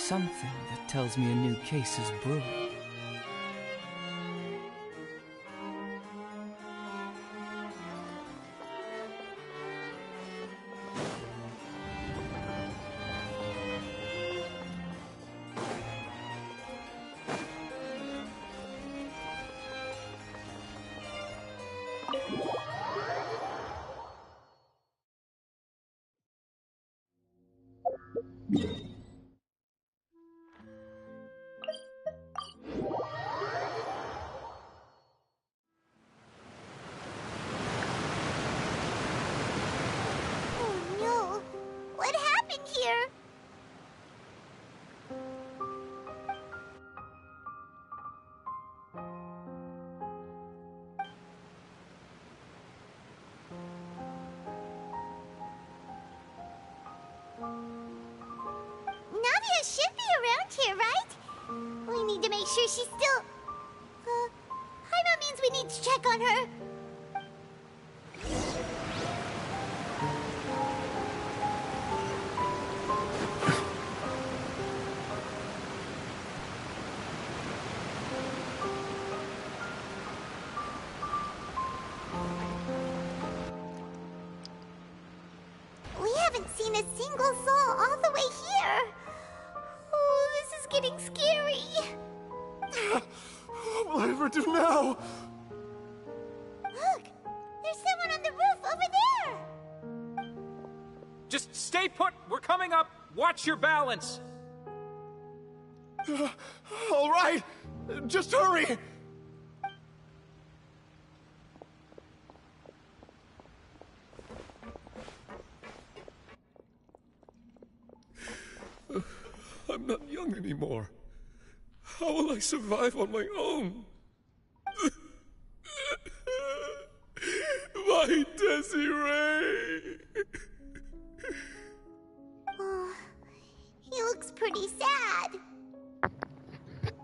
something that tells me a new case is brewing. Navia should be around here, right? We need to make sure she's still... Paimon means we need to check on her. We haven't seen a single soul all the way here. Oh, this is getting scary. What will I ever do now? Look, there's someone on the roof over there. Just stay put. We're coming up. Watch your balance. All right, just hurry. I'm not young anymore. How will I survive on my own? My Desiree! Oh, he looks pretty sad.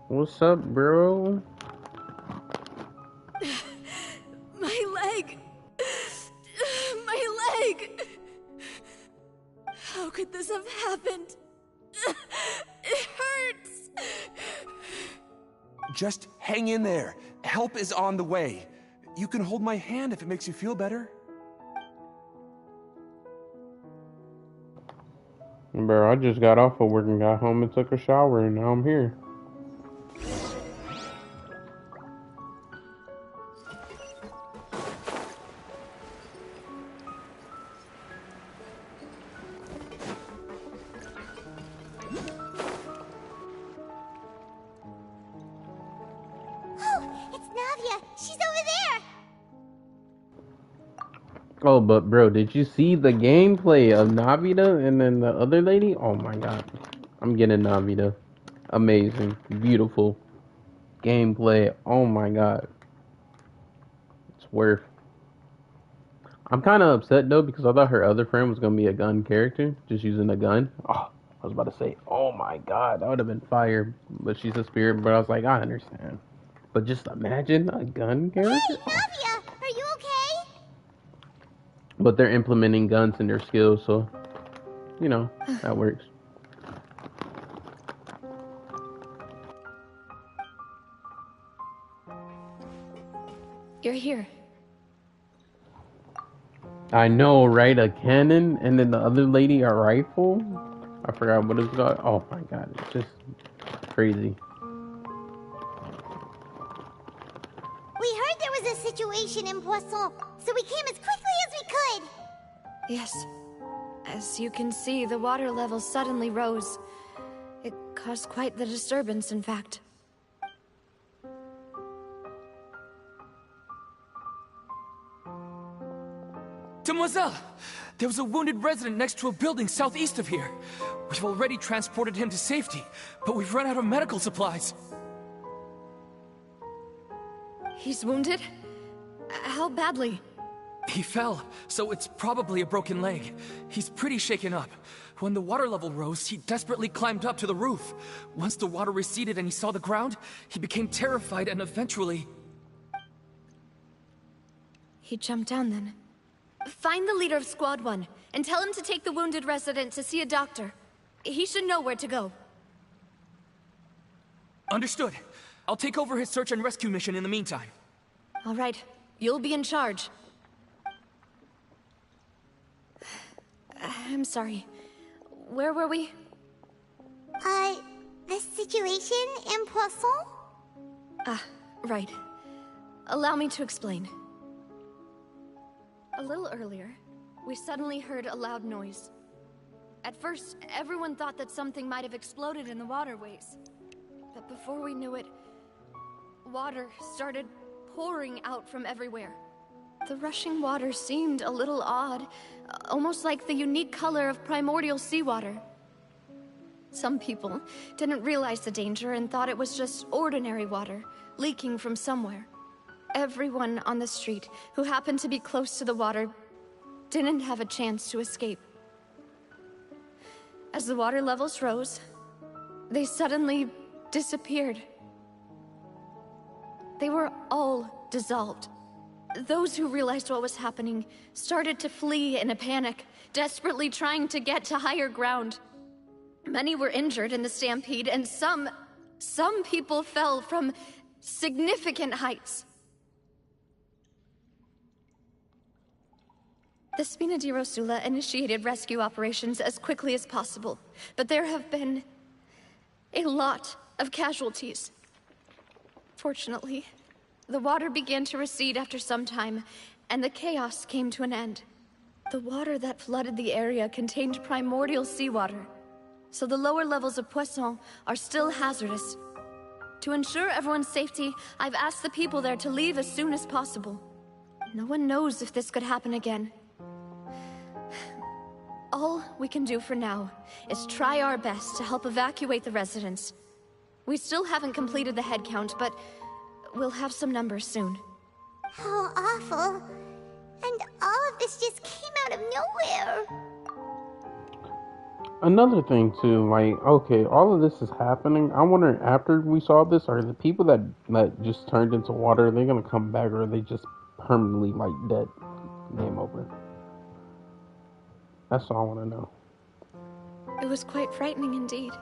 What's up, bro? My leg! My leg! How could this have happened? It hurts! Just hang in there. Help is on the way. You can hold my hand if it makes you feel better. Bro, I just got off of work and got home and took a shower and now I'm here. Oh, but bro, did you see the gameplay of Navita and then the other lady? Oh my god. I'm getting Navita. Amazing. Beautiful. Gameplay. Oh my god. It's worth. I'm kind of upset though because I thought her other friend was going to be a gun character. Just using a gun. Oh, I was about to say, oh my god, that would have been fire. But she's a spirit, but I was like, I understand. But just imagine a gun character. Hey, Navia! Are you okay? But they're implementing guns in their skills, so, you know, that works. You're here. I know, right? A cannon, and then the other lady a rifle? I forgot what it's called. Oh my god, it's just crazy. We heard there was a situation in Poisson, so we came as quickly as we could. Yes. As you can see, the water level suddenly rose. It caused quite the disturbance, in fact. Demoiselle! There was a wounded resident next to a building southeast of here. We've already transported him to safety, but we've run out of medical supplies. He's wounded? How badly? He fell, so it's probably a broken leg. He's pretty shaken up. When the water level rose, he desperately climbed up to the roof. Once the water receded and he saw the ground, he became terrified and eventually... He jumped down then. Find the leader of Squad 1, and tell him to take the wounded resident to see a doctor. He should know where to go. Understood. I'll take over his search and rescue mission in the meantime. All right, you'll be in charge. I'm sorry. Where were we? The situation in Poisson? Ah, right. Allow me to explain. A little earlier, we suddenly heard a loud noise. At first, everyone thought that something might have exploded in the waterways. But before we knew it, water started pouring out from everywhere. The rushing water seemed a little odd, almost like the unique color of primordial seawater. Some people didn't realize the danger and thought it was just ordinary water, leaking from somewhere. Everyone on the street who happened to be close to the water didn't have a chance to escape. As the water levels rose, they suddenly disappeared. They were all dissolved. Those who realized what was happening started to flee in a panic, desperately trying to get to higher ground. Many were injured in the stampede, and some people fell from significant heights. The Spina di Rosula initiated rescue operations as quickly as possible, but there have been a lot of casualties. Fortunately, the water began to recede after some time, and the chaos came to an end. The water that flooded the area contained primordial seawater, so the lower levels of Poisson are still hazardous. To ensure everyone's safety, I've asked the people there to leave as soon as possible. No one knows if this could happen again. All we can do for now is try our best to help evacuate the residents. We still haven't completed the head count, but we'll have some numbers soon. How awful. And all of this just came out of nowhere. Another thing too, like, okay, all of this is happening. I wonder, after we saw this, are the people that just turned into water, are they gonna come back, or are they just permanently, like, dead? Game over. That's all I want to know. It was quite frightening indeed.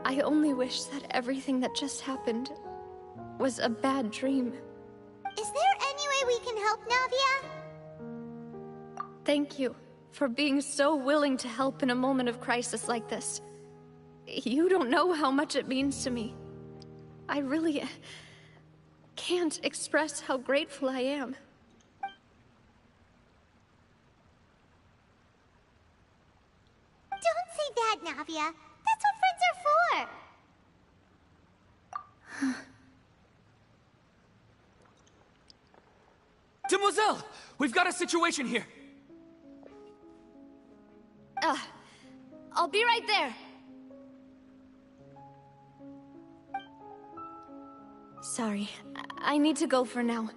I only wish that everything that just happened was a bad dream. Is there any way we can help, Navia? Thank you for being so willing to help in a moment of crisis like this. You don't know how much it means to me. I really can't express how grateful I am. Don't say that, Navia. That's what friends are for. Demoiselle! We've got a situation here! I'll be right there. Sorry, I need to go for now.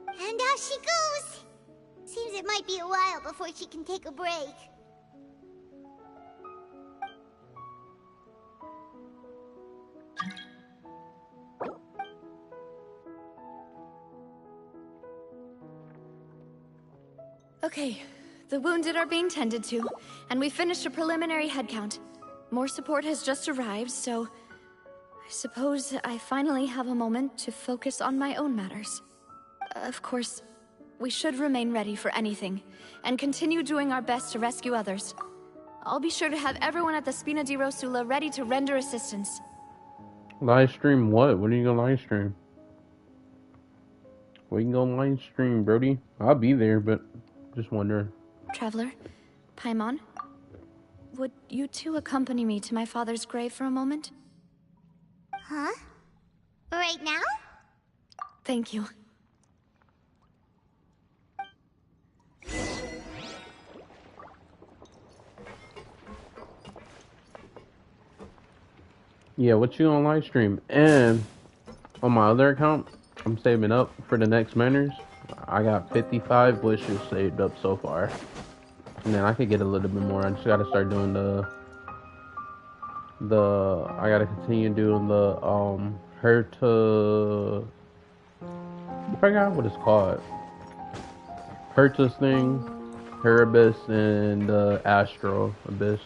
And off she goes. Seems it might be a while before she can take a break. Okay, the wounded are being tended to, and we finished a preliminary head count. More support has just arrived, so I suppose I finally have a moment to focus on my own matters. Of course, we should remain ready for anything, and continue doing our best to rescue others. I'll be sure to have everyone at the Spina di Rosula ready to render assistance. Live stream what? What are you gonna live stream? What you gonna live stream, Brody? I'll be there, but just wondering. Traveler, Paimon, would you two accompany me to my father's grave for a moment? Huh? Right now? Thank you. Yeah, what you on live stream? And on my other account, I'm saving up for the next manners. I got 55 wishes saved up so far. And then I could get a little bit more. I just gotta start doing I gotta continue doing the Herta, I forgot what it's called. Herta's thing. her abyss and the astral abyss.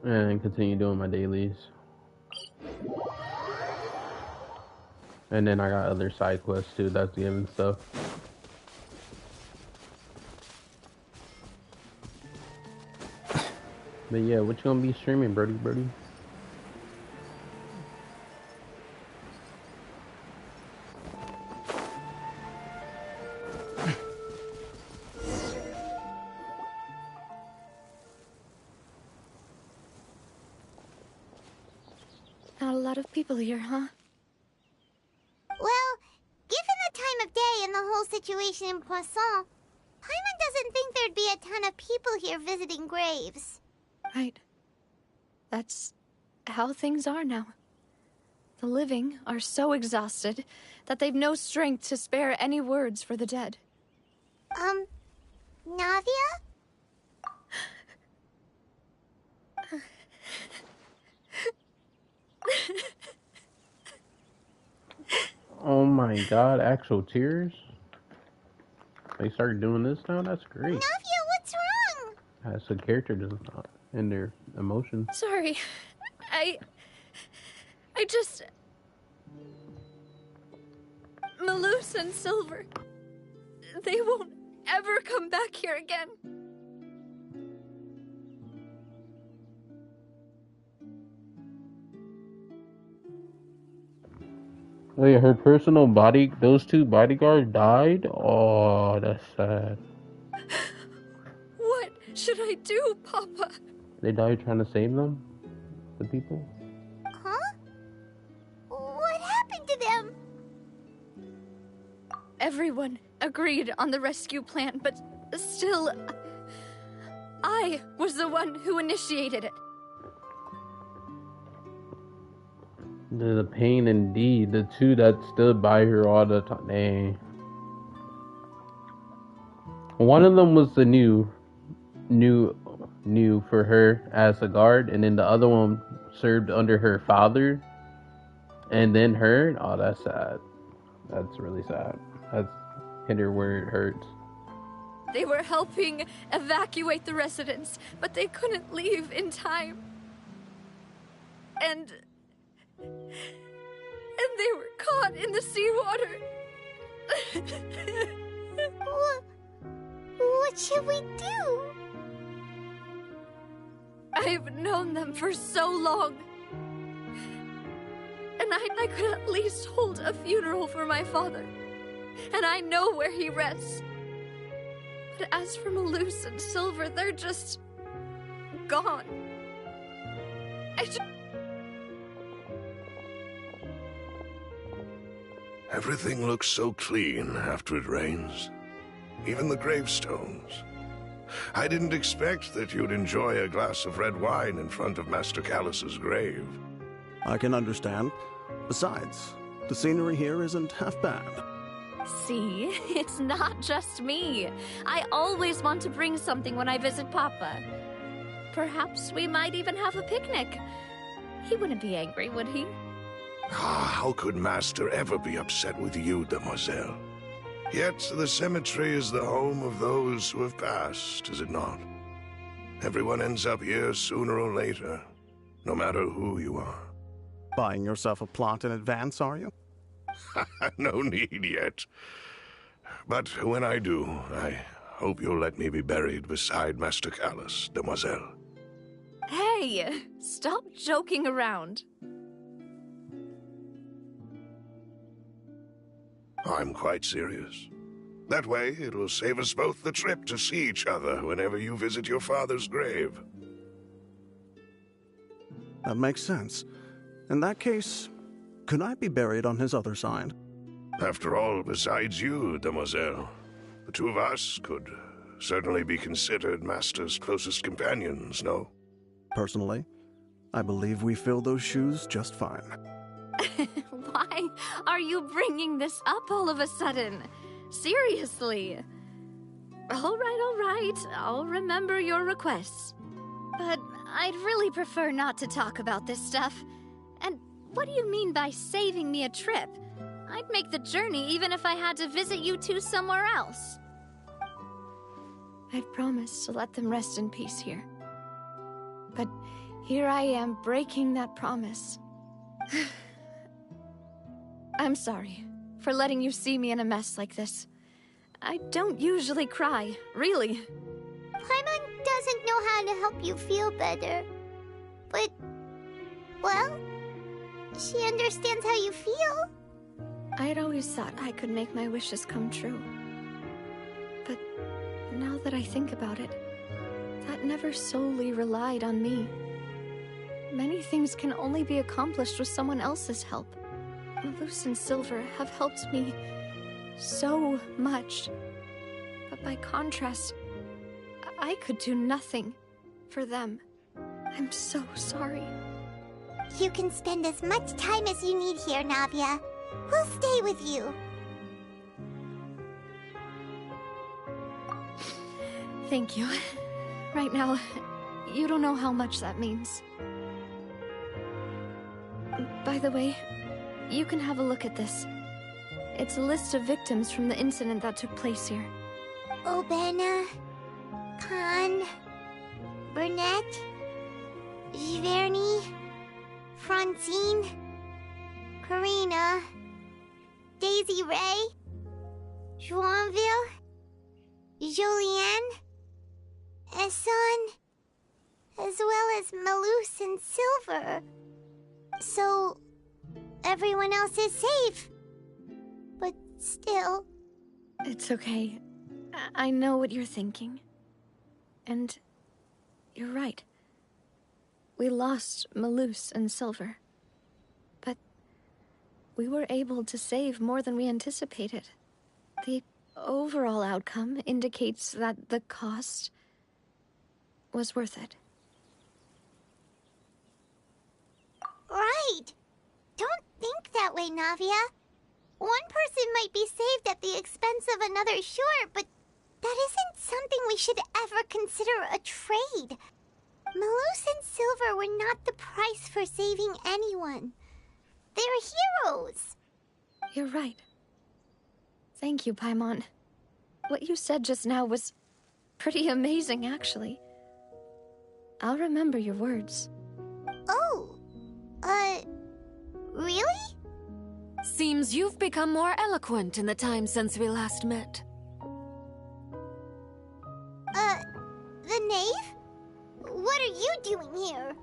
And continue doing my dailies. And then I got other side quests too, that's giving stuff. But yeah, what you gonna be streaming, Brody? Not a lot of people here, huh? Well, given the time of day and the whole situation in Poisson, Paimon doesn't think there'd be a ton of people here visiting graves. Right. That's how things are now. The living are so exhausted that they've no strength to spare any words for the dead. Navia? Oh my god, actual tears? They started doing this now? That's great. Navia, what's wrong? That's a character does not in their emotions. Sorry. I just... Malus and Silver. They won't ever come back here again. Wait, her personal those two bodyguards died? Oh, that's sad. What should I do, Papa? They died trying to save them? The people? Huh? What happened to them? Everyone agreed on the rescue plan, but still, I was the one who initiated it. The pain indeed. The two that stood by her all the time. Dang. One of them was the new for her as a guard, and then the other one served under her father, and then her. Oh, that's sad. That's really sad. That's hit her where it hurts. They were helping evacuate the residents, but they couldn't leave in time. And they were caught in the seawater. What should we do? I've known them for so long. And I could at least hold a funeral for my father. And I know where he rests. But as for Malus and Silver, they're just... gone. Everything looks so clean after it rains. Even the gravestones. I didn't expect that you'd enjoy a glass of red wine in front of Master Callus's grave. I can understand. Besides, the scenery here isn't half bad. See, it's not just me. I always want to bring something when I visit Papa. Perhaps we might even have a picnic. He wouldn't be angry, would he? How could Master ever be upset with you, Demoiselle? Yet the cemetery is the home of those who have passed, is it not? Everyone ends up here sooner or later, no matter who you are. Buying yourself a plot in advance, are you? No need yet. But when I do, I hope you'll let me be buried beside Master Callus, Demoiselle. Hey, stop joking around. I'm quite serious. That way, it will save us both the trip to see each other whenever you visit your father's grave. That makes sense. In that case, could I be buried on his other side? After all, besides you, Demoiselle, the two of us could certainly be considered Master's closest companions, no? Personally, I believe we fill those shoes just fine. Why are you bringing this up all of a sudden? Seriously. All right. I'll remember your requests. But I'd really prefer not to talk about this stuff. And what do you mean by saving me a trip? I'd make the journey even if I had to visit you two somewhere else. I'd promised to let them rest in peace here. But here I am breaking that promise. I'm sorry for letting you see me in a mess like this. I don't usually cry, really. Paimon doesn't know how to help you feel better. But, well, she understands how you feel. I had always thought I could make my wishes come true. But now that I think about it, that never solely relied on me. Many things can only be accomplished with someone else's help. Malus and Silver have helped me so much. But by contrast, I could do nothing for them. I'm so sorry. You can spend as much time as you need here, Navia. We'll stay with you. Thank you. Right now, you don't know how much that means. By the way, you can have a look at this. It's a list of victims from the incident that took place here. Obena, Khan, Burnett, Giverny, Francine, Karina, Daisy Ray, Joinville, Jolienne, Esson, as well as Malus and Silver. So, everyone else is safe. But still... It's okay. I know what you're thinking. And you're right. We lost Malus and Silver. But we were able to save more than we anticipated. The overall outcome indicates that the cost was worth it. Right. Don't think that way, Navia. One person might be saved at the expense of another, sure, but that isn't something we should ever consider a trade. Malus and Silver were not the price for saving anyone. They're heroes. You're right. Thank you, Paimon. What you said just now was pretty amazing, actually. I'll remember your words. Oh, really? Seems you've become more eloquent in the time since we last met. The knave? What are you doing here?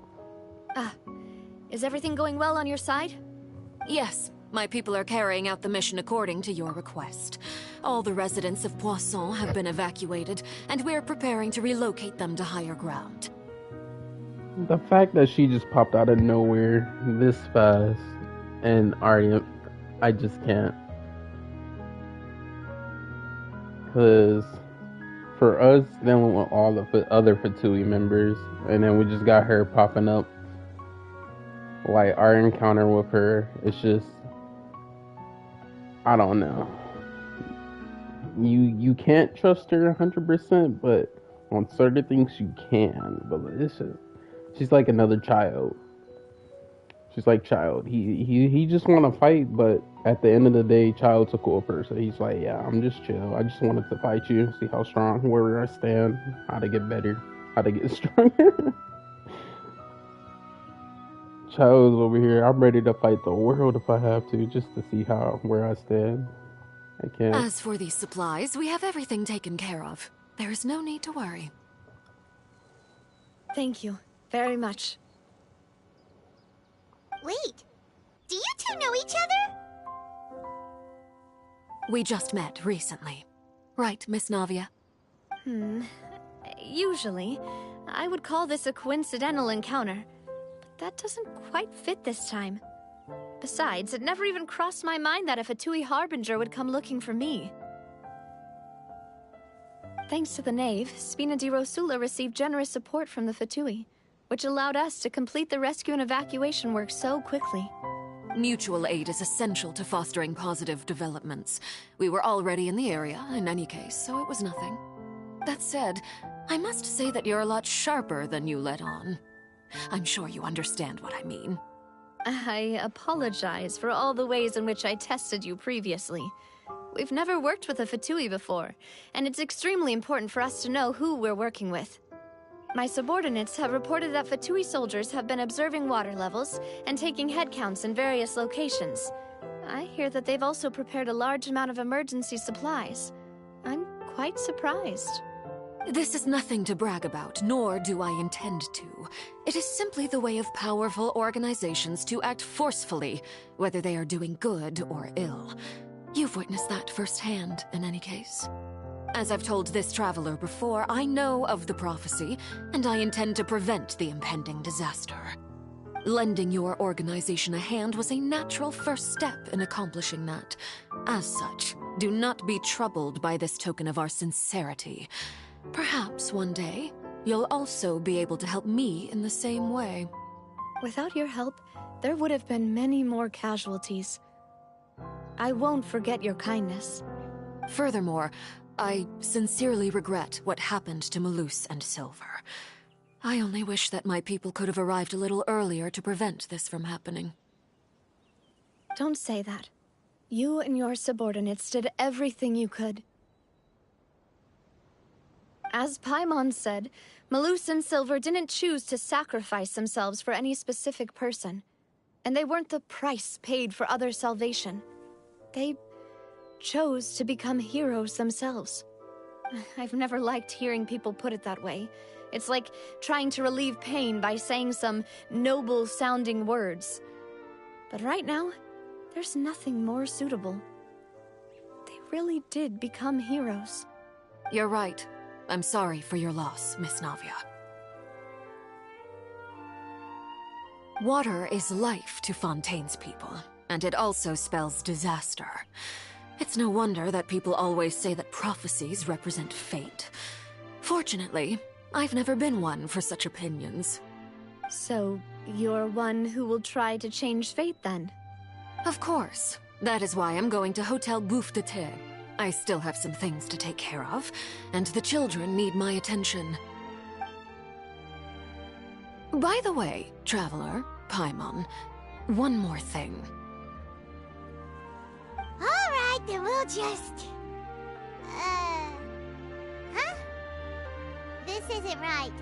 Is everything going well on your side? Yes, my people are carrying out the mission according to your request. All the residents of Poisson have been evacuated, and we're preparing to relocate them to higher ground. The fact that she just popped out of nowhere this fast and I just can't. Because for us dealing with all the other Fatui members, and then we just got her popping up, like our encounter with her, it's just, I don't know. You can't trust her 100%, but on certain things you can. But it's just, she's like another child. She's like Child. He just want to fight, but at the end of the day, Child's a cool person. He's like, yeah, I'm just chill. I just wanted to fight you, see how strong, where I stand, how to get better, how to get stronger. Child's over here. I'm ready to fight the world if I have to, just to see where I stand. I can't. As for these supplies, we have everything taken care of. There is no need to worry. Thank you very much. Wait, do you two know each other? We just met recently. Right, Miss Navia? Usually, I would call this a coincidental encounter, but that doesn't quite fit this time. Besides, it never even crossed my mind that a Fatui Harbinger would come looking for me. Thanks to the Knave, Spina di Rosula received generous support from the Fatui, which allowed us to complete the rescue and evacuation work so quickly. Mutual aid is essential to fostering positive developments. We were already in the area, in any case, so it was nothing. That said, I must say that you're a lot sharper than you let on. I'm sure you understand what I mean. I apologize for all the ways in which I tested you previously. We've never worked with a Fatui before, and it's extremely important for us to know who we're working with. My subordinates have reported that Fatui soldiers have been observing water levels and taking head counts in various locations. I hear that they've also prepared a large amount of emergency supplies. I'm quite surprised. This is nothing to brag about, nor do I intend to. It is simply the way of powerful organizations to act forcefully, whether they are doing good or ill. You've witnessed that firsthand, in any case. As I've told this traveler before, I know of the prophecy, and I intend to prevent the impending disaster. Lending your organization a hand was a natural first step in accomplishing that. As such, do not be troubled by this token of our sincerity. Perhaps one day, you'll also be able to help me in the same way. Without your help, there would have been many more casualties. I won't forget your kindness. Furthermore, I sincerely regret what happened to Malus and Silver. I only wish that my people could have arrived a little earlier to prevent this from happening. Don't say that. You and your subordinates did everything you could. As Paimon said, Malus and Silver didn't choose to sacrifice themselves for any specific person. And they weren't the price paid for other salvation. They chose to become heroes themselves. I've never liked hearing people put it that way. It's like trying to relieve pain by saying some noble-sounding words. But right now, there's nothing more suitable. They really did become heroes. You're right. I'm sorry for your loss, Miss Navia. Water is life to Fontaine's people, and it also spells disaster. It's no wonder that people always say that prophecies represent fate. Fortunately, I've never been one for such opinions. So, you're one who will try to change fate, then? Of course. That is why I'm going to Hotel Bouffe de Thé. I still have some things to take care of, and the children need my attention. By the way, Traveler, Paimon, one more thing. Alright, then we'll just... Huh? This isn't right.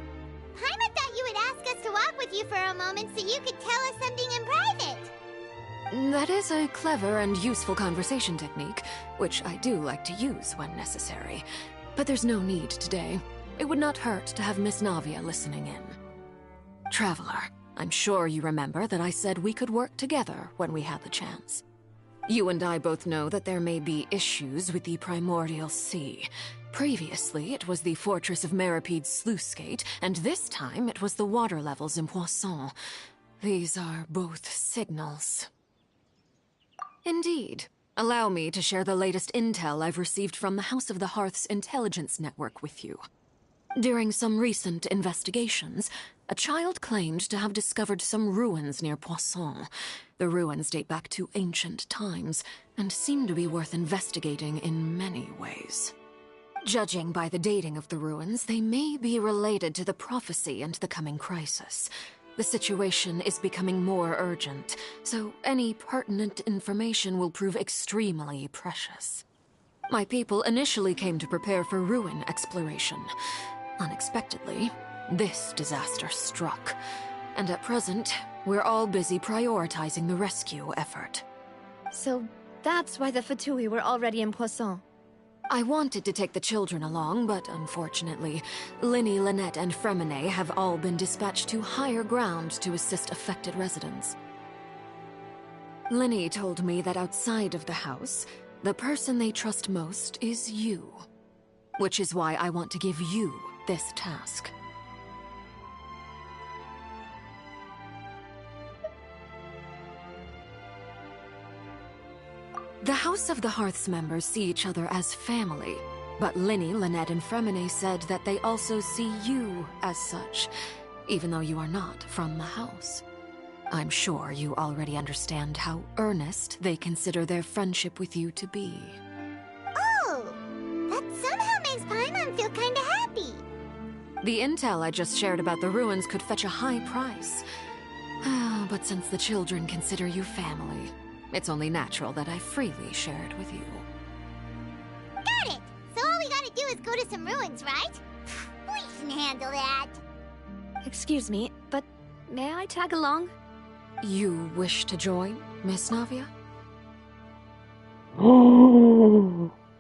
Paimon thought you would ask us to walk with you for a moment so you could tell us something in private. That is a clever and useful conversation technique, which I do like to use when necessary. But there's no need today. It would not hurt to have Miss Navia listening in. Traveler, I'm sure you remember that I said we could work together when we had the chance. You and I both know that there may be issues with the Primordial Sea. Previously, it was the Fortress of Meripede's sluice gate, and this time it was the water levels in Poisson. These are both signals. Indeed. Allow me to share the latest intel I've received from the House of the Hearth's intelligence network with you. During some recent investigations, a child claimed to have discovered some ruins near Poisson. The ruins date back to ancient times, and seem to be worth investigating in many ways. Judging by the dating of the ruins, they may be related to the prophecy and the coming crisis. The situation is becoming more urgent, so any pertinent information will prove extremely precious. My people initially came to prepare for ruin exploration. Unexpectedly, this disaster struck, and at present, we're all busy prioritizing the rescue effort. So that's why the Fatui were already in Poisson. I wanted to take the children along, but unfortunately, Linny, Lynette, and Fremine have all been dispatched to higher ground to assist affected residents. Linny told me that outside of the house, the person they trust most is you. Which is why I want to give you this task. The House of the Hearth's members see each other as family, but Linny, Lynette, and Fremine said that they also see you as such, even though you are not from the house. I'm sure you already understand how earnest they consider their friendship with you to be. Oh, that somehow makes Paimon feel kinda happy. The intel I just shared about the ruins could fetch a high price. But since the children consider you family, it's only natural that I freely share it with you. Got it! So all we gotta do is go to some ruins, right? We can handle that. Excuse me, but may I tag along? You wish to join, Miss Navia?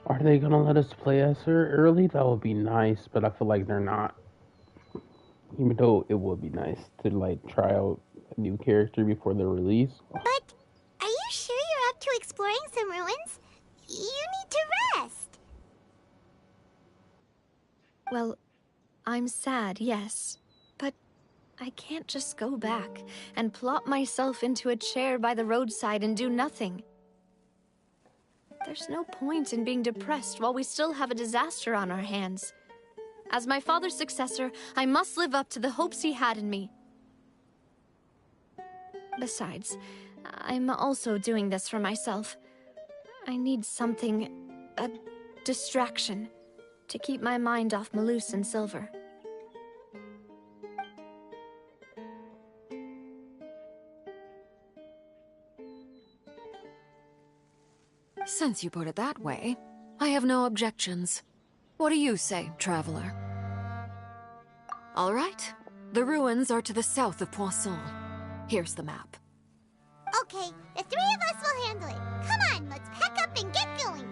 Are they gonna let us play as her early? That would be nice, but I feel like they're not. Even though it would be nice to like try out a new character before the release. But are you sure you're up to exploring some ruins? You need to rest. Well, I'm sad, yes. But I can't just go back and plop myself into a chair by the roadside and do nothing. There's no point in being depressed while we still have a disaster on our hands. As my father's successor, I must live up to the hopes he had in me. Besides, I'm also doing this for myself. I need something, a distraction, to keep my mind off Malus and Silver. Since you put it that way, I have no objections. What do you say, traveler? All right. The ruins are to the south of Poisson. Here's the map. Okay, the three of us will handle it. Come on, let's pack up and get going.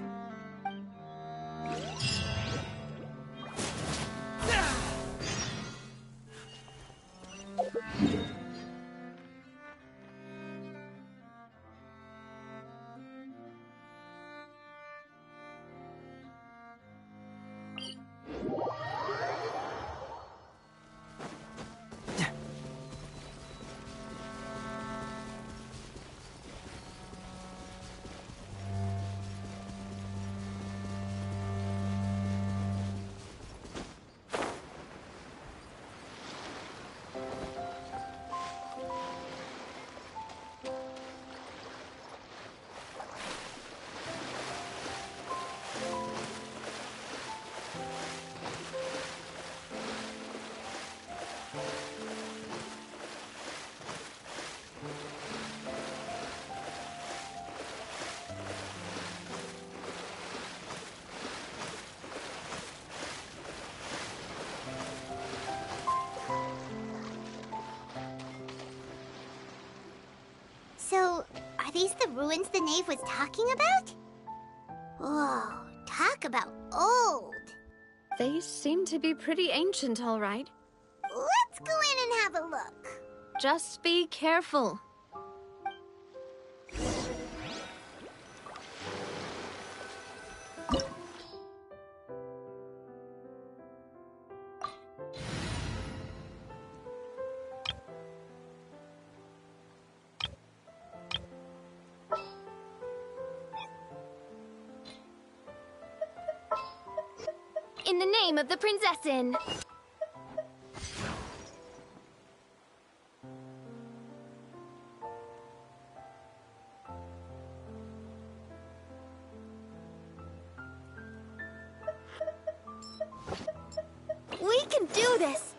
So, are these the ruins the knave was talking about? Whoa, talk about old. They seem to be pretty ancient, all right. Let's go in and have a look. Just be careful. In the name of the Prinzessin! We can do this!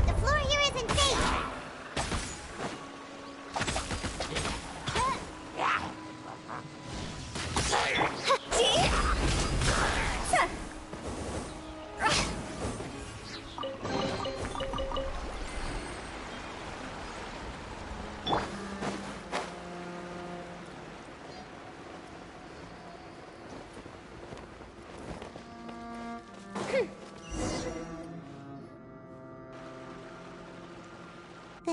The floor here isn't safe.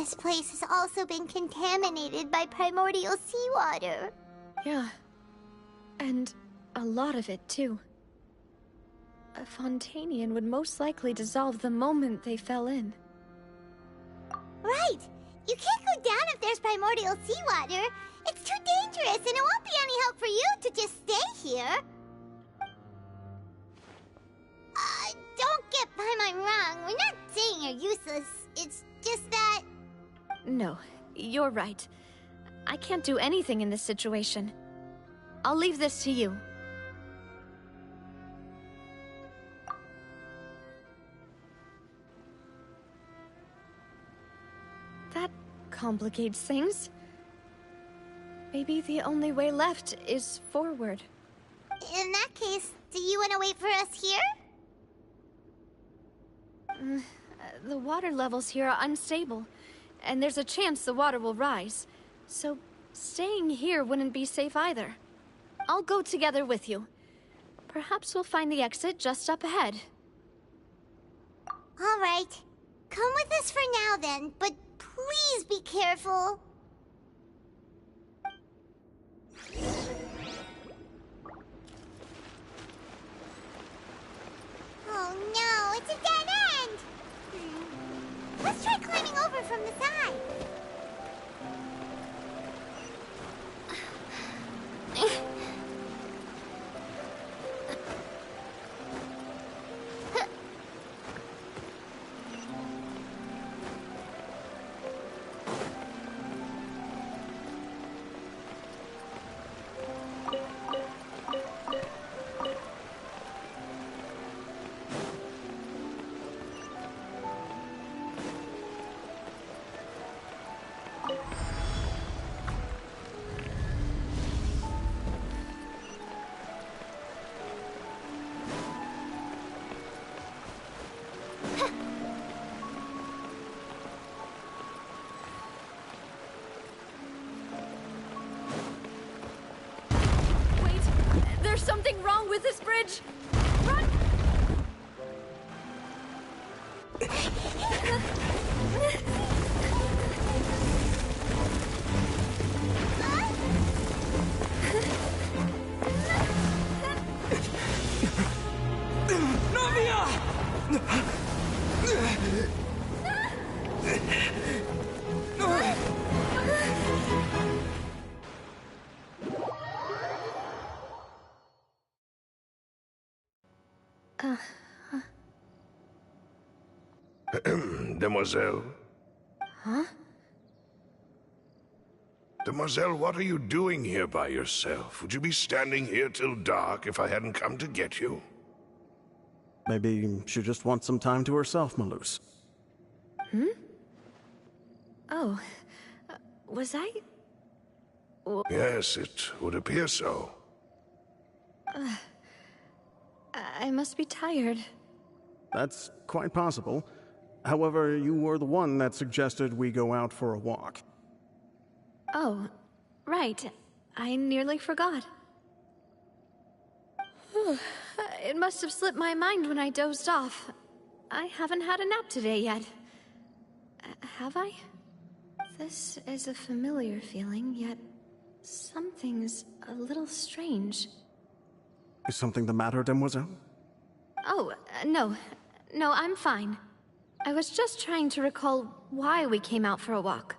this place has also been contaminated by primordial seawater. Yeah. And a lot of it, too. A Fontanian would most likely dissolve the moment they fell in. Right! You can't go down if there's primordial seawater. It's too dangerous, and it won't be any help for you to just stay here. Don't get Paimon wrong. We're not saying you're useless. It's just that... No, you're right. I can't do anything in this situation. I'll leave this to you. That complicates things. Maybe the only way left is forward. In that case, do you want to wait for us here? The water levels here are unstable, and there's a chance the water will rise. So, staying here wouldn't be safe either. I'll go together with you. Perhaps we'll find the exit just up ahead. All right. Come with us for now then, but please be careful. Oh no, it's a dead end! Let's try climbing over from the side. There's something wrong with this bridge! Run! Demoiselle? Huh? Demoiselle, what are you doing here by yourself? Would you be standing here till dark if I hadn't come to get you? Maybe she just wants some time to herself, Malus. Hmm? Oh. Was I? Yes, it would appear so. I must be tired. That's quite possible. However, you were the one that suggested we go out for a walk. Oh, right. I nearly forgot. It must have slipped my mind when I dozed off. I haven't had a nap today yet. Have I? This is a familiar feeling, yet something's a little strange. Is something the matter, Demoiselle? Oh, no. No, I'm fine. I was just trying to recall why we came out for a walk.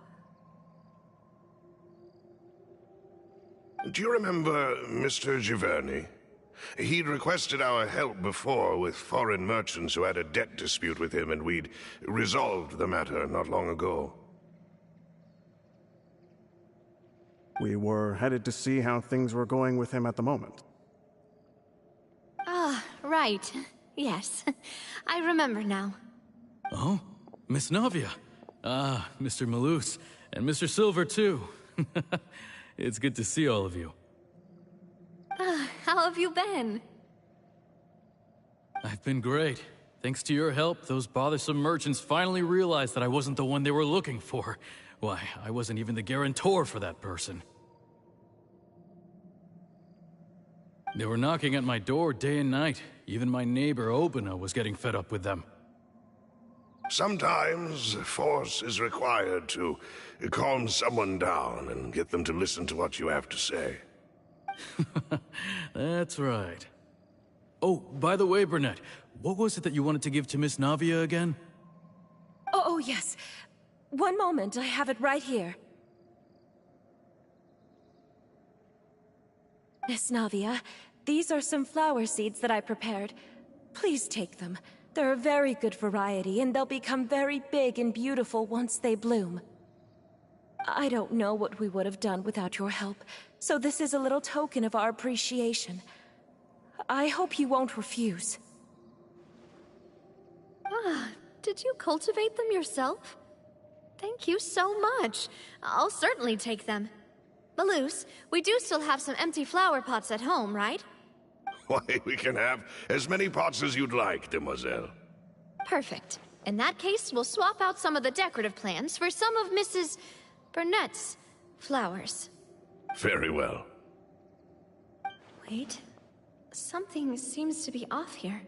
Do you remember Mr. Giverny? He'd requested our help before with foreign merchants who had a debt dispute with him, and we'd resolved the matter not long ago. We were headed to see how things were going with him at the moment. Ah, right. Yes. I remember now. Oh? Miss Navia. Ah, Mr. Malus. And Mr. Silver, too. It's good to see all of you. How have you been? I've been great. Thanks to your help, those bothersome merchants finally realized that I wasn't the one they were looking for. Why, I wasn't even the guarantor for that person. They were knocking at my door day and night. Even my neighbor, Obina, was getting fed up with them. Sometimes force is required to calm someone down and get them to listen to what you have to say. That's right. Oh, by the way, Burnett, what was it that you wanted to give to Miss Navia again? Oh, yes. One moment, I have it right here. Miss Navia, these are some flower seeds that I prepared. Please take them. They're a very good variety, and they'll become very big and beautiful once they bloom. I don't know what we would have done without your help, so this is a little token of our appreciation. I hope you won't refuse. Ah, did you cultivate them yourself? Thank you so much. I'll certainly take them. Malus, we do still have some empty flower pots at home, right? Why, we can have as many pots as you'd like, demoiselle. Perfect. In that case, we'll swap out some of the decorative plants for some of Mrs. Burnett's flowers. Very well. Wait. Something seems to be off here.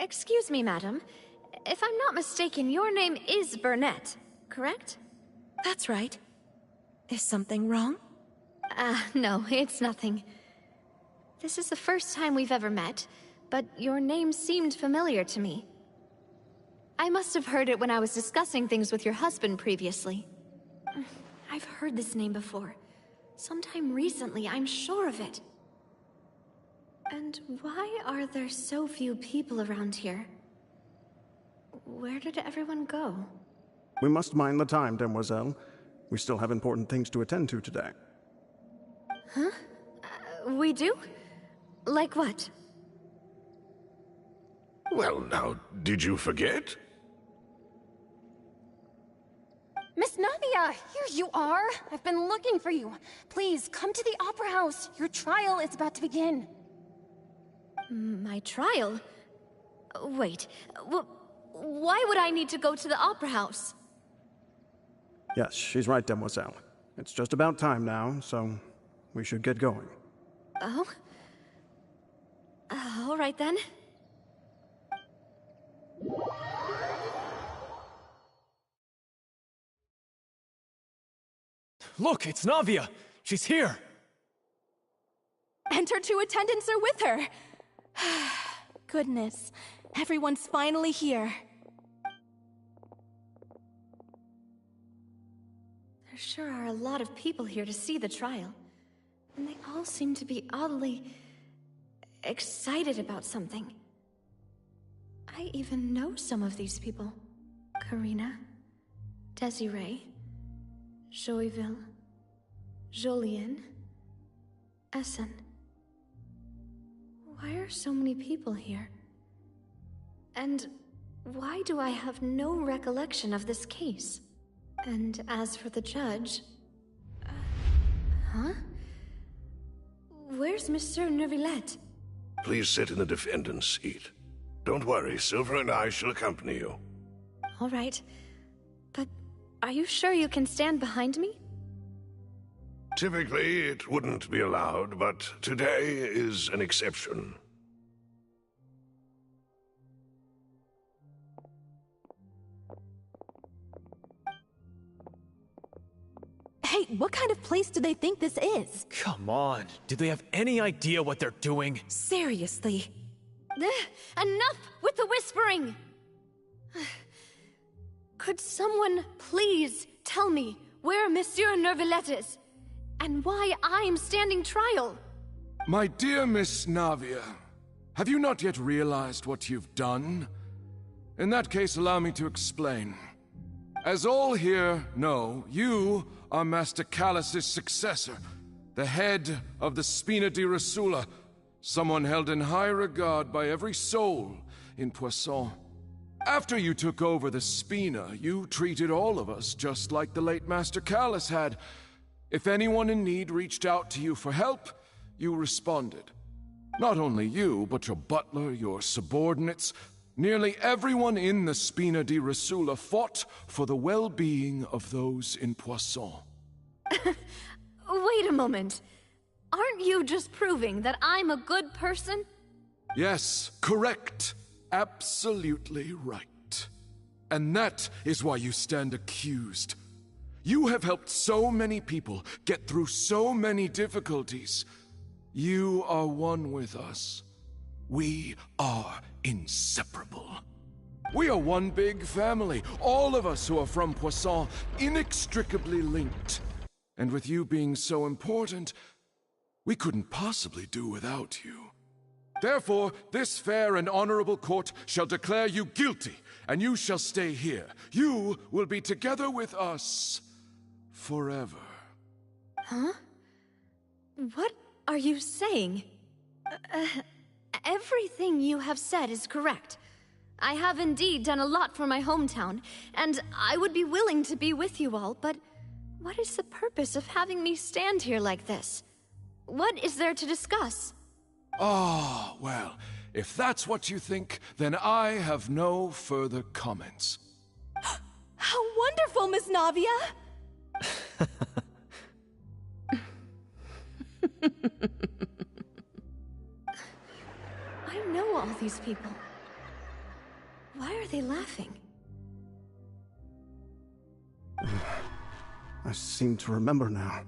Excuse me, madam. If I'm not mistaken, your name is Burnett, correct? That's right. Is something wrong? No, it's nothing. This is the first time we've ever met, but your name seemed familiar to me. I must have heard it when I was discussing things with your husband previously. I've heard this name before. Sometime recently, I'm sure of it. And why are there so few people around here? Where did everyone go? We must mind the time, demoiselle. We still have important things to attend to today. Huh? We do? Like what? Well, now, did you forget? Miss Navia, here you are. I've been looking for you. Please, come to the Opera House. Your trial is about to begin. My trial? Wait, why would I need to go to the Opera House? Yes, she's right, demoiselle. It's just about time now, so we should get going. Oh? All right then. Look, it's Navia! She's here! And her two attendants are with her! Goodness, everyone's finally here. There sure are a lot of people here to see the trial. And they all seem to be oddly excited about something. I even know some of these people. Karina, Desiree, Joyville, Jolien, Essen. Why are so many people here? And why do I have no recollection of this case? And as for the judge... huh? Where's Monsieur Neuvillette? Please sit in the defendant's seat. Don't worry, Silver and I shall accompany you. All right. But are you sure you can stand behind me? Typically, it wouldn't be allowed, but today is an exception. Hey, what kind of place do they think this is? Come on, do they have any idea what they're doing? Seriously. Enough with the whispering! Could someone please tell me where Monsieur Neuvillette is? And why I'm standing trial? My dear Miss Navia, have you not yet realized what you've done? In that case, allow me to explain. As all here know, you are Master Callus's successor, the head of the Spina di Rosula, someone held in high regard by every soul in Poisson. After you took over the Spina, you treated all of us just like the late Master Callus had. If anyone in need reached out to you for help, you responded. Not only you, but your butler, your subordinates, nearly everyone in the Spina di Rosula fought for the well-being of those in Poisson. Wait a moment. Aren't you just proving that I'm a good person? Yes, correct. absolutely right. And that is why you stand accused. You have helped so many people get through so many difficulties. You are one with us. We are inseparable. We are one big family, all of us who are from Poisson, inextricably linked. And with you being so important, we couldn't possibly do without you. Therefore, this fair and honorable court shall declare you guilty, and you shall stay here. You will be together with us forever. Huh? What are you saying? Everything you have said is correct. I have indeed done a lot for my hometown, and I would be willing to be with you all, but what is the purpose of having me stand here like this? What is there to discuss? Ah, well, if that's what you think, then I have no further comments. How wonderful, Miss Navia! I know all these people. Why are they laughing? I seem to remember now.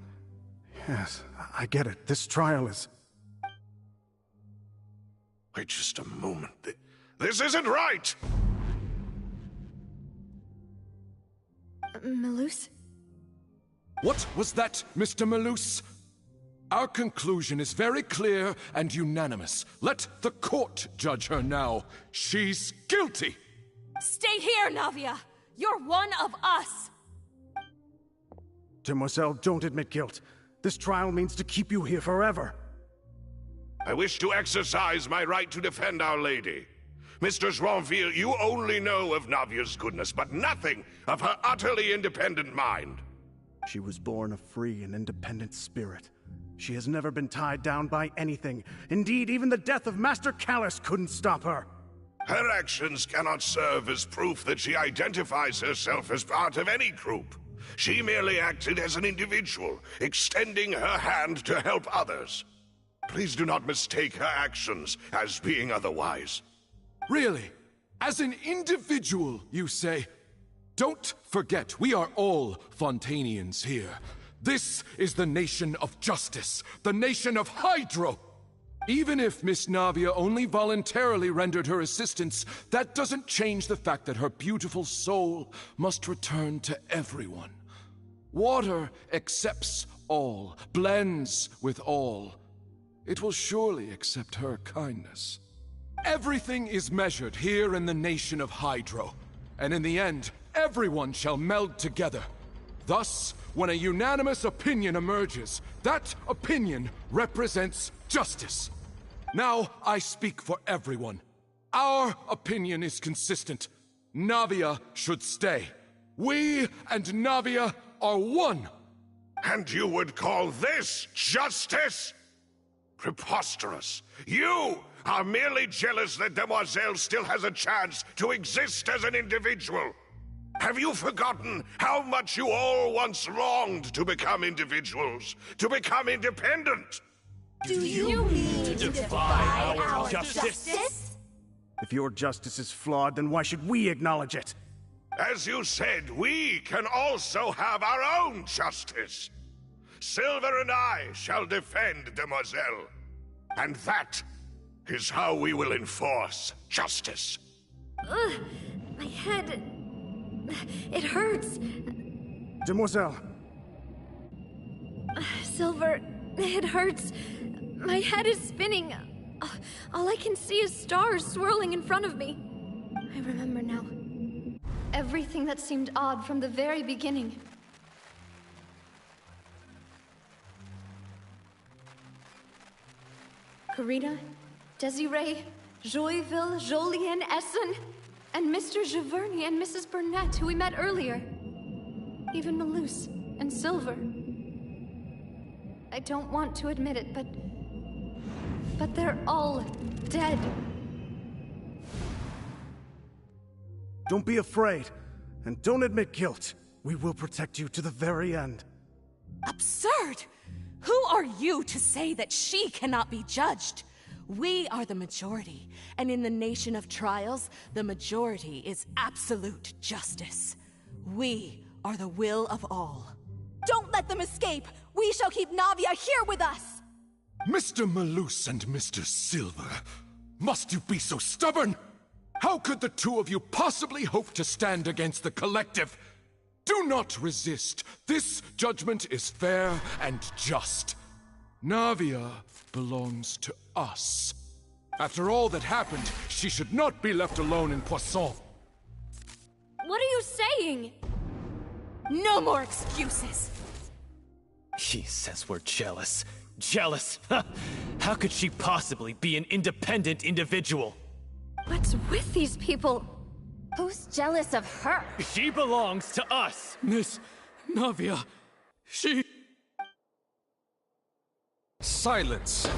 Yes, I get it. This trial is... Wait just a moment. This isn't right! Malus? What was that, Mr. Malus? Our conclusion is very clear and unanimous. Let the court judge her now. She's guilty! Stay here, Navia! You're one of us! Demoiselle, don't admit guilt. This trial means to keep you here forever. I wish to exercise my right to defend Our Lady. Mr. Joinville, you only know of Navia's goodness, but nothing of her utterly independent mind. She was born a free and independent spirit. She has never been tied down by anything. Indeed, even the death of Master Callus couldn't stop her. Her actions cannot serve as proof that she identifies herself as part of any group. She merely acted as an individual, extending her hand to help others. Please do not mistake her actions as being otherwise. Really? As an individual, you say? Don't forget, we are all Fontanians here. This is the nation of justice, the nation of Hydro. Even if Miss Navia only voluntarily rendered her assistance, that doesn't change the fact that her beautiful soul must return to everyone. Water accepts all, blends with all. It will surely accept her kindness. Everything is measured here in the nation of Hydro, and in the end, everyone shall meld together. Thus, when a unanimous opinion emerges, that opinion represents justice. Now I speak for everyone. Our opinion is consistent. Navia should stay. We and Navia are one. And you would call this justice? Preposterous. You are merely jealous that Demoiselle still has a chance to exist as an individual. Have you forgotten how much you all once longed to become individuals, to become independent? Do you mean to defy our justice? If your justice is flawed, then why should we acknowledge it? As you said, we can also have our own justice. Silver and I shall defend Demoiselle. And that is how we will enforce justice. Ugh, my head... it hurts. Demoiselle. Silver, it hurts. My head is spinning. All I can see is stars swirling in front of me. I remember now. Everything that seemed odd from the very beginning. Karina, Desiree, Joyville, Jolien, Essen, and Mr. Giverny and Mrs. Burnett, who we met earlier. Even Malus and Silver. I don't want to admit it, but they're all dead. Don't be afraid, and don't admit guilt. We will protect you to the very end. Absurd! Who are you to say that she cannot be judged? We are the majority, and in the nation of trials, the majority is absolute justice. We are the will of all. Don't let them escape! We shall keep Navia here with us! Mr. Malus and Mr. Silver, must you be so stubborn? How could the two of you possibly hope to stand against the collective? Do not resist. This judgment is fair and just. Navia belongs to us. After all that happened, she should not be left alone in Poisson. What are you saying? No more excuses! He says we're jealous. Jealous? How could she possibly be an independent individual? What's with these people? Who's jealous of her? She belongs to us! Miss Navia, she... Silence!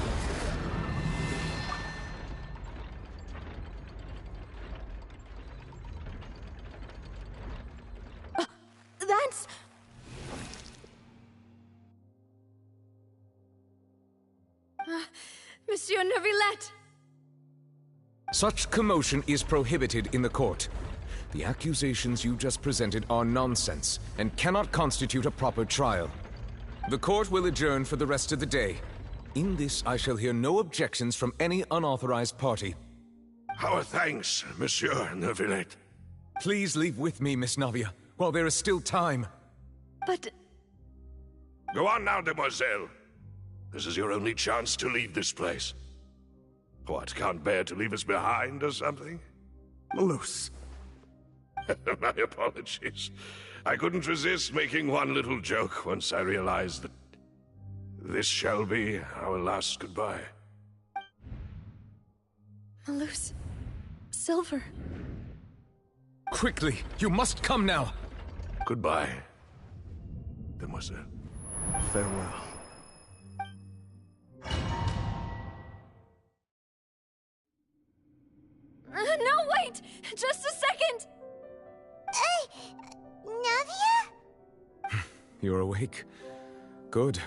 That's... Monsieur Neuvillette! Such commotion is prohibited in the court. The accusations you just presented are nonsense and cannot constitute a proper trial. The court will adjourn for the rest of the day. In this, I shall hear no objections from any unauthorized party. Our thanks, Monsieur Neuvillette. Please leave with me, Miss Navia, while there is still time. But... Go on now, demoiselle. This is your only chance to leave this place. What, can't bear to leave us behind or something? Malus. My apologies. I couldn't resist making one little joke once I realized that this shall be our last goodbye. Malus... Silver... Quickly, you must come now! Goodbye, demoiselle. Farewell. No, wait! Just a second! Navia? You're awake. Good.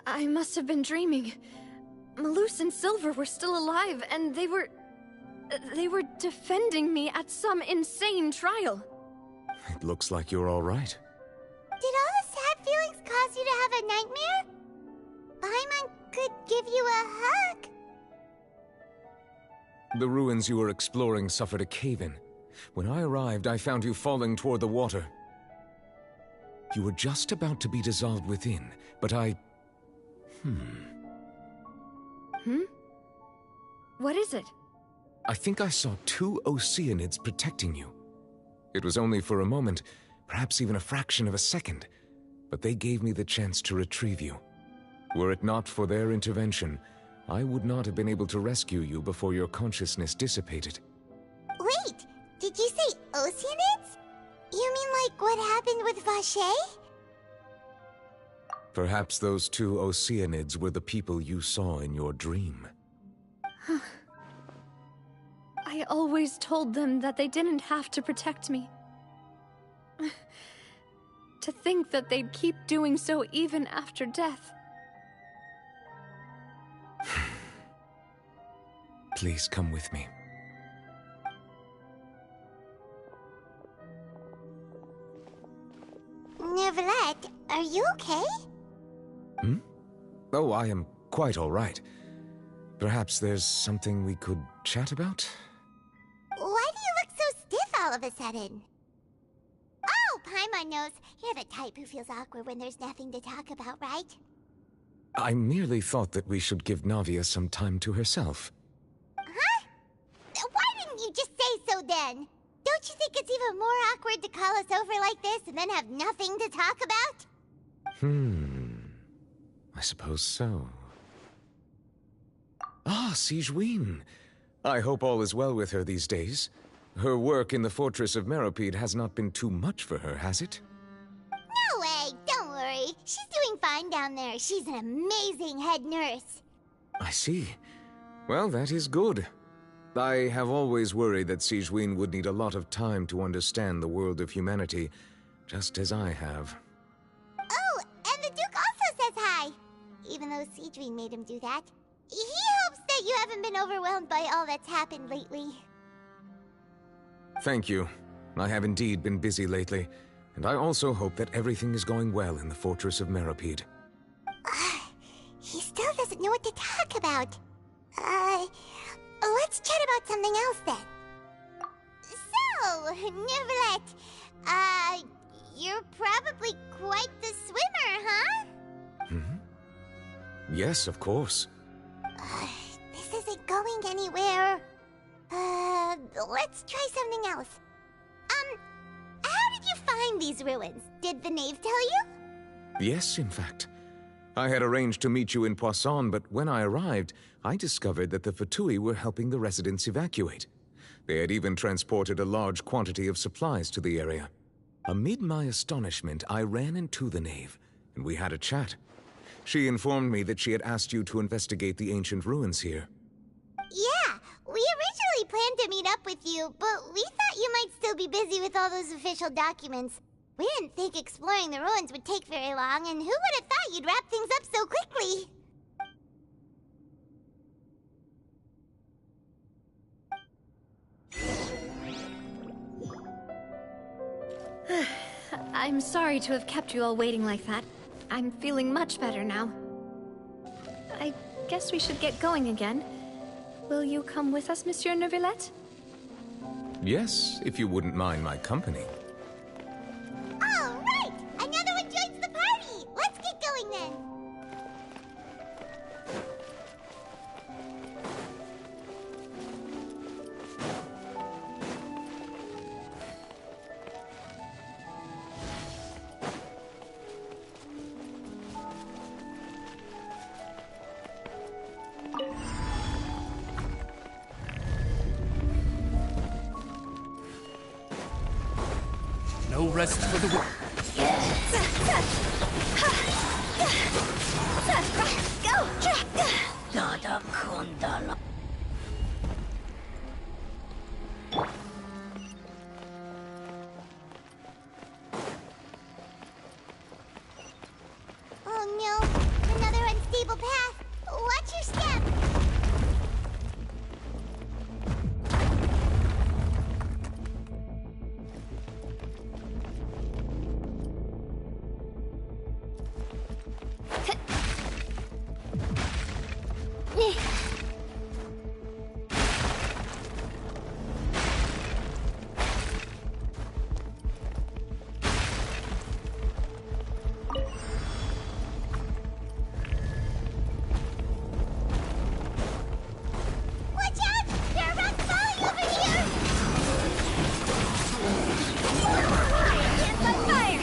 I must have been dreaming. Malus and Silver were still alive, and they were defending me at some insane trial. It looks like you're all right. Did all the sad feelings cause you to have a nightmare? Paimon could give you a hug. The ruins you were exploring suffered a cave-in. When I arrived, I found you falling toward the water. You were just about to be dissolved within, but I... What is it? I think I saw two Oceanids protecting you. It was only for a moment, perhaps even a fraction of a second, but they gave me the chance to retrieve you. Were it not for their intervention, I would not have been able to rescue you before your consciousness dissipated. Wait, did you say Oceanids? You mean like what happened with Vacher? Perhaps those two Oceanids were the people you saw in your dream. I always told them that they didn't have to protect me. To think that they'd keep doing so even after death. Please come with me. Neuvillette, are you okay? Oh, I am quite all right. Perhaps there's something we could chat about? Why do you look so stiff all of a sudden? Oh, Paimon knows. You're the type who feels awkward when there's nothing to talk about, right? I merely thought that we should give Navia some time to herself. Huh? Why didn't you just say so then? Don't you think it's even more awkward to call us over like this and then have nothing to talk about? I suppose so. Ah, Sigewinne. I hope all is well with her these days. Her work in the Fortress of Meropide has not been too much for her, has it? No way, don't worry. She's doing fine down there. She's an amazing head nurse. I see. Well, that is good. I have always worried that Sigewinne would need a lot of time to understand the world of humanity, just as I have. Oh, and the Duke also says hi. even though Seedream made him do that. He hopes that you haven't been overwhelmed by all that's happened lately. Thank you. I have indeed been busy lately, and I also hope that everything is going well in the Fortress of Meripede. He still doesn't know what to talk about. Let's chat about something else then. So, Neverlet, you're probably quite the swimmer, huh? Yes, of course. This isn't going anywhere. Let's try something else. How did you find these ruins? Did the knave tell you? Yes, in fact. I had arranged to meet you in Poisson, but when I arrived, I discovered that the Fatui were helping the residents evacuate. They had even transported a large quantity of supplies to the area. Amid my astonishment, I ran into the knave, and we had a chat. She informed me that she had asked you to investigate the ancient ruins here. Yeah, we originally planned to meet up with you, but we thought you might still be busy with all those official documents. We didn't think exploring the ruins would take very long, and who would have thought you'd wrap things up so quickly? I'm sorry to have kept you all waiting like that. I'm feeling much better now. I guess we should get going again. Will you come with us, Monsieur Neuvillette? Yes, if you wouldn't mind my company. All right! Another one joins the party! Let's get going then! No rest for the wicked. Oh no, another unstable path. Watch your step. Watch out! There are rocks falling over here! It's on fire!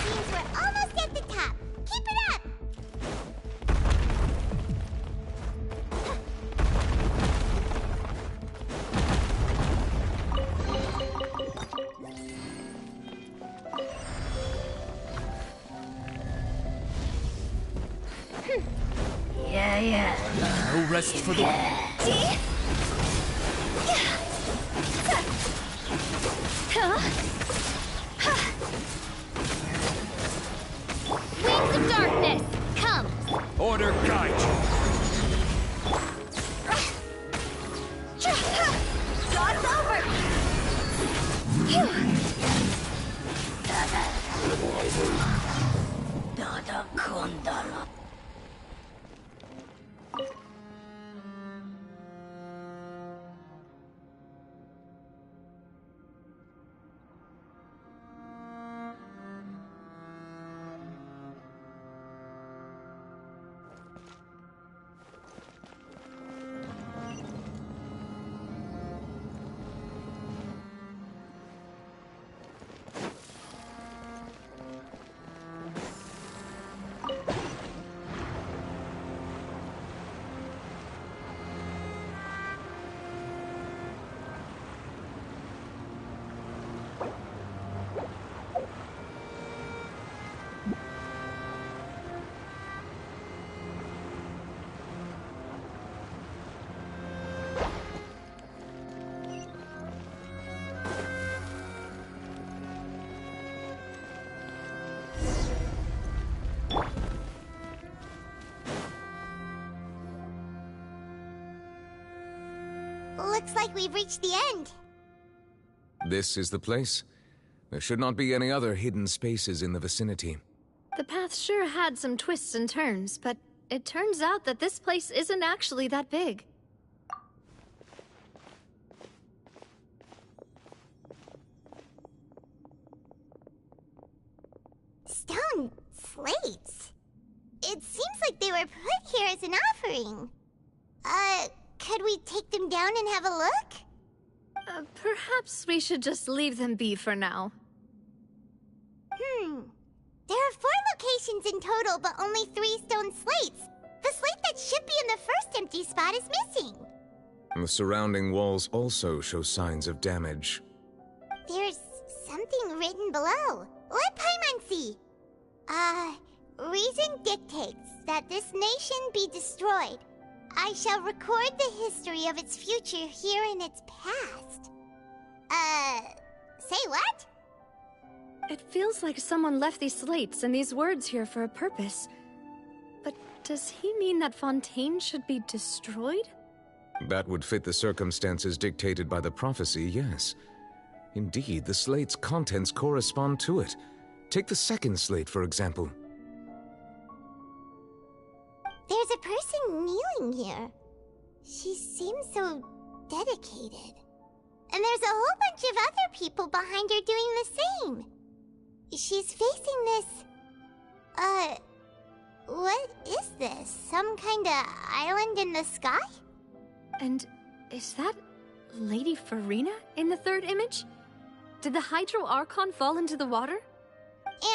Seems we're almost at the top. Keep it up! No rest for the wicked. Winds of darkness, come! Order guide you. God's over! Looks like we've reached the end. This is the place. There should not be any other hidden spaces in the vicinity. The path sure had some twists and turns, but it turns out that this place isn't actually that big. Stone slates? It seems like they were put here as an offering. Could we take them down and have a look? Perhaps we should just leave them be for now. There are 4 locations in total, but only 3 stone slates. The slate that should be in the first empty spot is missing. The surrounding walls also show signs of damage. There's something written below. Let Paimon see. Reason dictates that this nation be destroyed. I shall record the history of its future here in its past. Say what? It feels like someone left these slates and these words here for a purpose. But does he mean that Fontaine should be destroyed? That would fit the circumstances dictated by the prophecy, yes. Indeed, the slate's contents correspond to it. Take the second slate, for example. There's a person kneeling here. She seems so dedicated. And there's a whole bunch of other people behind her doing the same. She's facing this... what is this? Some kind of island in the sky? And is that Lady Farina in the third image? Did the Hydro Archon fall into the water?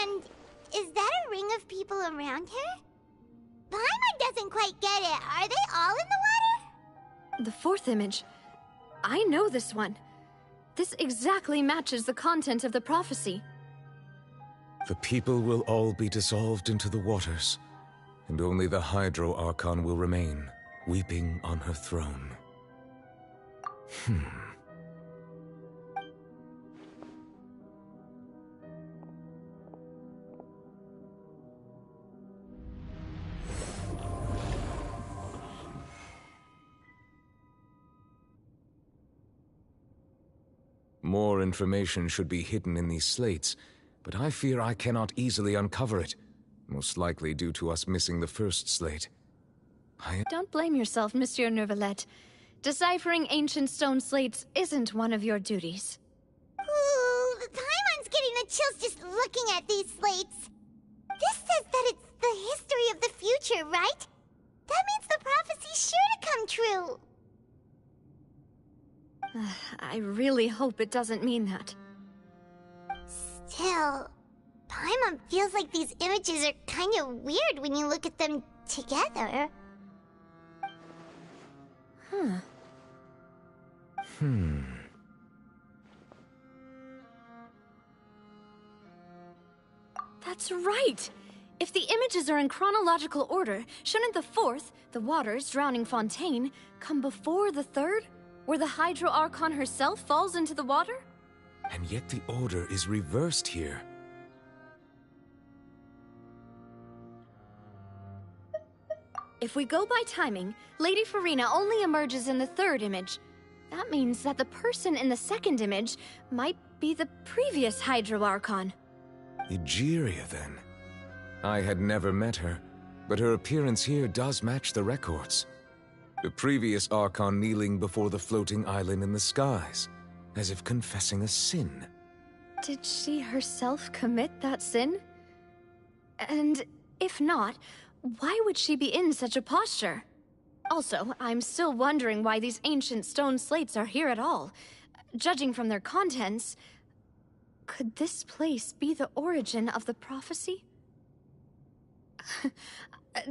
And is that a ring of people around her? Paimon doesn't quite get it. Are they all in the water? The fourth image. I know this one. This exactly matches the content of the prophecy. The people will all be dissolved into the waters, and only the Hydro Archon will remain, weeping on her throne. More information should be hidden in these slates, but I fear I cannot easily uncover it, most likely due to us missing the first slate. Don't blame yourself, Monsieur Neuvillette. Deciphering ancient stone slates isn't one of your duties. Ooh, Paimon's getting the chills just looking at these slates. This says that it's the history of the future, right? That means the prophecy's sure to come true. I really hope it doesn't mean that. Still, Paimon feels like these images are kind of weird when you look at them together. That's right! If the images are in chronological order, shouldn't the fourth, the waters drowning Fontaine, come before the third, where the Hydro Archon herself falls into the water? And yet the order is reversed here. If we go by timing, Lady Farina only emerges in the third image. That means that the person in the second image might be the previous Hydro Archon. Egeria, then. I had never met her, but her appearance here does match the records. The previous Archon kneeling before the floating island in the skies, as if confessing a sin. Did she herself commit that sin? And if not, why would she be in such a posture? Also, I'm still wondering why these ancient stone slates are here at all. Judging from their contents, could this place be the origin of the prophecy?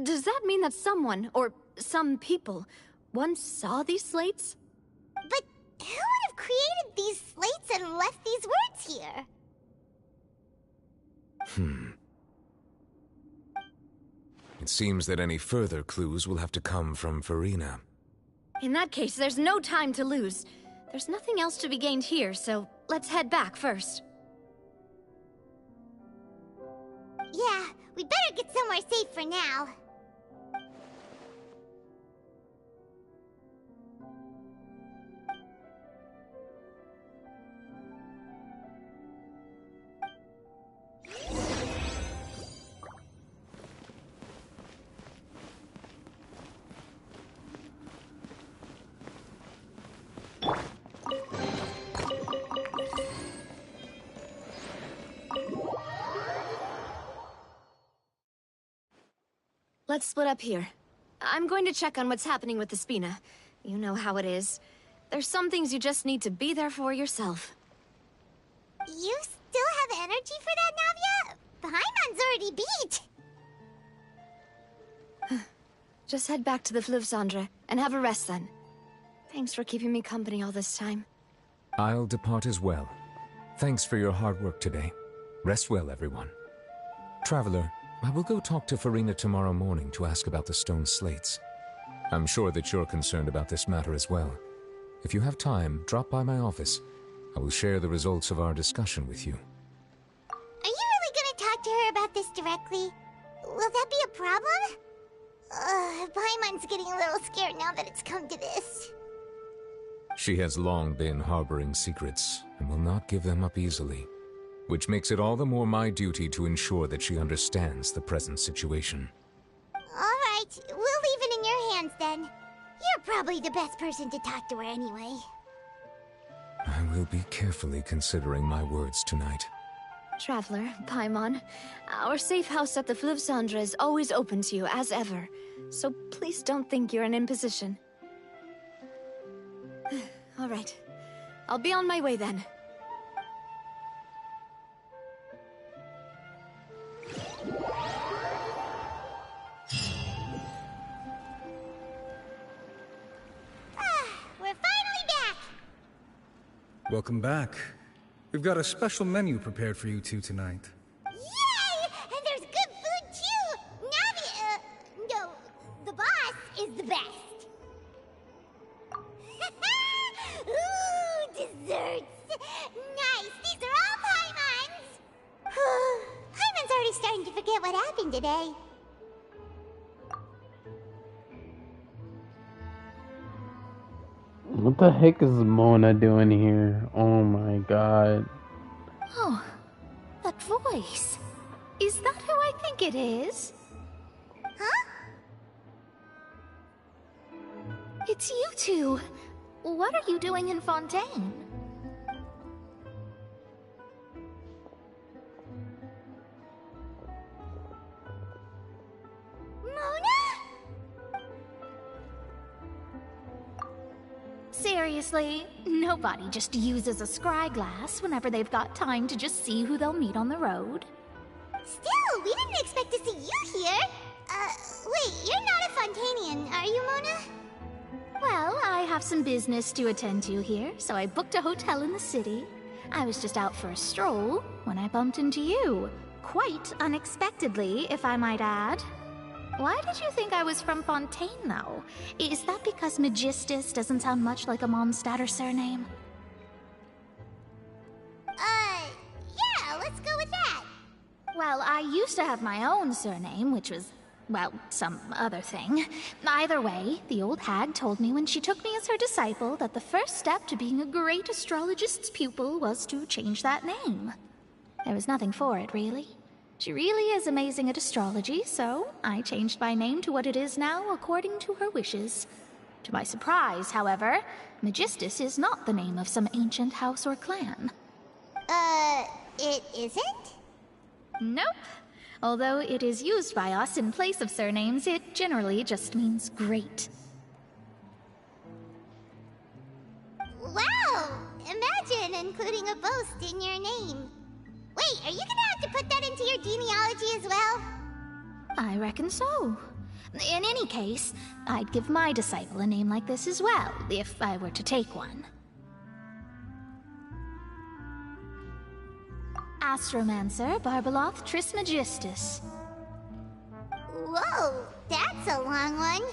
Does that mean that someone, or some people, once saw these slates? But who would have created these slates and left these words here? It seems that any further clues will have to come from Farina. In that case, there's no time to lose. There's nothing else to be gained here, so let's head back first. Yeah, we better get somewhere safe for now. let's split up here. I'm going to check on what's happening with the Spina. You know how it is. There's some things you just need to be there for yourself. You still have energy for that, Navia? Paimon's already beat! Just head back to the Fluvsandra and have a rest then. Thanks for keeping me company all this time. I'll depart as well. Thanks for your hard work today. Rest well, everyone. Traveler, I will go talk to Farina tomorrow morning to ask about the stone slates. I'm sure that you're concerned about this matter as well. If you have time, drop by my office. I will share the results of our discussion with you. Are you really gonna talk to her about this directly? Will that be a problem? Paimon's getting a little scared now that it's come to this. She has long been harboring secrets and will not give them up easily, which makes it all the more my duty to ensure that she understands the present situation. Alright, we'll leave it in your hands then. You're probably the best person to talk to her anyway. I will be carefully considering my words tonight. Traveler, Paimon, our safe house at the Fluvsandra is always open to you as ever, so please don't think you're an imposition. All right. I'll be on my way then. We're finally back! Welcome back. We've got a special menu prepared for you two tonight. Yay! And there's good food too! Navi, no, the boss is the best. Ooh, desserts! Nice! These are all Paimon's! Paimon's already starting to forget what happened today. What the heck is Mona doing here? Oh my god. Oh, that voice. Is that who I think it is? Huh? It's you two. What are you doing in Fontaine? Seriously, nobody just uses a scry glass whenever they've got time to just see who they'll meet on the road. Still, we didn't expect to see you here. Wait, you're not a Fontanian, are you, Mona? Well, I have some business to attend to here, so I booked a hotel in the city. I was just out for a stroll when I bumped into you. Quite unexpectedly, if I might add. Why did you think I was from Fontaine, though? Is that because Magistus doesn't sound much like a Mondstadt surname? Yeah, let's go with that. Well, I used to have my own surname, which was, well, some other thing. Either way, the old hag told me when she took me as her disciple that the first step to being a great astrologist's pupil was to change that name. There was nothing for it, really. She really is amazing at astrology, so I changed my name to what it is now according to her wishes. To my surprise, however, Magistus is not the name of some ancient house or clan. It isn't? Nope. Although it is used by us in place of surnames, it generally just means great. Wow! Imagine including a boast in your name. Wait, are you gonna have to put that into your genealogy as well? I reckon so. In any case, I'd give my disciple a name like this as well, if I were to take one. Astromancer Barbeloth Trismegistus. Whoa, that's a long one.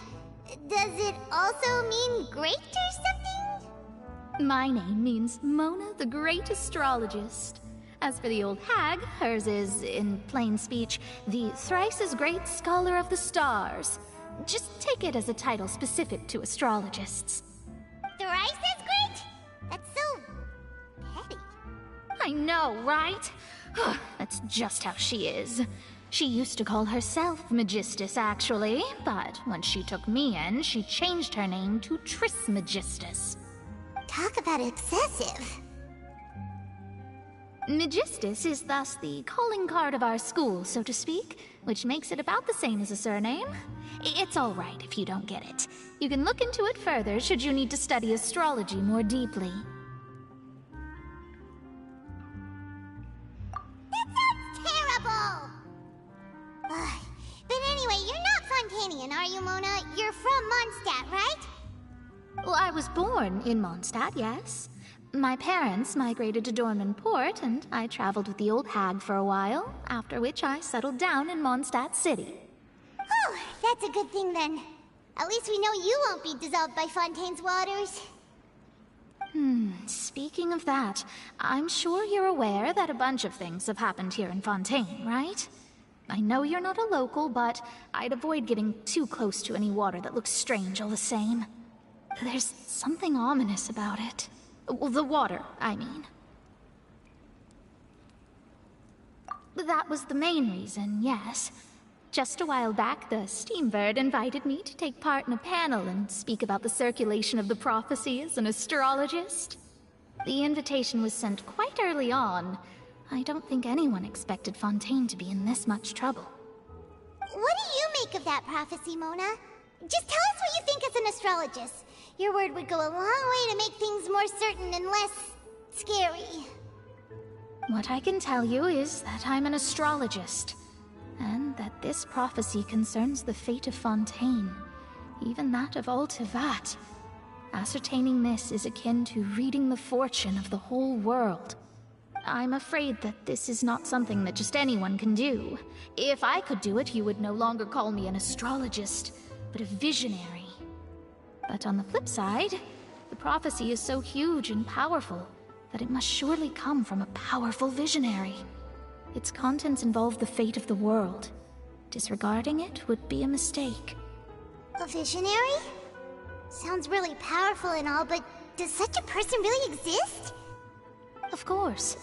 Does it also mean great or something? My name means Mona the Great Astrologist. As for the old hag, hers is, in plain speech, the thrice-as-great Scholar of the Stars. Just take it as a title specific to astrologists. Thrice as great? That's so petty. I know, right? That's just how she is. She used to call herself Magistus, actually, but when she took me in, she changed her name to Trismegistus. Talk about excessive. Megistus is thus the calling card of our school, so to speak, which makes it about the same as a surname. It's all right if you don't get it. You can look into it further should you need to study astrology more deeply. That sounds terrible! But anyway, you're not Fontanian, are you, Mona? You're from Mondstadt, right? Well, I was born in Mondstadt, yes. My parents migrated to Dorman Port, and I traveled with the old hag for a while, after which I settled down in Mondstadt City. Oh, that's a good thing then. At least we know you won't be dissolved by Fontaine's waters. Speaking of that, I'm sure you're aware that a bunch of things have happened here in Fontaine, right? I know you're not a local, but I'd avoid getting too close to any water that looks strange all the same. There's something ominous about it. Well, the water, I mean. That was the main reason, yes. Just a while back, the Steambird invited me to take part in a panel and speak about the circulation of the prophecy as an astrologist. The invitation was sent quite early on. I don't think anyone expected Fontaine to be in this much trouble. What do you make of that prophecy, Mona? Just tell us what you think as an astrologist. Your word would go a long way to make things more certain and less scary. What I can tell you is that I'm an astrologist, and that this prophecy concerns the fate of Fontaine, even that of Altivat. Ascertaining this is akin to reading the fortune of the whole world. I'm afraid that this is not something that just anyone can do. If I could do it, you would no longer call me an astrologist, but a visionary. But on the flip side, the prophecy is so huge and powerful that it must surely come from a powerful visionary. Its contents involve the fate of the world. Disregarding it would be a mistake. A visionary? Sounds really powerful and all, but does such a person really exist? Of course.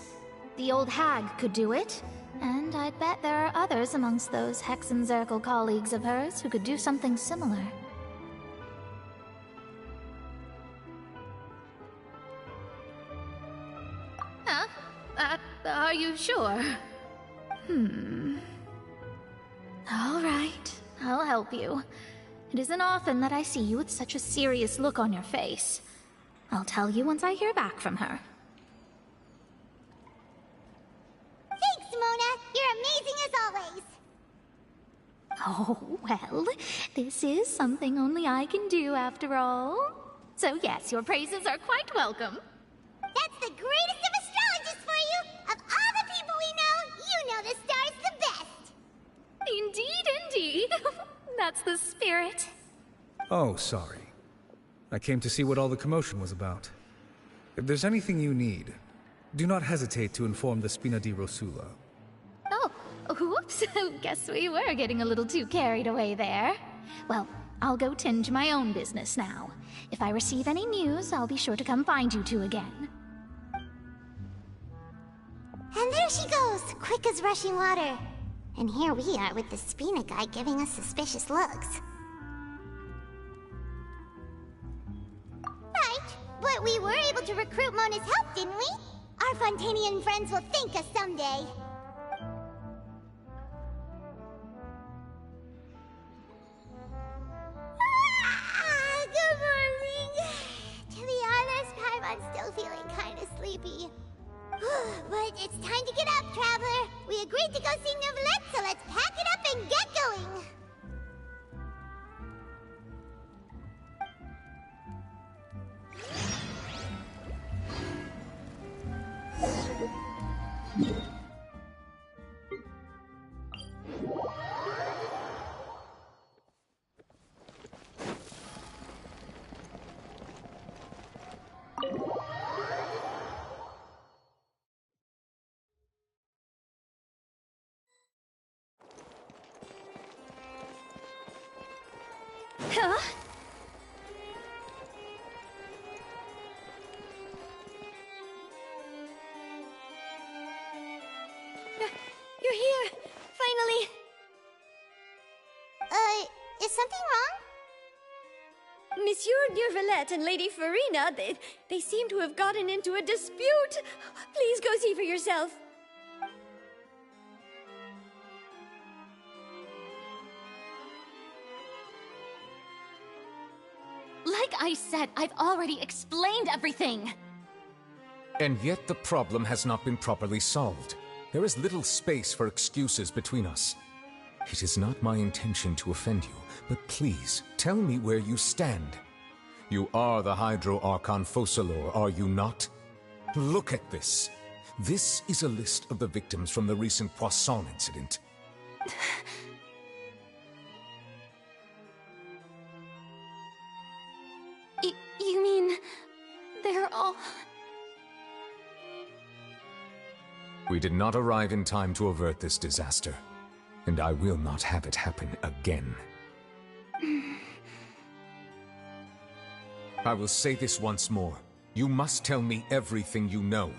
The old hag could do it, and I bet there are others amongst those Hexenzirkel colleagues of hers who could do something similar. Huh? Are you sure? All right, I'll help you. It isn't often that I see you with such a serious look on your face. I'll tell you once I hear back from her. Thanks, Mona. You're amazing as always. Oh, well, this is something only I can do after all. So yes, your praises are quite welcome. That's the greatest of astrologists for you! Of all the people we know, you know the star's the best! Indeed, indeed. That's the spirit. Oh, sorry. I came to see what all the commotion was about. If there's anything you need, do not hesitate to inform the Spina di Rosula. Oh, whoops. Guess we were getting a little too carried away there. Well, I'll go tend to my own business now. If I receive any news, I'll be sure to come find you two again. And there she goes, quick as rushing water. And here we are with the Spina guy giving us suspicious looks. Right, but we were able to recruit Mona's help, didn't we? Our Fontanian friends will thank us someday. Good morning. To be honest, I'm still feeling kind of sleepy. But it's time to get up, Traveler. We agreed to go see Neuvillette, so let's pack it up and get going. Monsieur Neuvillette and Lady Farina, they seem to have gotten into a dispute. Please go see for yourself. Like I said, I've already explained everything. And yet the problem has not been properly solved. There is little space for excuses between us. It is not my intention to offend you, but please, tell me where you stand. You are the Hydro Archon Focalor, are you not? Look at this. This is a list of the victims from the recent Poisson incident. You mean... they're all... We did not arrive in time to avert this disaster, and I will not have it happen again. I will say this once more. You must tell me everything you know.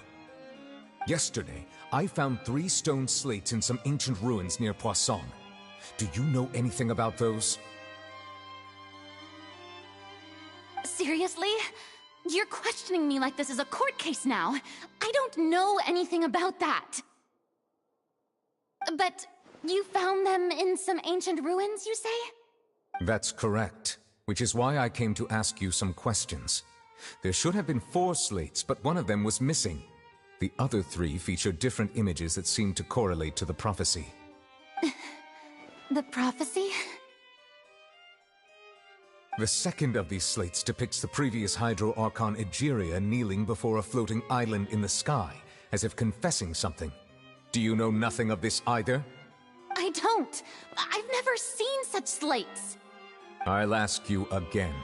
Yesterday, I found 3 stone slates in some ancient ruins near Poisson. Do you know anything about those? Seriously? You're questioning me like this is a court case now. I don't know anything about that. But you found them in some ancient ruins, you say? That's correct, which is why I came to ask you some questions. There should have been 4 slates, but one of them was missing. The other 3 featured different images that seemed to correlate to the prophecy. The prophecy? The second of these slates depicts the previous Hydro Archon Egeria kneeling before a floating island in the sky, as if confessing something. Do you know nothing of this either? I don't. I've never seen such slates. I'll ask you again.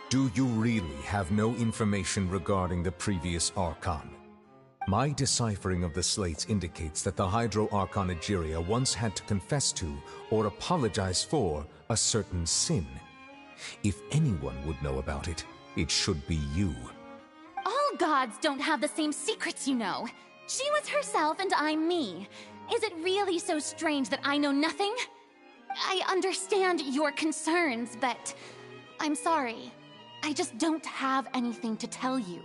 Do you really have no information regarding the previous Archon? My deciphering of the slates indicates that the Hydro Archon Egeria once had to confess to, or apologize for, a certain sin. If anyone would know about it, it should be you. All gods don't have the same secrets, you know. She was herself and I'm me. Is it really so strange that I know nothing? I understand your concerns, but I'm sorry. I just don't have anything to tell you.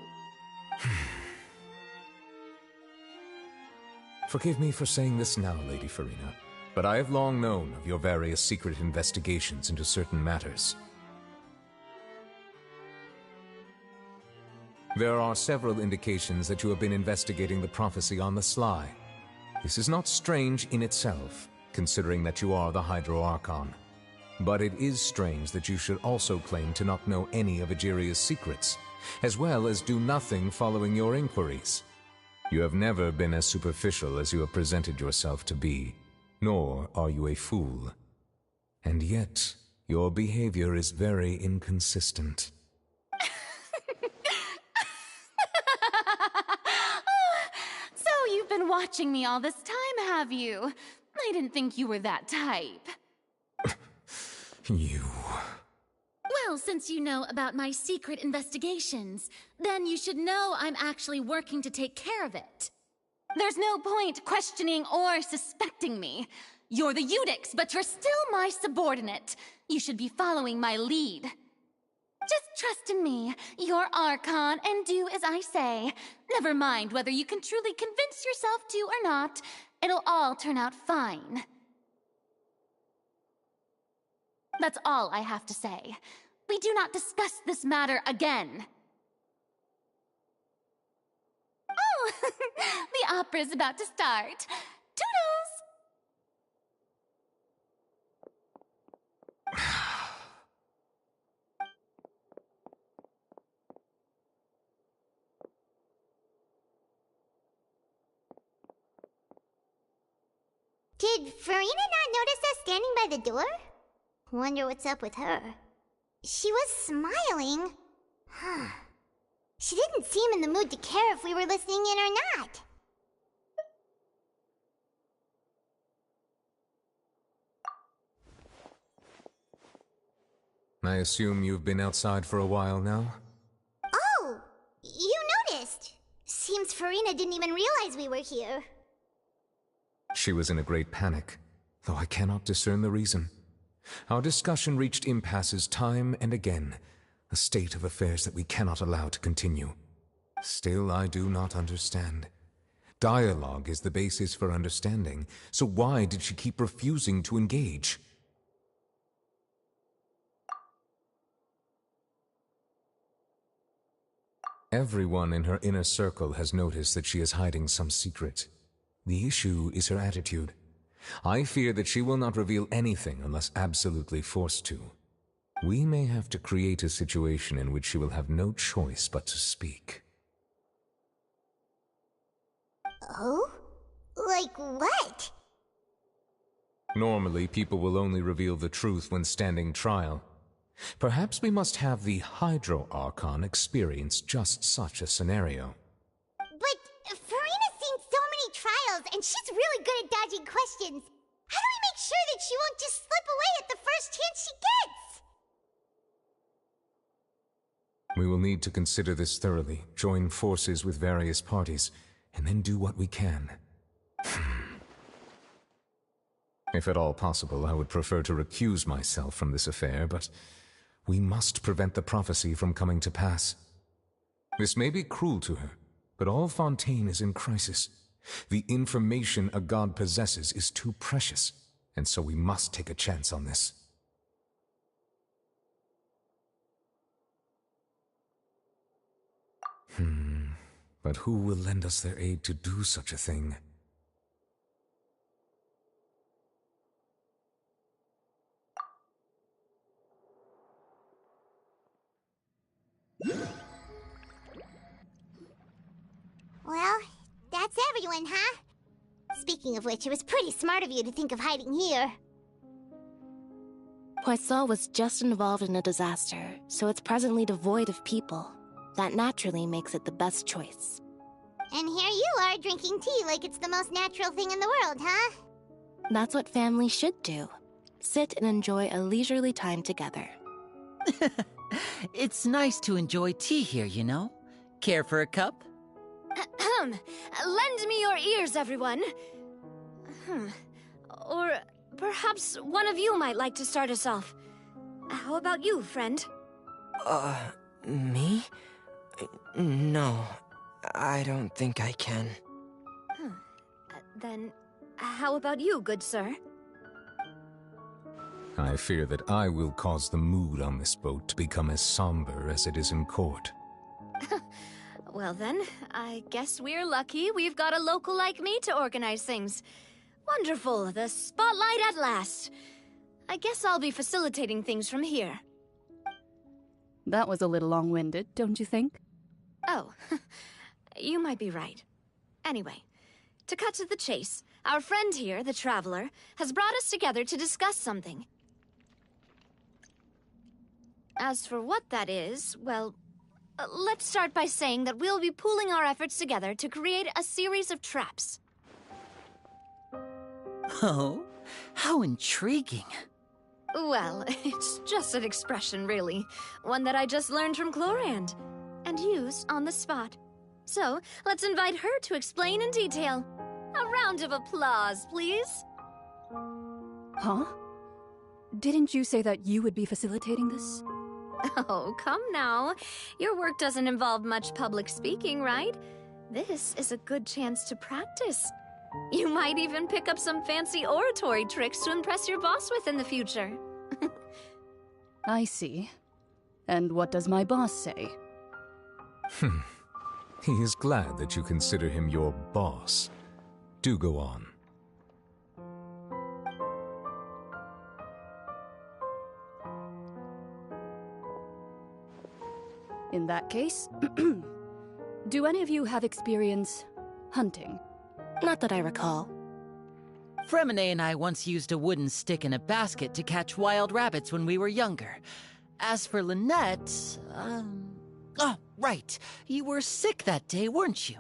Forgive me for saying this now, Lady Farina, but I have long known of your various secret investigations into certain matters. There are several indications that you have been investigating the prophecy on the sly. This is not strange in itself, considering that you are the Hydro Archon. But it is strange that you should also claim to not know any of Egeria's secrets, as well as do nothing following your inquiries. You have never been as superficial as you have presented yourself to be, nor are you a fool. And yet, your behavior is very inconsistent. So you've been watching me all this time, have you? I didn't think you were that type. You... Well, since you know about my secret investigations, then you should know I'm actually working to take care of it. There's no point questioning or suspecting me. You're the Eudix, but you're still my subordinate. You should be following my lead. Just trust in me, your Archon, and do as I say. Never mind whether you can truly convince yourself to or not. It'll all turn out fine. That's all I have to say. We do not discuss this matter again. Oh, the opera's about to start. Toodles! Did Farina not notice us standing by the door? Wonder what's up with her. She was smiling. Huh. She didn't seem in the mood to care if we were listening in or not. I assume you've been outside for a while now? Oh! You noticed! Seems Farina didn't even realize we were here. She was in a great panic, though I cannot discern the reason. Our discussion reached impasses time and again, a state of affairs that we cannot allow to continue. Still, I do not understand. Dialogue is the basis for understanding, so why did she keep refusing to engage? Everyone in her inner circle has noticed that she is hiding some secret. The issue is her attitude. I fear that she will not reveal anything unless absolutely forced to. We may have to create a situation in which she will have no choice but to speak. Oh? Like what? Normally, people will only reveal the truth when standing trial. Perhaps we must have the Hydro Archon experience just such a scenario. But Farina's seen so many trials, and she's really good at dodging questions. How do we make sure that she won't just slip away at the first chance she gets? We will need to consider this thoroughly, join forces with various parties, and then do what we can. If at all possible, I would prefer to recuse myself from this affair, but we must prevent the prophecy from coming to pass. This may be cruel to her, but all Fontaine is in crisis. The information a god possesses is too precious, and so we must take a chance on this. But who will lend us their aid to do such a thing? Well, that's everyone, huh? Speaking of which, it was pretty smart of you to think of hiding here. Poisson was just involved in a disaster, so it's presently devoid of people. That naturally makes it the best choice. And here you are drinking tea like it's the most natural thing in the world, huh? That's what families should do. Sit and enjoy a leisurely time together. It's nice to enjoy tea here, you know? Care for a cup? Lend me your ears, everyone. Or perhaps one of you might like to start us off. How about you, friend? Me? No, I don't think I can. Then, how about you, good sir? I fear that I will cause the mood on this boat to become as somber as it is in court. Well then, I guess we're lucky we've got a local like me to organize things. Wonderful, the spotlight at last. I guess I'll be facilitating things from here. That was a little long-winded, don't you think? Oh, you might be right. Anyway, to cut to the chase, our friend here, the Traveler, has brought us together to discuss something. As for what that is, well, let's start by saying that we'll be pooling our efforts together to create a series of traps. Oh, how intriguing. Well, it's just an expression, really. One that I just learned from Chlorand, and used on the spot. So, let's invite her to explain in detail. A round of applause, please. Huh? Didn't you say that you would be facilitating this? Oh, come now. Your work doesn't involve much public speaking, right? This is a good chance to practice. You might even pick up some fancy oratory tricks to impress your boss with in the future. I see. And what does my boss say? He is glad that you consider him your boss. Do go on. In that case, do any of you have experience hunting? Not that I recall. Fremine and I once used a wooden stick in a basket to catch wild rabbits when we were younger. As for Lynette, oh, right. You were sick that day, weren't you?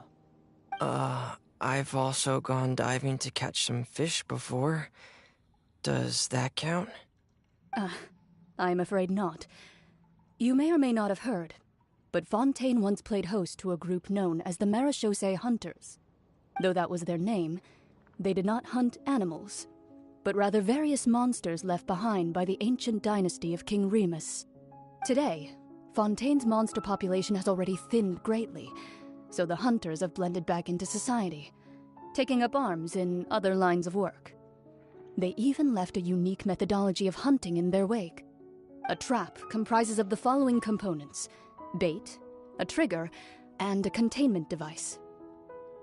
I've also gone diving to catch some fish before. Does that count? I'm afraid not. You may or may not have heard, but Fontaine once played host to a group known as the Marechaussee Hunters. Though that was their name, they did not hunt animals, but rather various monsters left behind by the ancient dynasty of King Remus. Today, Fontaine's monster population has already thinned greatly, so the hunters have blended back into society, taking up arms in other lines of work. They even left a unique methodology of hunting in their wake. A trap comprises of the following components: bait, a trigger, and a containment device.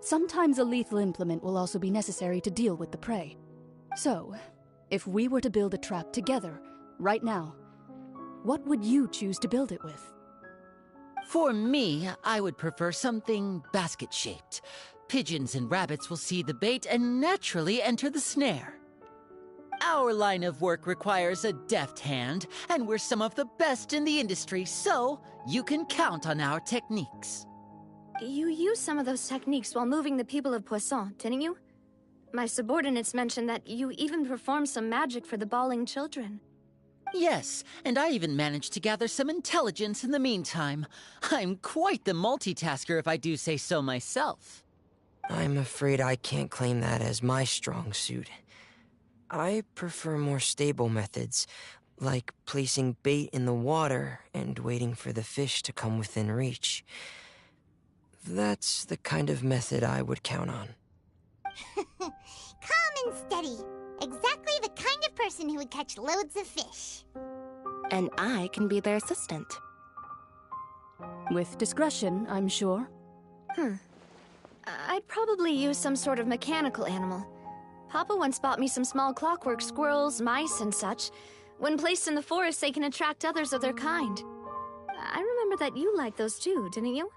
Sometimes a lethal implement will also be necessary to deal with the prey. So, if we were to build a trap together, right now, what would you choose to build it with? For me, I would prefer something basket-shaped. Pigeons and rabbits will see the bait and naturally enter the snare. Our line of work requires a deft hand, and we're some of the best in the industry, so you can count on our techniques. You used some of those techniques while moving the people of Poisson, didn't you? My subordinates mentioned that you even performed some magic for the bawling children. Yes, and I even managed to gather some intelligence in the meantime. I'm quite the multitasker if I do say so myself. I'm afraid I can't claim that as my strong suit. I prefer more stable methods, like placing bait in the water and waiting for the fish to come within reach. That's the kind of method I would count on. Calm and steady. Exactly the kind of person who would catch loads of fish. And I can be their assistant. With discretion, I'm sure. I'd probably use some sort of mechanical animal. Papa once bought me some small clockwork squirrels, mice, and such. When placed in the forest, they can attract others of their kind. I remember that you liked those too, didn't you?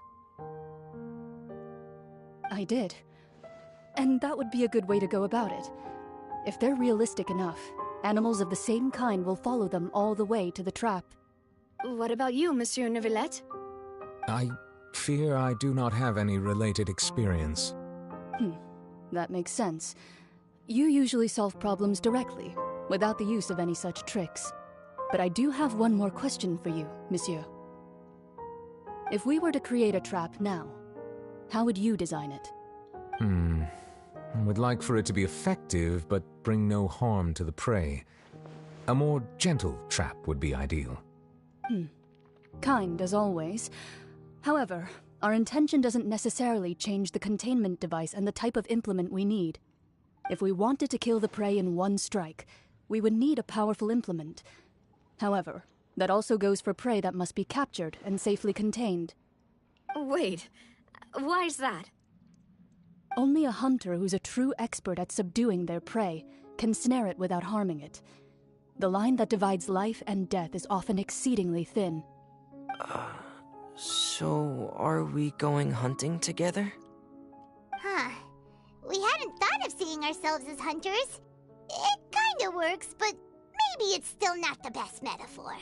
I did. And that would be a good way to go about it. If they're realistic enough, animals of the same kind will follow them all the way to the trap. What about you, Monsieur Neuvillette? I fear I do not have any related experience. That makes sense. You usually solve problems directly, without the use of any such tricks. But I do have one more question for you, Monsieur. If we were to create a trap now, how would you design it? I would like for it to be effective, but bring no harm to the prey. A more gentle trap would be ideal. Kind, as always. However, our intention doesn't necessarily change the containment device and the type of implement we need. If we wanted to kill the prey in one strike, we would need a powerful implement. However, that also goes for prey that must be captured and safely contained. Wait, why's that? Only a hunter who's a true expert at subduing their prey can snare it without harming it. The line that divides life and death is often exceedingly thin. So are we going hunting together? We hadn't thought of seeing ourselves as hunters. It kinda works, but maybe it's still not the best metaphor.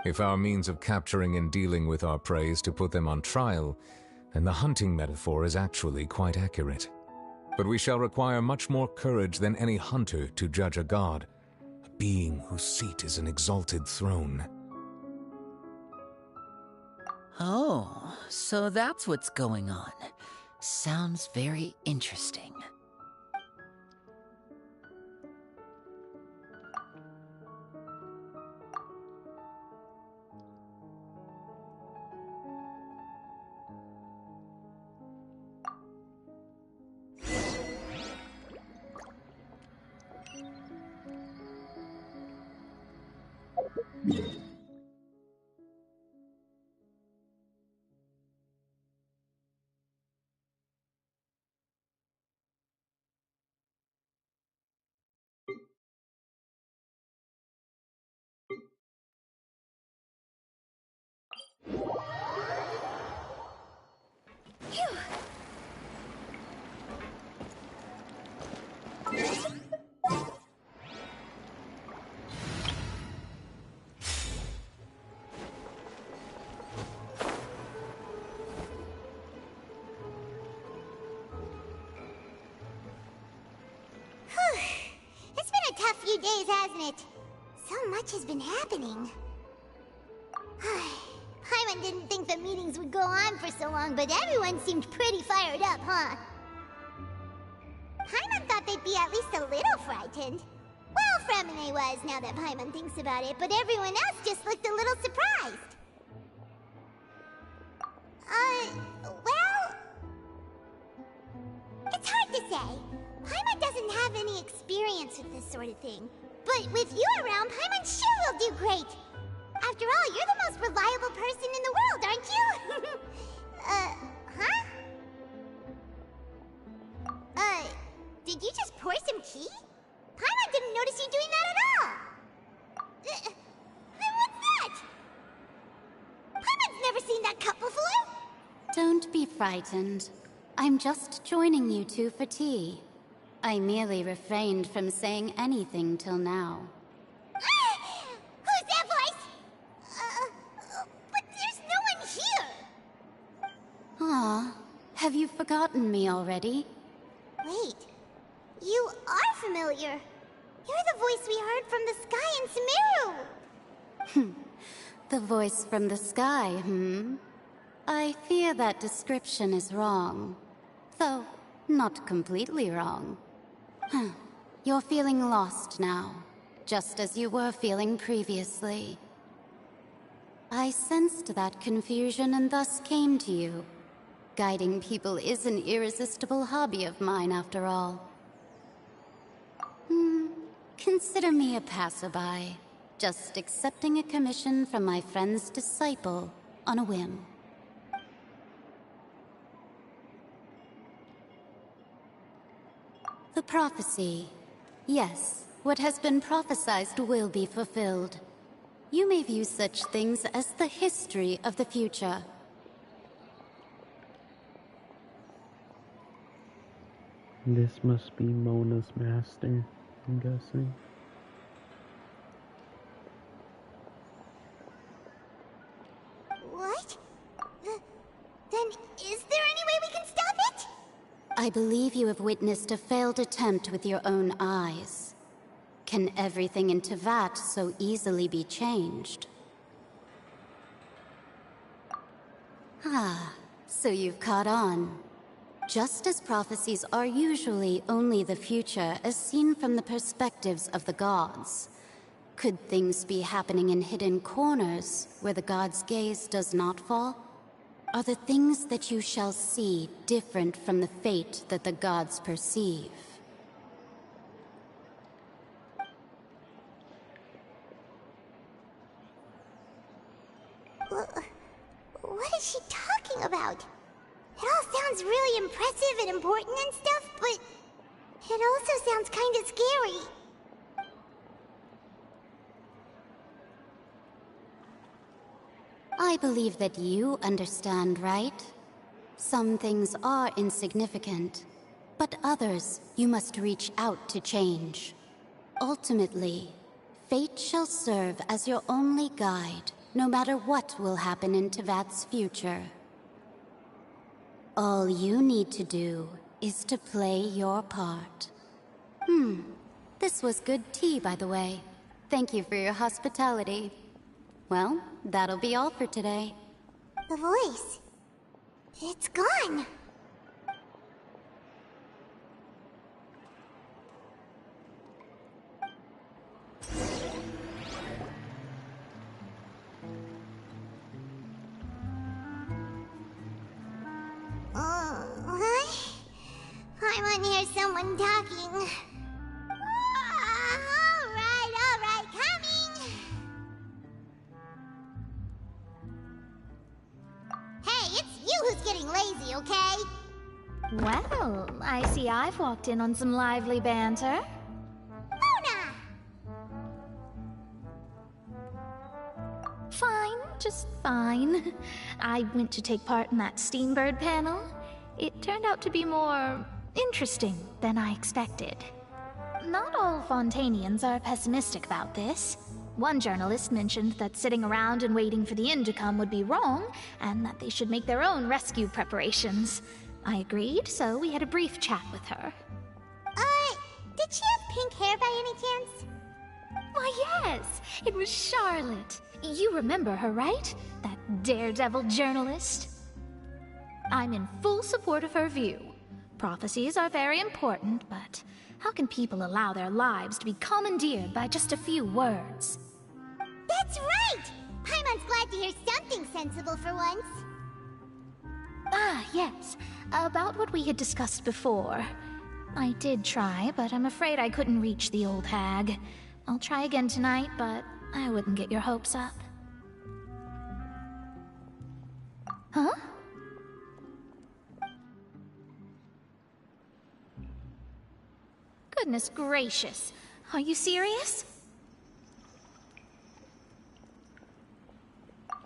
If our means of capturing and dealing with our prey is to put them on trial, then the hunting metaphor is actually quite accurate. But we shall require much more courage than any hunter to judge a god, a being whose seat is an exalted throne. Oh, so that's what's going on. Sounds very interesting. It's been a tough few days, hasn't it? So much has been happening. Paimon didn't think the meetings would go on for so long, but everyone seemed pretty fired up, huh? Paimon thought they'd be at least a little frightened. Well, Fremine was, now that Paimon thinks about it, but everyone else just looked a little surprised. Well... It's hard to say. Paimon doesn't have any experience with this sort of thing. But with you around, Paimon sure will do great. After all, you're the most reliable person in the world, aren't you? Huh? Did you just pour some tea? Paimon didn't notice you doing that at all. What's that? Paimon's never seen that cup before. Don't be frightened. I'm just joining you two for tea. I merely refrained from saying anything till now. Who's that voice? But there's no one here. Ah, have you forgotten me already? Wait, you are familiar. You're the voice we heard from the sky in Sumeru. The voice from the sky, I fear that description is wrong. Though, not completely wrong. You're feeling lost now, just as you were feeling previously. I sensed that confusion and thus came to you. Guiding people is an irresistible hobby of mine, after all. Consider me a passerby, just accepting a commission from my friend's disciple on a whim. The prophecy. Yes, what has been prophesied will be fulfilled. You may view such things as the history of the future. This must be Mona's master, I'm guessing. What? Then is there any way we can stop it? I believe you have witnessed a failed attempt with your own eyes. Can everything in Tevat so easily be changed? Ah, so you've caught on. Just as prophecies are usually only the future as seen from the perspectives of the gods, could things be happening in hidden corners where the gods' gaze does not fall? Are the things that you shall see different from the fate that the gods perceive? What is she talking about? It all sounds really impressive and important and stuff, but it also sounds kind of scary. I believe that you understand, right? Some things are insignificant, but others you must reach out to change. Ultimately, fate shall serve as your only guide, no matter what will happen in Tevat's future. All you need to do is to play your part. This was good tea, by the way. Thank you for your hospitality. Well, that'll be all for today. The voice. It's gone. I want to hear someone talking. All right, coming. Hey, it's you who's getting lazy, okay? Well, I see I've walked in on some lively banter. Mona! Fine, just fine. I went to take part in that Steambird panel. It turned out to be more interesting than I expected. Not all Fontainians are pessimistic about this. One journalist mentioned that sitting around and waiting for the end to come would be wrong, and that they should make their own rescue preparations. I agreed, so we had a brief chat with her. Did she have pink hair by any chance? Why, yes! It was Charlotte. You remember her, right? That daredevil journalist? I'm in full support of her view. Prophecies are very important, but how can people allow their lives to be commandeered by just a few words? That's right! Paimon's glad to hear something sensible for once. Ah, yes. About what we had discussed before. I did try, but I'm afraid I couldn't reach the old hag. I'll try again tonight, but I wouldn't get your hopes up. Huh? Goodness gracious. Are you serious?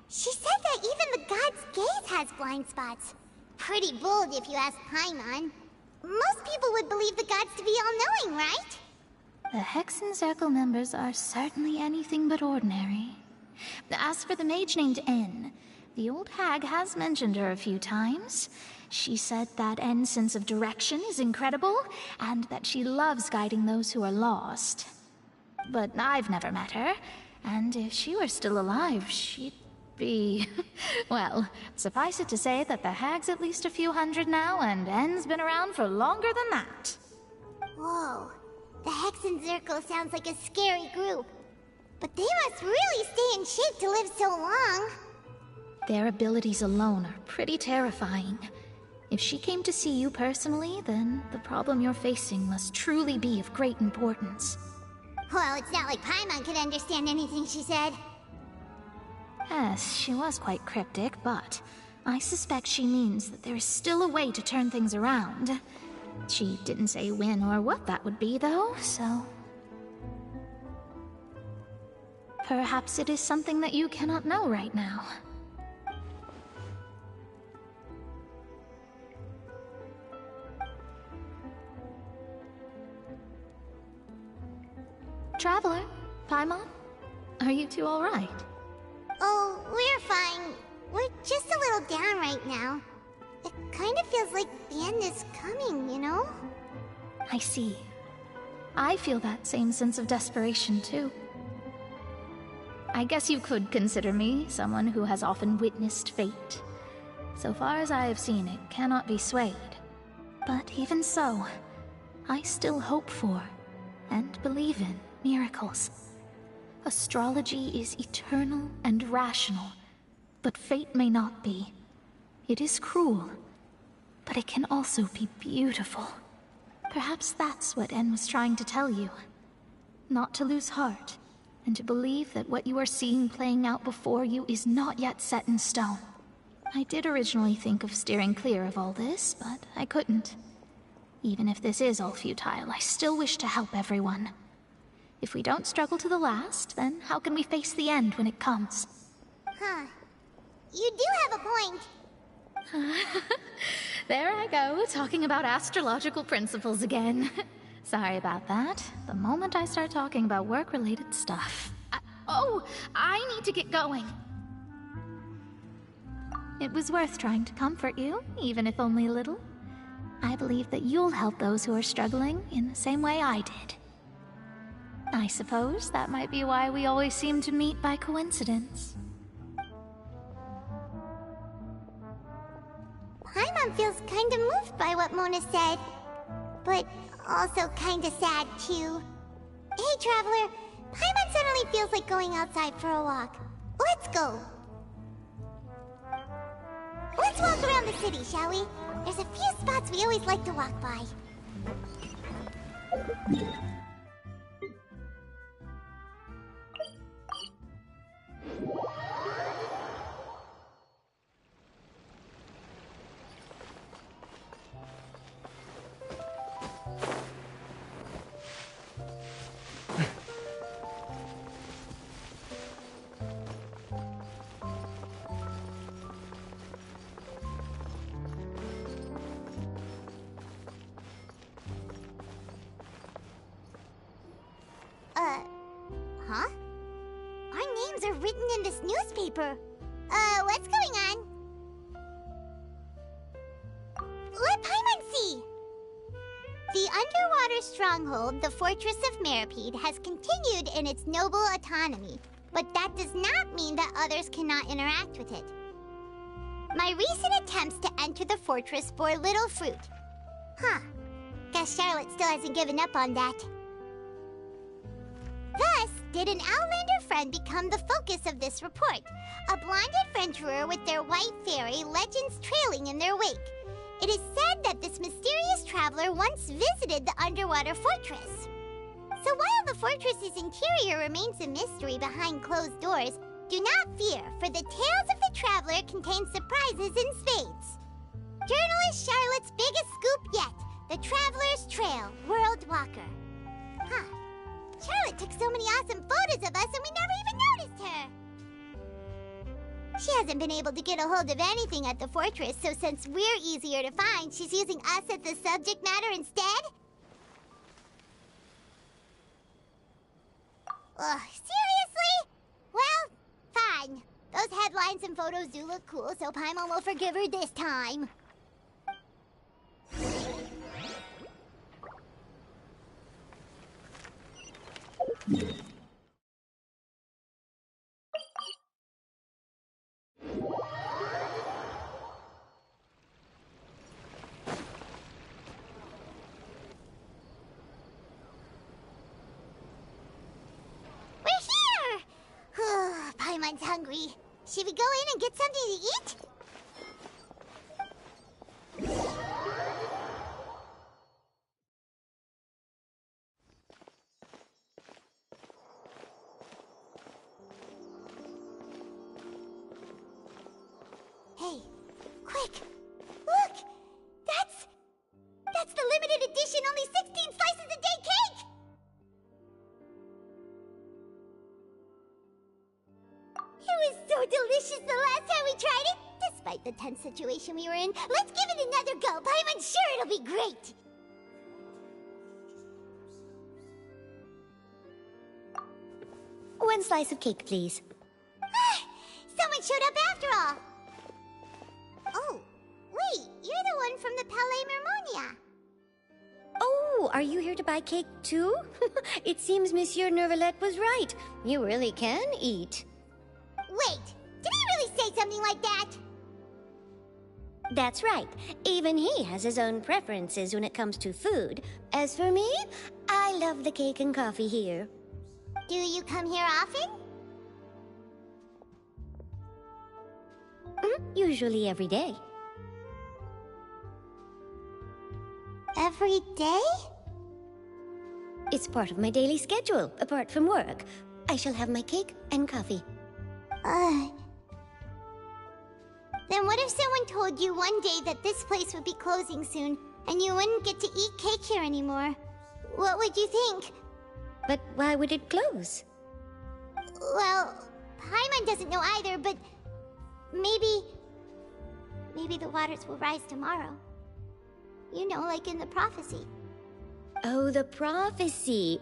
She said that even the god's gaze has blind spots. Pretty bold if you ask Paimon. Most people would believe the gods to be all-knowing, right? The Hexen Circle members are certainly anything but ordinary. As for the mage named N, the old hag has mentioned her a few times. She said that N's sense of direction is incredible, and that she loves guiding those who are lost. But I've never met her, and if she were still alive, she'd be... well, suffice it to say that the hag's at least a few hundred now, and N's been around for longer than that. Whoa. The Hexen Circle sounds like a scary group. But they must really stay in shape to live so long. Their abilities alone are pretty terrifying. If she came to see you personally, then the problem you're facing must truly be of great importance. Well, it's not like Paimon could understand anything she said. Yes, she was quite cryptic, but I suspect she means that there is still a way to turn things around. She didn't say when or what that would be, though, so... perhaps it is something that you cannot know right now. Traveler, Paimon, are you two all right? Oh, we're fine. We're just a little down right now. It kind of feels like the end is coming, you know? I see. I feel that same sense of desperation, too. I guess you could consider me someone who has often witnessed fate. So far as I have seen, it cannot be swayed. But even so, I still hope for, and believe in, miracles. Astrology is eternal and rational, but fate may not be. It is cruel, but it can also be beautiful. Perhaps that's what En was trying to tell you. Not to lose heart, and to believe that what you are seeing playing out before you is not yet set in stone. I did originally think of steering clear of all this, but I couldn't. Even if this is all futile, I still wish to help everyone. If we don't struggle to the last, then how can we face the end when it comes? Huh. You do have a point. There I go, talking about astrological principles again. Sorry about that. The moment I start talking about work-related stuff... I need to get going. It was worth trying to comfort you, even if only a little. I believe that you'll help those who are struggling in the same way I did. I suppose that might be why we always seem to meet by coincidence. Paimon feels kinda moved by what Mona said. But also kinda sad, too. Hey, Traveler. Paimon suddenly feels like going outside for a walk. Let's go. Let's walk around the city, shall we? There's a few spots we always like to walk by. Huh? Our names are written in this newspaper. What's going on? Let Paimon see! The underwater stronghold, the Fortress of Meripede, has continued in its noble autonomy, but that does not mean that others cannot interact with it. My recent attempts to enter the fortress bore little fruit. Huh. Guess Charlotte still hasn't given up on that. Thus, did an Outlander friend become the focus of this report. A blind adventurer with their white fairy, legends trailing in their wake. It is said that this mysterious traveler once visited the underwater fortress. So while the fortress's interior remains a mystery behind closed doors, do not fear, for the tales of the traveler contain surprises in spades. Journalist Charlotte's biggest scoop yet, The Traveler's Trail, World Walker. Huh. Charlotte took so many awesome photos of us and we never even noticed her. She hasn't been able to get a hold of anything at the fortress, so since we're easier to find, she's using us as the subject matter instead? Ugh, seriously? Well, fine. Those headlines and photos do look cool, so Paimon will forgive her this time. Paimon's hungry. Should we go in and get something to eat? Hey, quick! Look! That's the limited edition, only 16 slices a day cake! It was so delicious the last time we tried it! Despite the tense situation we were in, let's give it another go! Paimon's sure it'll be great! One slice of cake, please. Someone showed up after all! Oh, wait, you're the one from the Palais Mermonia. Oh, are you here to buy cake too? It seems Monsieur Nervalette was right. You really can eat. Wait, did he really say something like that? That's right. Even he has his own preferences when it comes to food. As for me, I love the cake and coffee here. Do you come here often? Usually every day. Every day? It's part of my daily schedule, apart from work. I shall have my cake and coffee. Then what if someone told you one day that this place would be closing soon, and you wouldn't get to eat cake here anymore? What would you think? But why would it close? Well, Paimon doesn't know either, but maybe the waters will rise tomorrow. You know, like in the prophecy. Oh, the prophecy.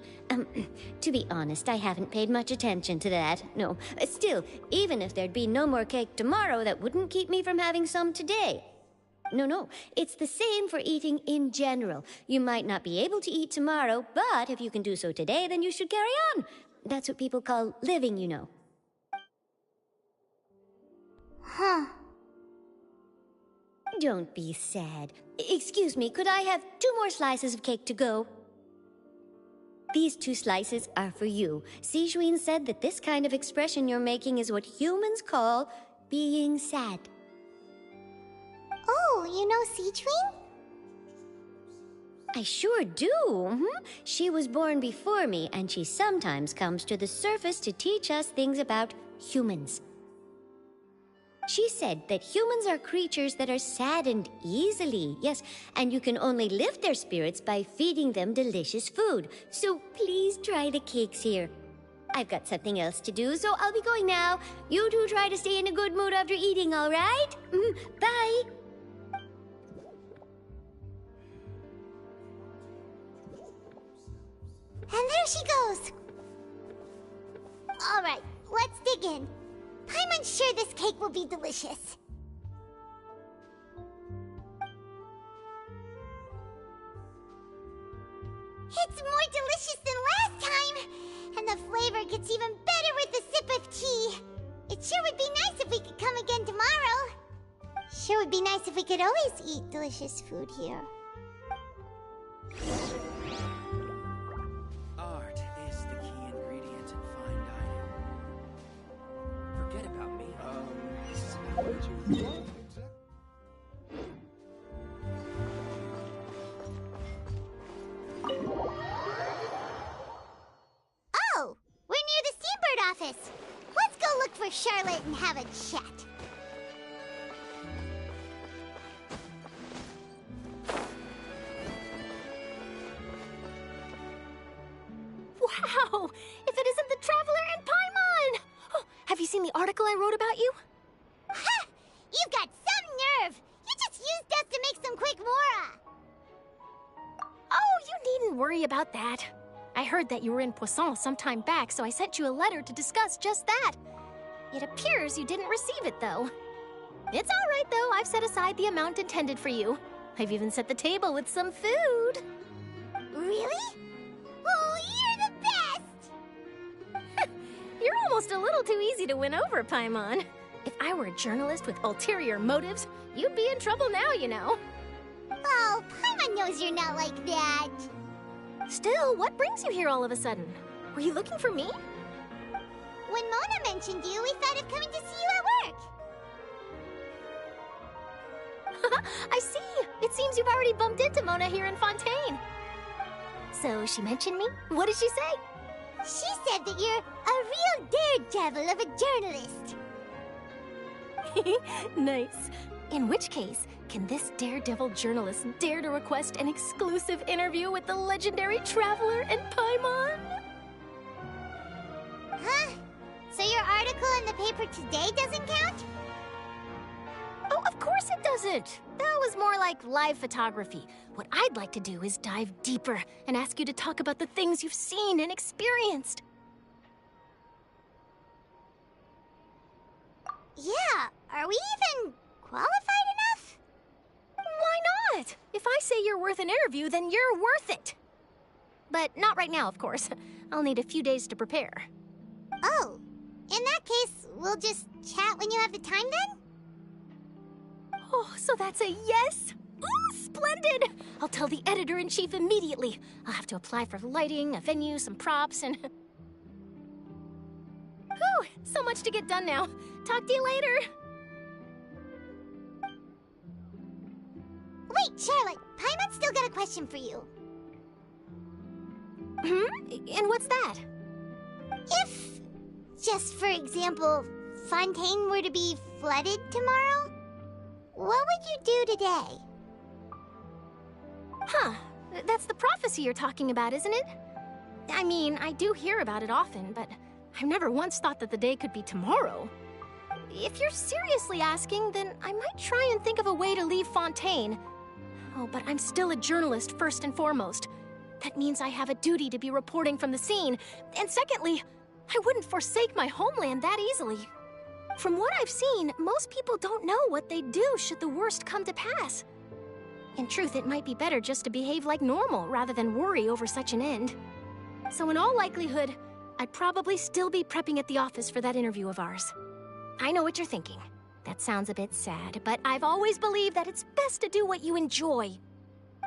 To be honest, I haven't paid much attention to that. No, still, even if there'd be no more cake tomorrow, that wouldn't keep me from having some today. No, it's the same for eating in general. You might not be able to eat tomorrow, but if you can do so today, then you should carry on. That's what people call living, you know. Huh. Don't be sad. Excuse me, could I have 2 more slices of cake to go? These 2 slices are for you. Sijuin said that this kind of expression you're making is what humans call being sad. Oh, you know Sijuin? I sure do. She was born before me, and she sometimes comes to the surface to teach us things about humans. She said that humans are creatures that are saddened easily, yes, and you can only lift their spirits by feeding them delicious food. So please try the cakes here. I've got something else to do, so I'll be going now. You two try to stay in a good mood after eating, all right? Bye! And there she goes! Alright, let's dig in. Paimon's sure this cake will be delicious. It's more delicious than last time! And the flavor gets even better with a sip of tea. It sure would be nice if we could come again tomorrow. Sure would be nice if we could always eat delicious food here. Art is the key ingredient in Oh, we're near the Seabird office. Let's go look for Charlotte and have a chat. Wow! If it isn't the Traveler and Paimon! Oh, have you seen the article I wrote about you? Ha! You've got some nerve! You just used us to make some quick mora! Oh, you needn't worry about that. I heard that you were in Poisson some time back, so I sent you a letter to discuss just that. It appears you didn't receive it, though. It's all right, though. I've set aside the amount intended for you. I've even set the table with some food. Really? Oh, you're the best! You're almost a little too easy to win over, Paimon. If I were a journalist with ulterior motives, you'd be in trouble now, you know. Oh, Paimon knows you're not like that. Still, what brings you here all of a sudden? Were you looking for me? When Mona mentioned you, we thought of coming to see you at work. I see. It seems you've already bumped into Mona here in Fontaine. So she mentioned me? What did she say? She said that you're a real daredevil of a journalist. Nice. In which case, can this daredevil journalist dare to request an exclusive interview with the legendary Traveler and Paimon? Huh? So your article in the paper today doesn't count? Oh, of course it doesn't. That was more like live photography. What I'd like to do is dive deeper and ask you to talk about the things you've seen and experienced. Yeah, are we even qualified enough? Why not? If I say you're worth an interview, then you're worth it. But not right now, of course. I'll need a few days to prepare. Oh, in that case, we'll just chat when you have the time then? Oh, so that's a yes? Ooh, splendid! I'll tell the editor-in-chief immediately. I'll have to apply for lighting, a venue, some props, and... Whew, so much to get done now. Talk to you later. Wait, Charlotte, Paimon's still got a question for you. And what's that? If, just for example, Fontaine were to be flooded tomorrow, what would you do today? Huh, that's the prophecy you're talking about, isn't it? I mean, I do hear about it often, but I've never once thought that the day could be tomorrow. If you're seriously asking, then I might try and think of a way to leave Fontaine. Oh, but I'm still a journalist first and foremost. That means I have a duty to be reporting from the scene. And secondly, I wouldn't forsake my homeland that easily. From what I've seen, most people don't know what they'd do should the worst come to pass. In truth, it might be better just to behave like normal rather than worry over such an end. So in all likelihood, I'd probably still be prepping at the office for that interview of ours. I know what you're thinking. That sounds a bit sad, but I've always believed that it's best to do what you enjoy.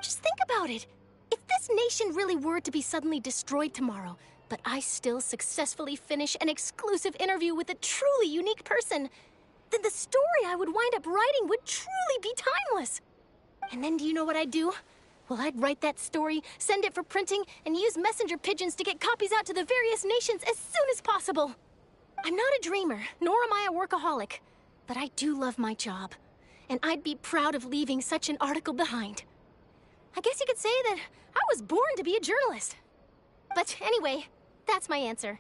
Just think about it. If this nation really were to be suddenly destroyed tomorrow, but I still successfully finish an exclusive interview with a truly unique person, then the story I would wind up writing would truly be timeless. And then do you know what I'd do? Well, I'd write that story, send it for printing, and use messenger pigeons to get copies out to the various nations as soon as possible. I'm not a dreamer, nor am I a workaholic, but I do love my job, and I'd be proud of leaving such an article behind. I guess you could say that I was born to be a journalist. But anyway, that's my answer.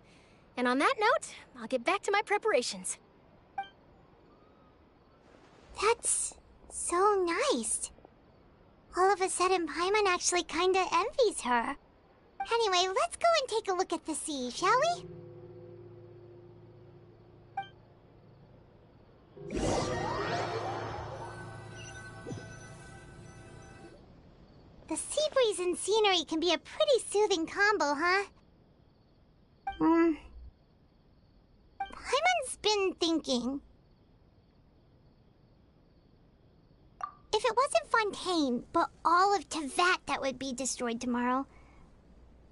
And on that note, I'll get back to my preparations. That's so nice. All of a sudden, Paimon actually kinda envies her. Anyway, let's go and take a look at the sea, shall we? The sea breeze and scenery can be a pretty soothing combo, huh? Paimon's been thinking. If it wasn't Fontaine, but all of Tevat that would be destroyed tomorrow,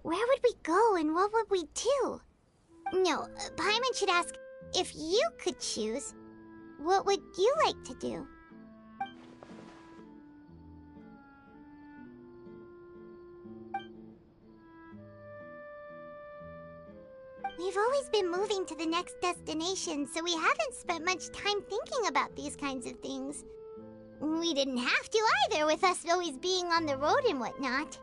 where would we go and what would we do? No, Paimon should ask, if you could choose, What would you like to do? We've always been moving to the next destination, so we haven't spent much time thinking about these kinds of things. We didn't have to either, with us always being on the road and whatnot.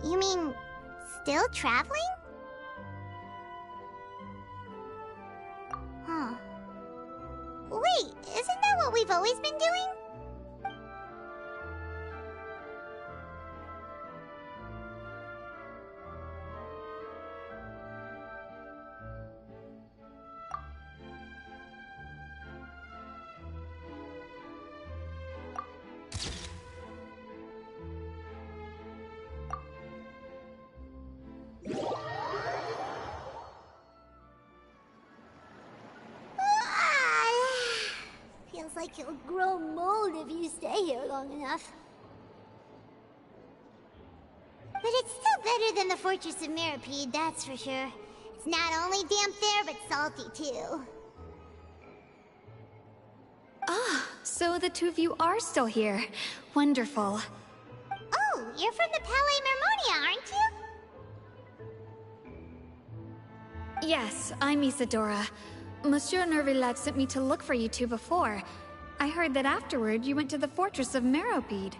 You mean, still traveling? Huh. Wait, isn't that what we've always been doing? Feels like you'll grow mold if you stay here long enough. But it's still better than the Fortress of Meropide, that's for sure. It's not only damp there, but salty too. Ah, so the two of you are still here. Wonderful. Oh, you're from the Palais Mermonia, aren't you? Yes, I'm Isadora. Monsieur Nervillat sent me to look for you two before. I heard that afterward you went to the Fortress of Meropide.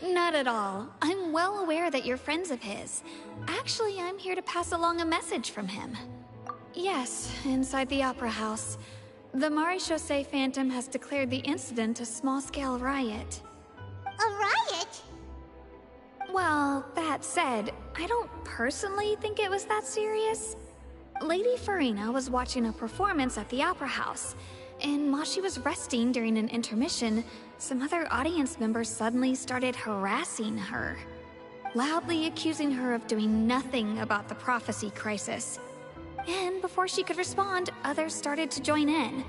Not at all. I'm well aware that you're friends of his. Actually, I'm here to pass along a message from him. Yes, inside the Opera House. The Maréchaussée Phantom has declared the incident a small-scale riot. A riot? Well, that said, I don't personally think it was that serious. Lady Farina was watching a performance at the Opera House, and while she was resting during an intermission, some other audience members suddenly started harassing her, loudly accusing her of doing nothing about the prophecy crisis. And before she could respond, others started to join in.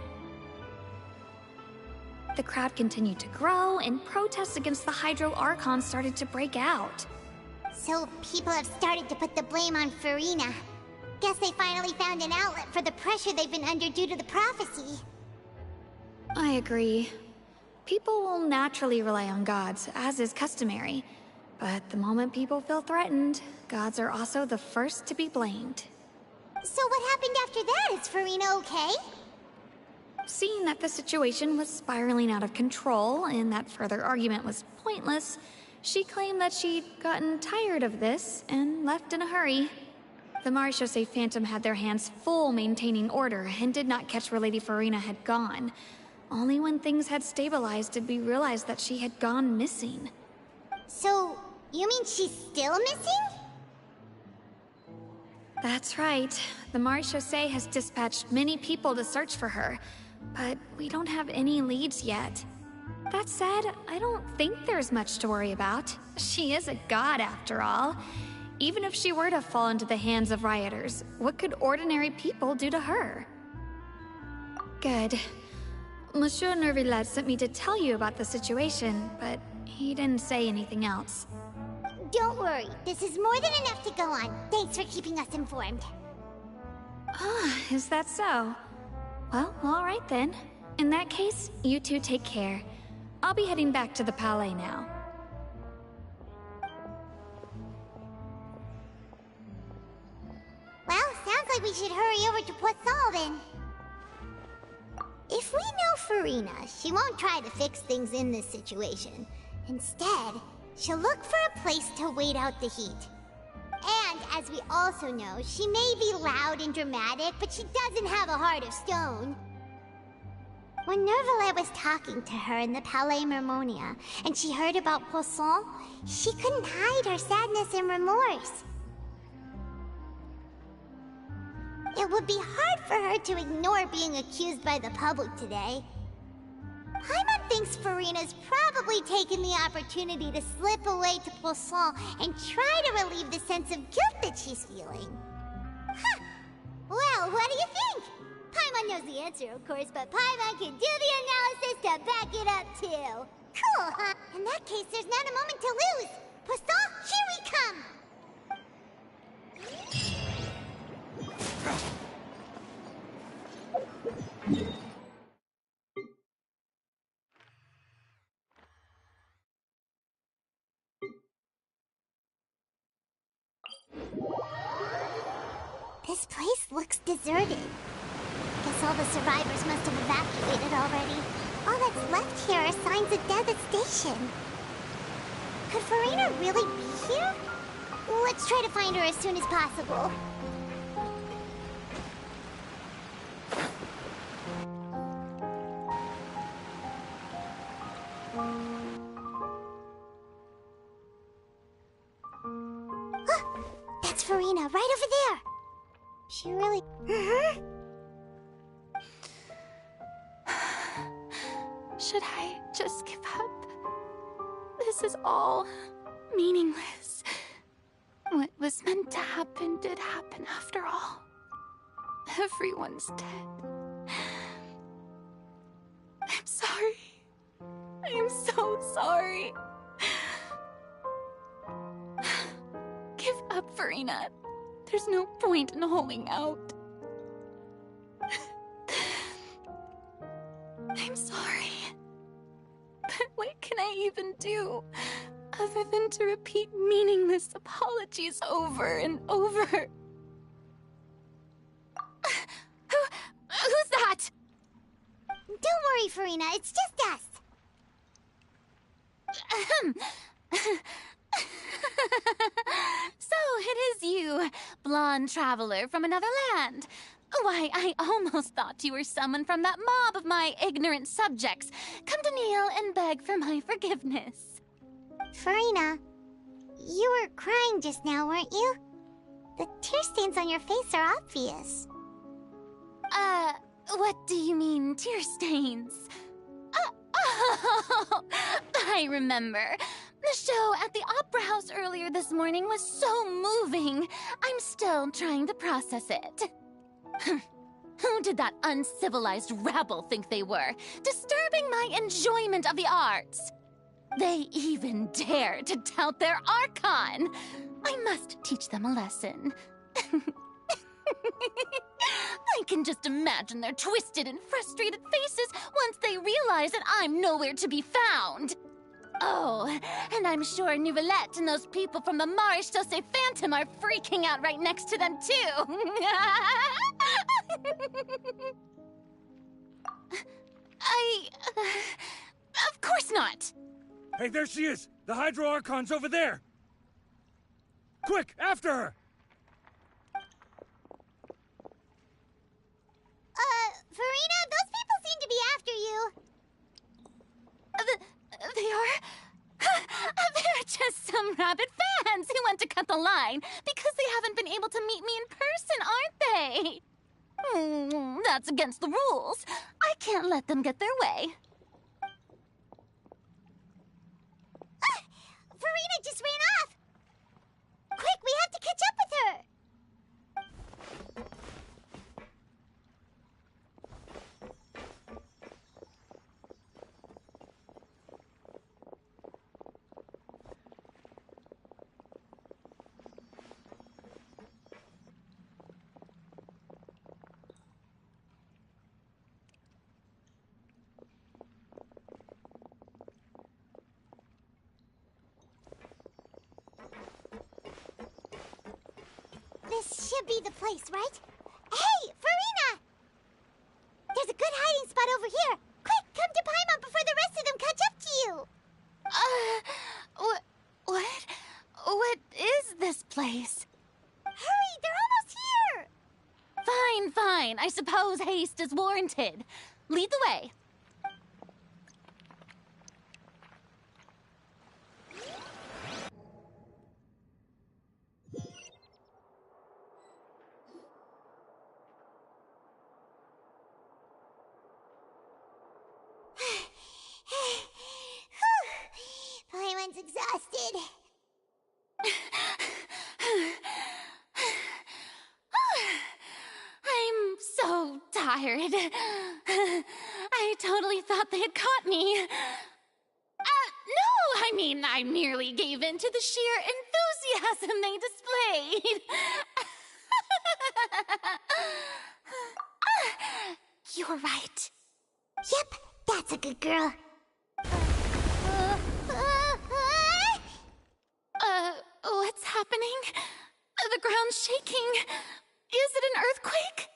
The crowd continued to grow, and protests against the Hydro Archon started to break out. So people have started to put the blame on Farina. Guess they finally found an outlet for the pressure they've been under due to the prophecy. I agree. People will naturally rely on gods, as is customary. But the moment people feel threatened, gods are also the first to be blamed. So what happened after that? Is Farina okay? Seeing that the situation was spiraling out of control and that further argument was pointless, she claimed that she'd gotten tired of this and left in a hurry. The Maréchaussée Phantom had their hands full maintaining order and did not catch where Lady Farina had gone. Only when things had stabilized did we realize that she had gone missing. So, you mean she's still missing? That's right. The Maréchaussée has dispatched many people to search for her, but we don't have any leads yet. That said, I don't think there's much to worry about. She is a god after all. Even if she were to fall into the hands of rioters, what could ordinary people do to her? Good. Monsieur Nervillat sent me to tell you about the situation, but he didn't say anything else. Don't worry, this is more than enough to go on. Thanks for keeping us informed. Ah, is that so? Well, all right then. In that case, you two take care. I'll be heading back to the Palais now. Well, sounds like we should hurry over to Poisson then. If we know Farina, she won't try to fix things in this situation. Instead, she'll look for a place to wait out the heat. And, as we also know, she may be loud and dramatic, but she doesn't have a heart of stone. When Nervillat was talking to her in the Palais Mermonia, and she heard about Poisson, she couldn't hide her sadness and remorse. It would be hard for her to ignore being accused by the public today. Paimon thinks Farina's probably taken the opportunity to slip away to Poisson and try to relieve the sense of guilt that she's feeling. Huh. Well, what do you think? Paimon knows the answer, of course, but Paimon can do the analysis to back it up, too. Cool, huh? In that case, there's not a moment to lose. Poisson, here we come! This place looks deserted. Guess all the survivors must have evacuated already. All that's left here are signs of devastation. Could Farina really be here? Let's try to find her as soon as possible. That's Farina, right over there. She really... Should I just give up? This is all meaningless. What was meant to happen did happen after all. Everyone's dead. I'm sorry. I am so sorry. Give up, Farina. There's no point in holding out. I'm sorry. But what can I even do other than to repeat meaningless apologies over and over? Who's that? Don't worry, Farina. It's just us. So it is you, blonde traveler from another land. Why, I almost thought you were someone from that mob of my ignorant subjects, come to kneel and beg for my forgiveness. Farina, you were crying just now, weren't you? The tear stains on your face are obvious. What do you mean, tear stains? Oh, I remember. The show at the Opera House earlier this morning was so moving. I'm still trying to process it. Who did that uncivilized rabble think they were, disturbing my enjoyment of the arts? They even dare to tout their Archon. I must teach them a lesson. I can just imagine their twisted and frustrated faces once they realize that I'm nowhere to be found. Oh, and I'm sure Nouvellette and those people from the Marche Chaussee Phantom are freaking out right next to them, too. Of course not. Hey, there she is! The Hydro Archon's over there! Quick, after her! Farina, those people seem to be after you. They are? They're just some rabid fans who want to cut the line because they haven't been able to meet me in person, aren't they? That's against the rules. I can't let them get their way. Farina just ran off! Quick, we have to catch up with her! This should be the place, right? Hey, Farina! There's a good hiding spot over here. Quick, come to Paimon before the rest of them catch up to you. What is this place? Hurry, they're almost here. Fine, fine. I suppose haste is warranted. Lead the way. Paimon's exhausted. I'm so tired. I totally thought they had caught me. No, I mean, I merely gave in to the sheer enthusiasm they displayed. You're right. Yep, that's a good girl. What's happening? The ground's shaking. Is it an earthquake?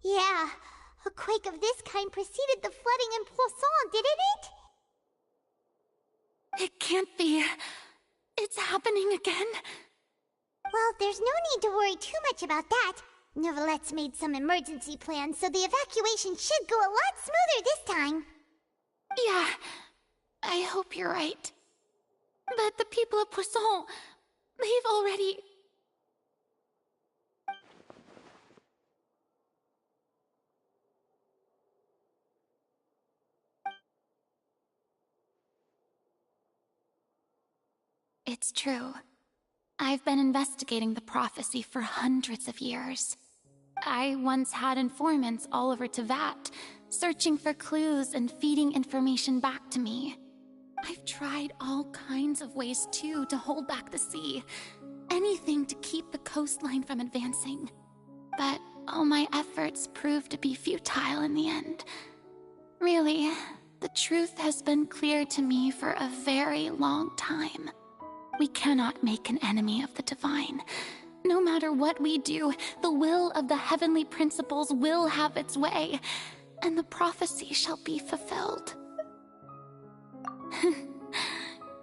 Yeah, a quake of this kind preceded the flooding in Poisson, didn't it? It can't be. It's happening again. Well, there's no need to worry too much about that. Novelette's made some emergency plans, so the evacuation should go a lot smoother this time. Yeah, I hope you're right. But the people of Poisson, they've already... It's true. I've been investigating the prophecy for hundreds of years. I once had informants all over Tevat, searching for clues and feeding information back to me. I've tried all kinds of ways, too, to hold back the sea. Anything to keep the coastline from advancing. But all my efforts proved to be futile in the end. Really, the truth has been clear to me for a very long time. We cannot make an enemy of the divine. No matter what we do, the will of the heavenly principles will have its way, and the prophecy shall be fulfilled.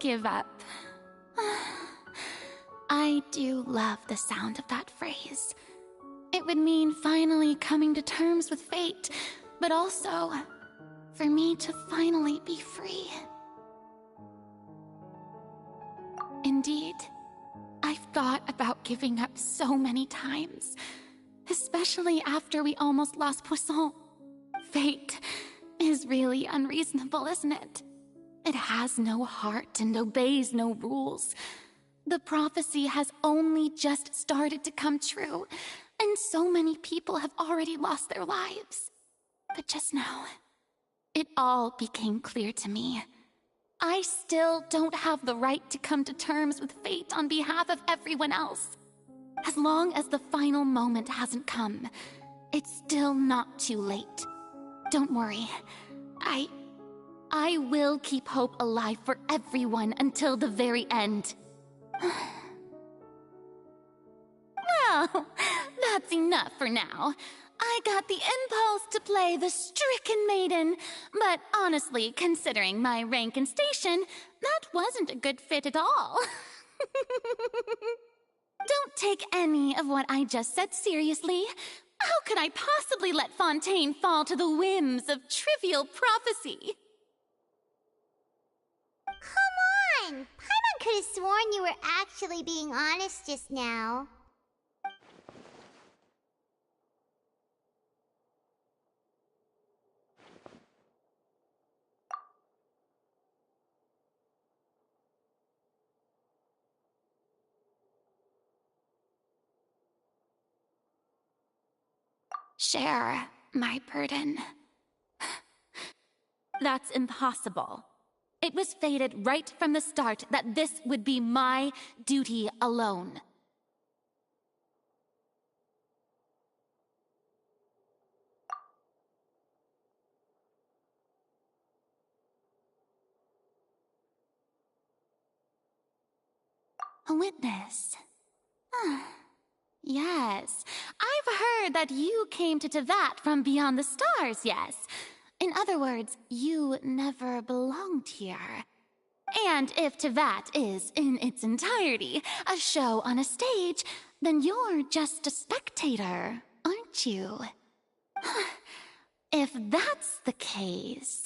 Give up. I do love the sound of that phrase. It would mean finally coming to terms with fate, but also for me to finally be free. Indeed, I've thought about giving up so many times, especially after we almost lost Poisson. Fate is really unreasonable, isn't it? It has no heart and obeys no rules. The prophecy has only just started to come true, and so many people have already lost their lives. But just now, it all became clear to me. I still don't have the right to come to terms with fate on behalf of everyone else. As long as the final moment hasn't come, it's still not too late. Don't worry. I will keep hope alive for everyone until the very end. Well, that's enough for now. I got the impulse to play the stricken maiden, but honestly, considering my rank and station, that wasn't a good fit at all. Don't take any of what I just said seriously. How could I possibly let Fontaine fall to the whims of trivial prophecy? Come on! Paimon could have sworn you were actually being honest just now. Share my burden. That's impossible. It was fated right from the start that this would be my duty alone. A witness. Yes, I've heard that you came to Tevat from beyond the stars, yes. In other words, you never belonged here. And if Tevat is, in its entirety, a show on a stage, then you're just a spectator, aren't you? If that's the case...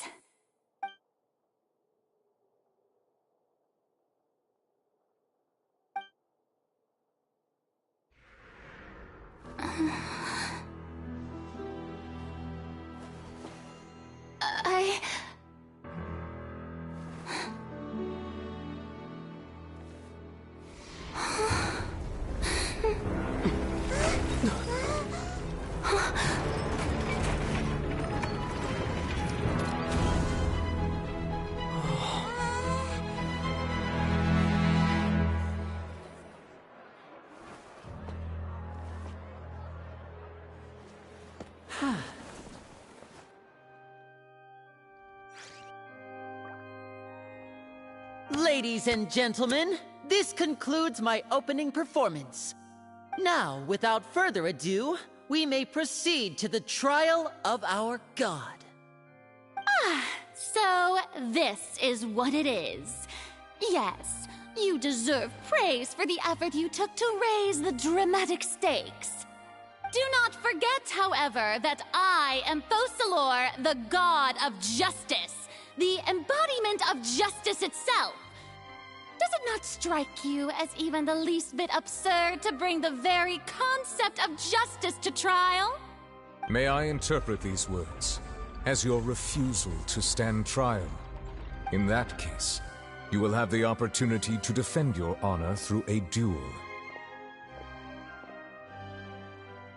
Ladies and gentlemen, this concludes my opening performance. Now, without further ado, we may proceed to the trial of our god. So this is what it is. Yes, you deserve praise for the effort you took to raise the dramatic stakes. Do not forget, however, that I am Focalor, the god of justice, the embodiment of justice itself. Does it not strike you as even the least bit absurd to bring the very concept of justice to trial? May I interpret these words as your refusal to stand trial? In that case, you will have the opportunity to defend your honor through a duel.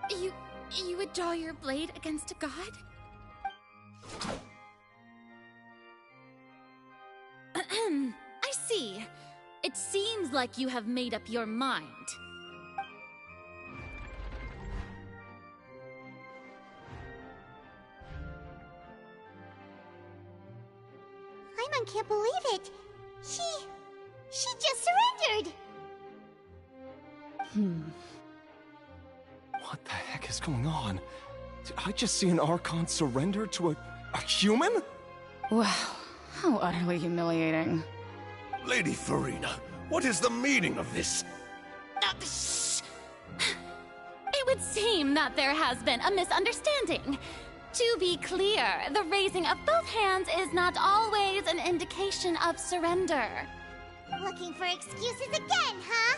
You would draw your blade against a god? I see. It seems like you have made up your mind. Paimon can't believe it. She just surrendered. What the heck is going on? Did I just see an Archon surrender to a human? Wow, how utterly humiliating. Lady Farina, what is the meaning of this? Shh. It would seem that there has been a misunderstanding. To be clear, the raising of both hands is not always an indication of surrender. Looking for excuses again, huh?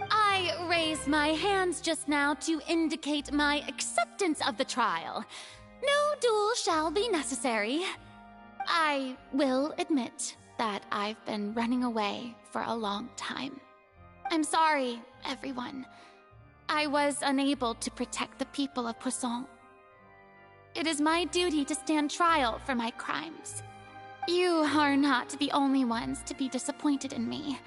I raised my hands just now to indicate my acceptance of the trial. No duel shall be necessary. I will admit that I've been running away for a long time. I'm sorry, everyone. I was unable to protect the people of Poisson. It is my duty to stand trial for my crimes. You are not the only ones to be disappointed in me.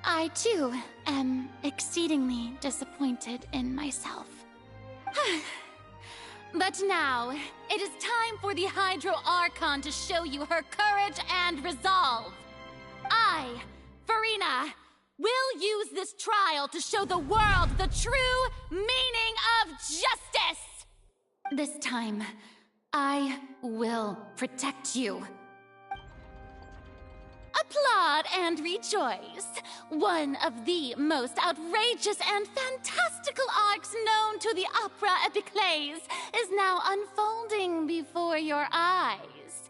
I, too, am exceedingly disappointed in myself. But now, it is time for the Hydro Archon to show you her courage and resolve. I, Farina, will use this trial to show the world the true meaning of justice! This time, I will protect you. Applaud and rejoice! One of the most outrageous and fantastical arcs known to the opera epiclese is now unfolding before your eyes.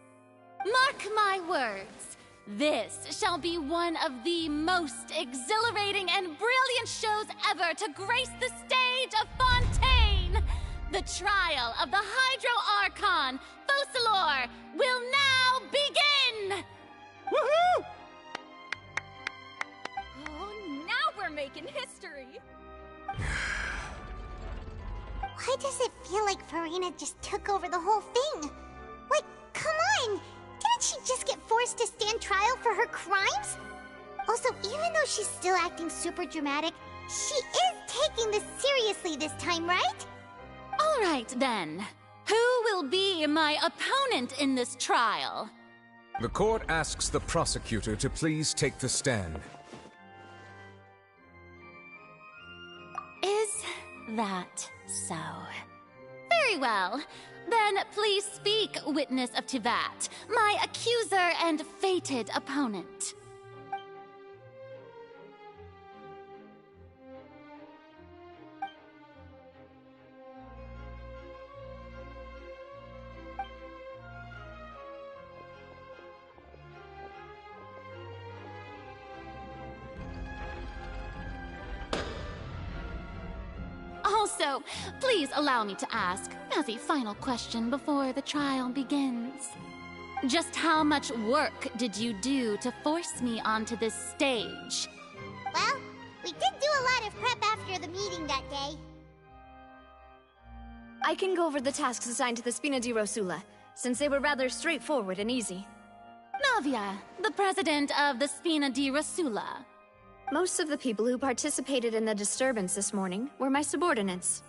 Mark my words, this shall be one of the most exhilarating and brilliant shows ever to grace the stage of Fontaine! The trial of the Hydro Archon, Focalor, will now begin! Woohoo! Oh, now we're making history! Why does it feel like Farina just took over the whole thing? Like, come on! Didn't she just get forced to stand trial for her crimes? Also, even though she's still acting super dramatic, she is taking this seriously this time, right? All right, then. Who will be my opponent in this trial? The court asks the prosecutor to please take the stand. Is that so? Very well. Then please speak, witness of Tivat, my accuser and fated opponent. Also, please allow me to ask, as a final question before the trial begins. Just how much work did you do to force me onto this stage? Well, we did do a lot of prep after the meeting that day. I can go over the tasks assigned to the Spina di Rosula, since they were rather straightforward and easy. Navia, the president of the Spina di Rosula. Most of the people who participated in the disturbance this morning were my subordinates.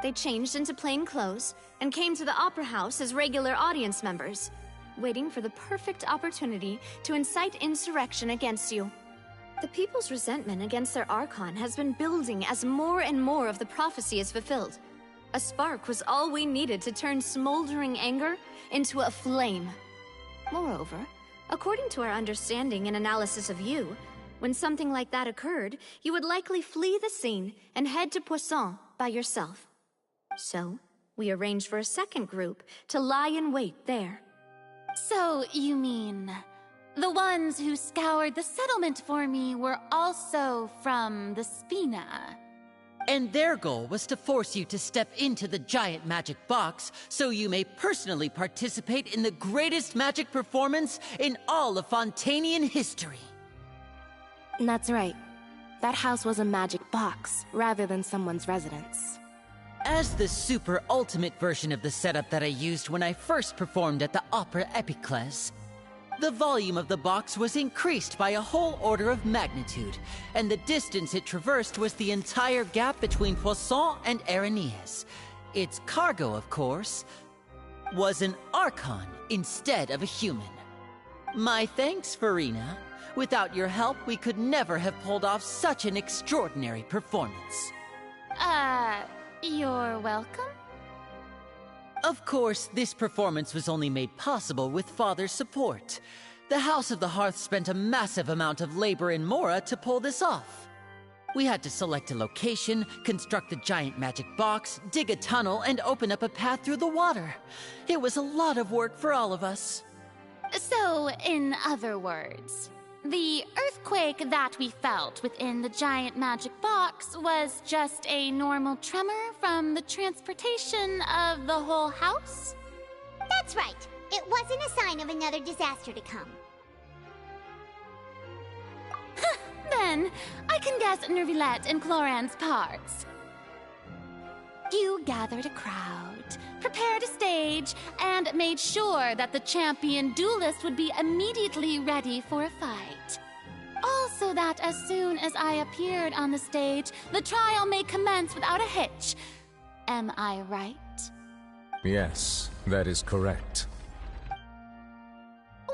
They changed into plain clothes and came to the Opera House as regular audience members. waiting for the perfect opportunity to incite insurrection against you. The people's resentment against their Archon has been building as more and more of the prophecy is fulfilled. A spark was all we needed to turn smoldering anger into a flame. Moreover, according to our understanding and analysis of you, when something like that occurred, you would likely flee the scene and head to Poisson by yourself. So, we arranged for a second group to lie in wait there. So, you mean... the ones who scoured the settlement for me were also from the Spina? And their goal was to force you to step into the giant magic box so you may personally participate in the greatest magic performance in all of Fontanian history. That's right. That house was a magic box, rather than someone's residence. As the super ultimate version of the setup that I used when I first performed at the Opera Epiclese, the volume of the box was increased by a whole order of magnitude, and the distance it traversed was the entire gap between Poisson and Aranias. Its cargo, of course, was an Archon instead of a human. My thanks, Farina. Without your help, we could never have pulled off such an extraordinary performance. You're welcome? Of course, this performance was only made possible with Father's support. The House of the Hearth spent a massive amount of labor in Mora to pull this off. We had to select a location, construct a giant magic box, dig a tunnel, and open up a path through the water. It was a lot of work for all of us. So, in other words, the earthquake that we felt within the giant magic box was just a normal tremor from the transportation of the whole house? That's right. It wasn't a sign of another disaster to come. Then, I can guess Nervilette and Cloran's parts. You gathered a crowd, prepared a stage, and made sure that the champion duelist would be immediately ready for a fight. Also that as soon as I appeared on the stage, the trial may commence without a hitch. Am I right? Yes, that is correct.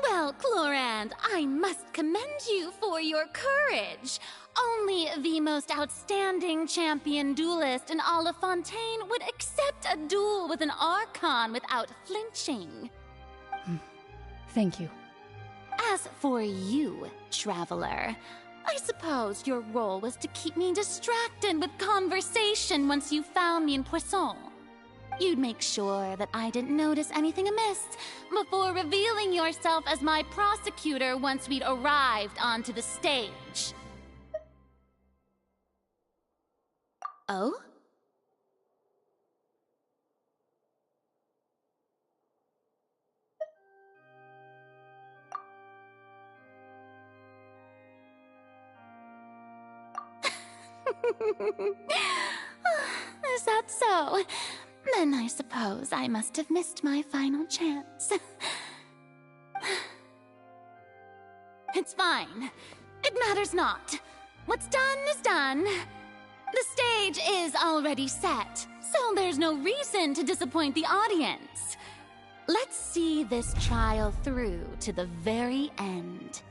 Well, Clorand, I must commend you for your courage. Only the most outstanding champion duelist in all of Fontaine would accept a duel with an Archon without flinching. Thank you. As for you, Traveler, I suppose your role was to keep me distracted with conversation once you found me in Poisson. You'd make sure that I didn't notice anything amiss before revealing yourself as my prosecutor once we'd arrived onto the stage. Oh? Is that so? Then I suppose I must have missed my final chance. It's fine. It matters not. What's done is done. The stage is already set, so there's no reason to disappoint the audience. Let's see this trial through to the very end.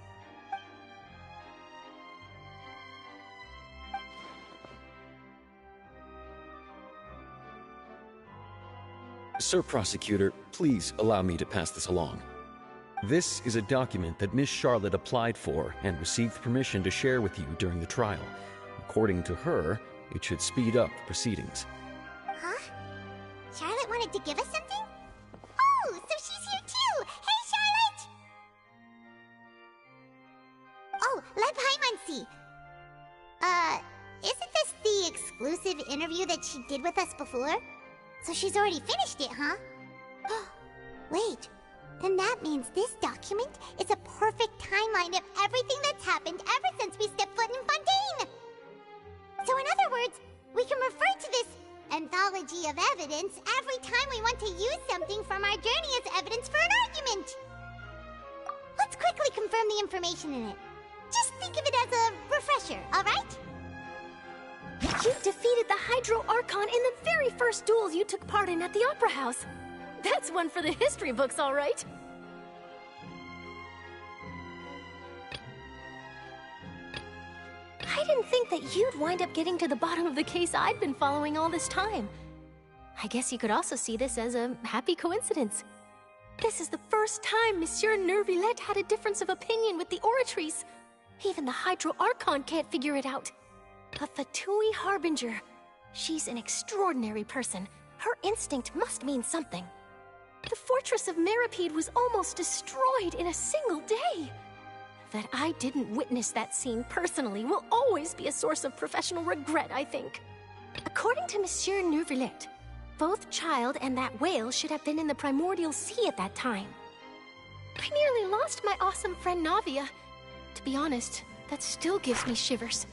Sir Prosecutor, please allow me to pass this along. This is a document that Miss Charlotte applied for and received permission to share with you during the trial. According to her, it should speed up the proceedings. Huh? Charlotte wanted to give us something? Oh, so she's here too! Hey, Charlotte! Oh, let Paimon see. Isn't this the exclusive interview that she did with us before? So she's already finished it, huh? Wait, then that means this document is a perfect timeline of everything that's happened ever since we stepped foot in Fontaine! So in other words, we can refer to this anthology of evidence every time we want to use something from our journey as evidence for an argument! Let's quickly confirm the information in it. Just think of it as a refresher, alright? You defeated the Hydro Archon in the very first duels you took part in at the Opera House. That's one for the history books, all right. didn't think that you'd wind up getting to the bottom of the case I'd been following all this time. I guess you could also see this as a happy coincidence. This is the first time Monsieur Neuvillette had a difference of opinion with the Oratrice. Even the Hydro Archon can't figure it out. But Fatui Harbinger, she's an extraordinary person. Her instinct must mean something. The fortress of Meripede was almost destroyed in a single day. That I didn't witness that scene personally will always be a source of professional regret, I think. According to Monsieur Neuvillette, both Child and that whale should have been in the primordial sea at that time. I nearly lost my awesome friend Navia. To be honest, that still gives me shivers.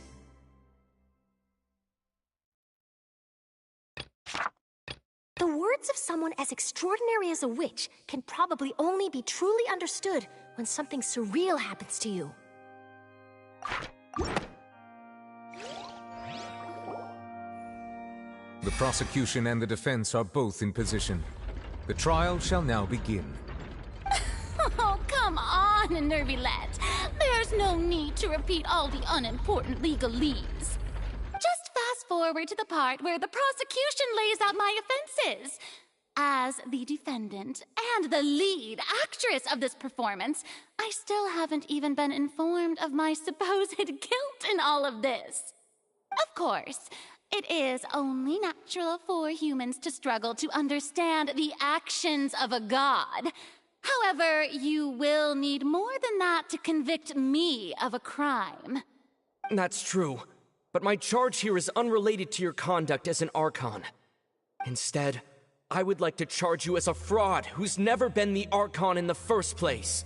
The words of someone as extraordinary as a witch can probably only be truly understood when something surreal happens to you. The prosecution and the defense are both in position. The trial shall now begin. Oh, come on, Neuvillette. There's no need to repeat all the unimportant legalese. Just fast forward to the part where the prosecution lays out my offenses. As the defendant and the lead actress of this performance, I still haven't even been informed of my supposed guilt in all of this. Of course, it is only natural for humans to struggle to understand the actions of a god. However, you will need more than that to convict me of a crime. That's true, but my charge here is unrelated to your conduct as an Archon. Instead, I would like to charge you as a fraud who's never been the Archon in the first place.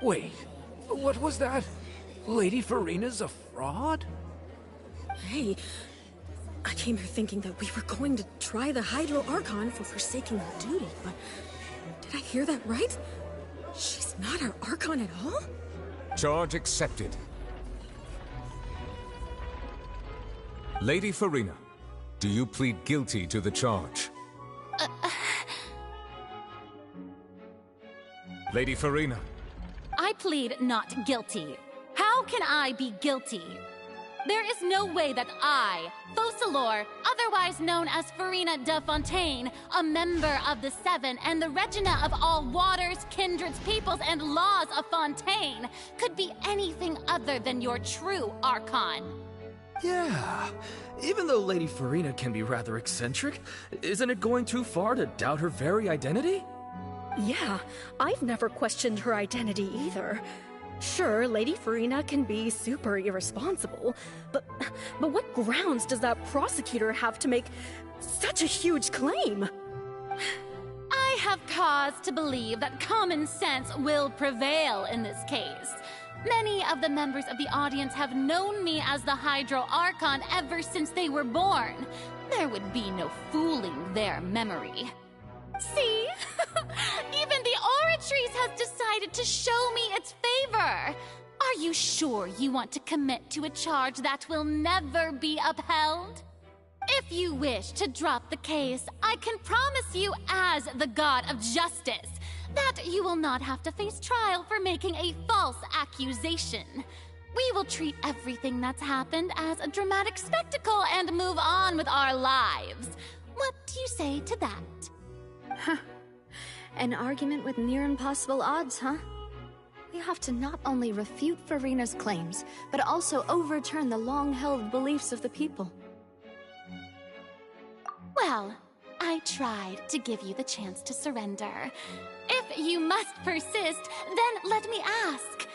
Wait, what was that? Lady Farina's a fraud? Hey, I came here thinking that we were going to try the Hydro Archon for forsaking her duty, but did I hear that right? She's not our Archon at all? Charge accepted. Lady Farina, do you plead guilty to the charge? Lady Farina. I plead not guilty. How can I be guilty? There is no way that I, Focalor, otherwise known as Farina de Fontaine, a member of the Seven and the Regina of all waters, kindreds, peoples, and laws of Fontaine, could be anything other than your true Archon. Yeah, even though Lady Farina can be rather eccentric, isn't it going too far to doubt her very identity? Yeah, I've never questioned her identity either. Sure, Lady Farina can be super irresponsible, but what grounds does that prosecutor have to make such a huge claim? I have cause to believe that common sense will prevail in this case. Many of the members of the audience have known me as the Hydro Archon ever since they were born. There would be no fooling their memory. See? Even the Oratrice has decided to show me its favor. Are you sure you want to commit to a charge that will never be upheld? If you wish to drop the case, I can promise you as the God of Justice that you will not have to face trial for making a false accusation. We will treat everything that's happened as a dramatic spectacle and move on with our lives. What do you say to that? Huh. An argument with near impossible odds, huh? We have to not only refute Farina's claims, but also overturn the long-held beliefs of the people. Well, I tried to give you the chance to surrender. If you must persist, then let me ask.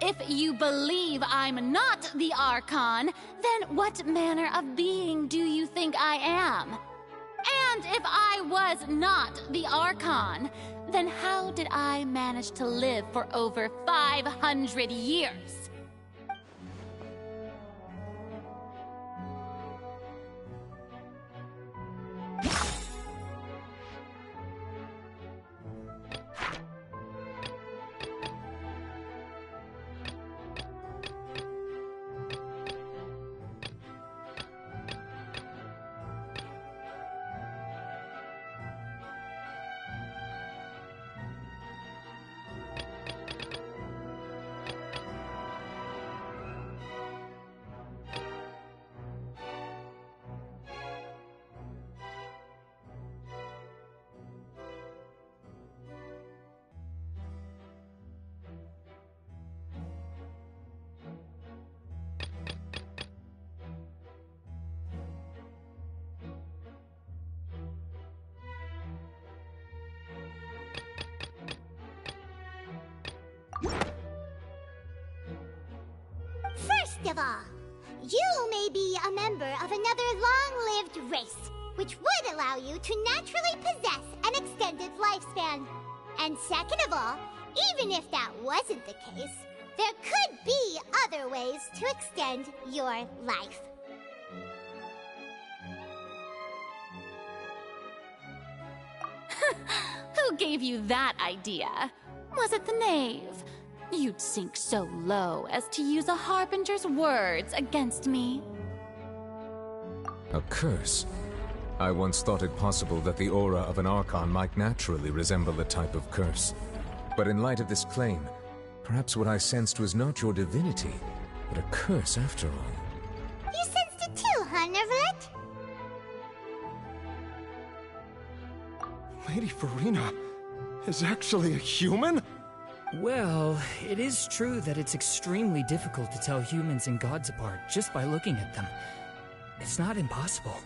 If you believe I'm not the Archon, then what manner of being do you think I am? And if I was not the Archon, then how did I manage to live for over 500 years? of all, you may be a member of another long-lived race, which would allow you to naturally possess an extended lifespan. And second of all, even if that wasn't the case, there could be other ways to extend your life. Who gave you that idea? Was it the knave? You'd sink so low as to use a harbinger's words against me. A curse? I once thought it possible that the aura of an Archon might naturally resemble a type of curse. But in light of this claim, perhaps what I sensed was not your divinity, but a curse after all. You sensed it too, huh, Nervlet? Lady Farina is actually a human? Well, it is true that it's extremely difficult to tell humans and gods apart just by looking at them. It's not impossible.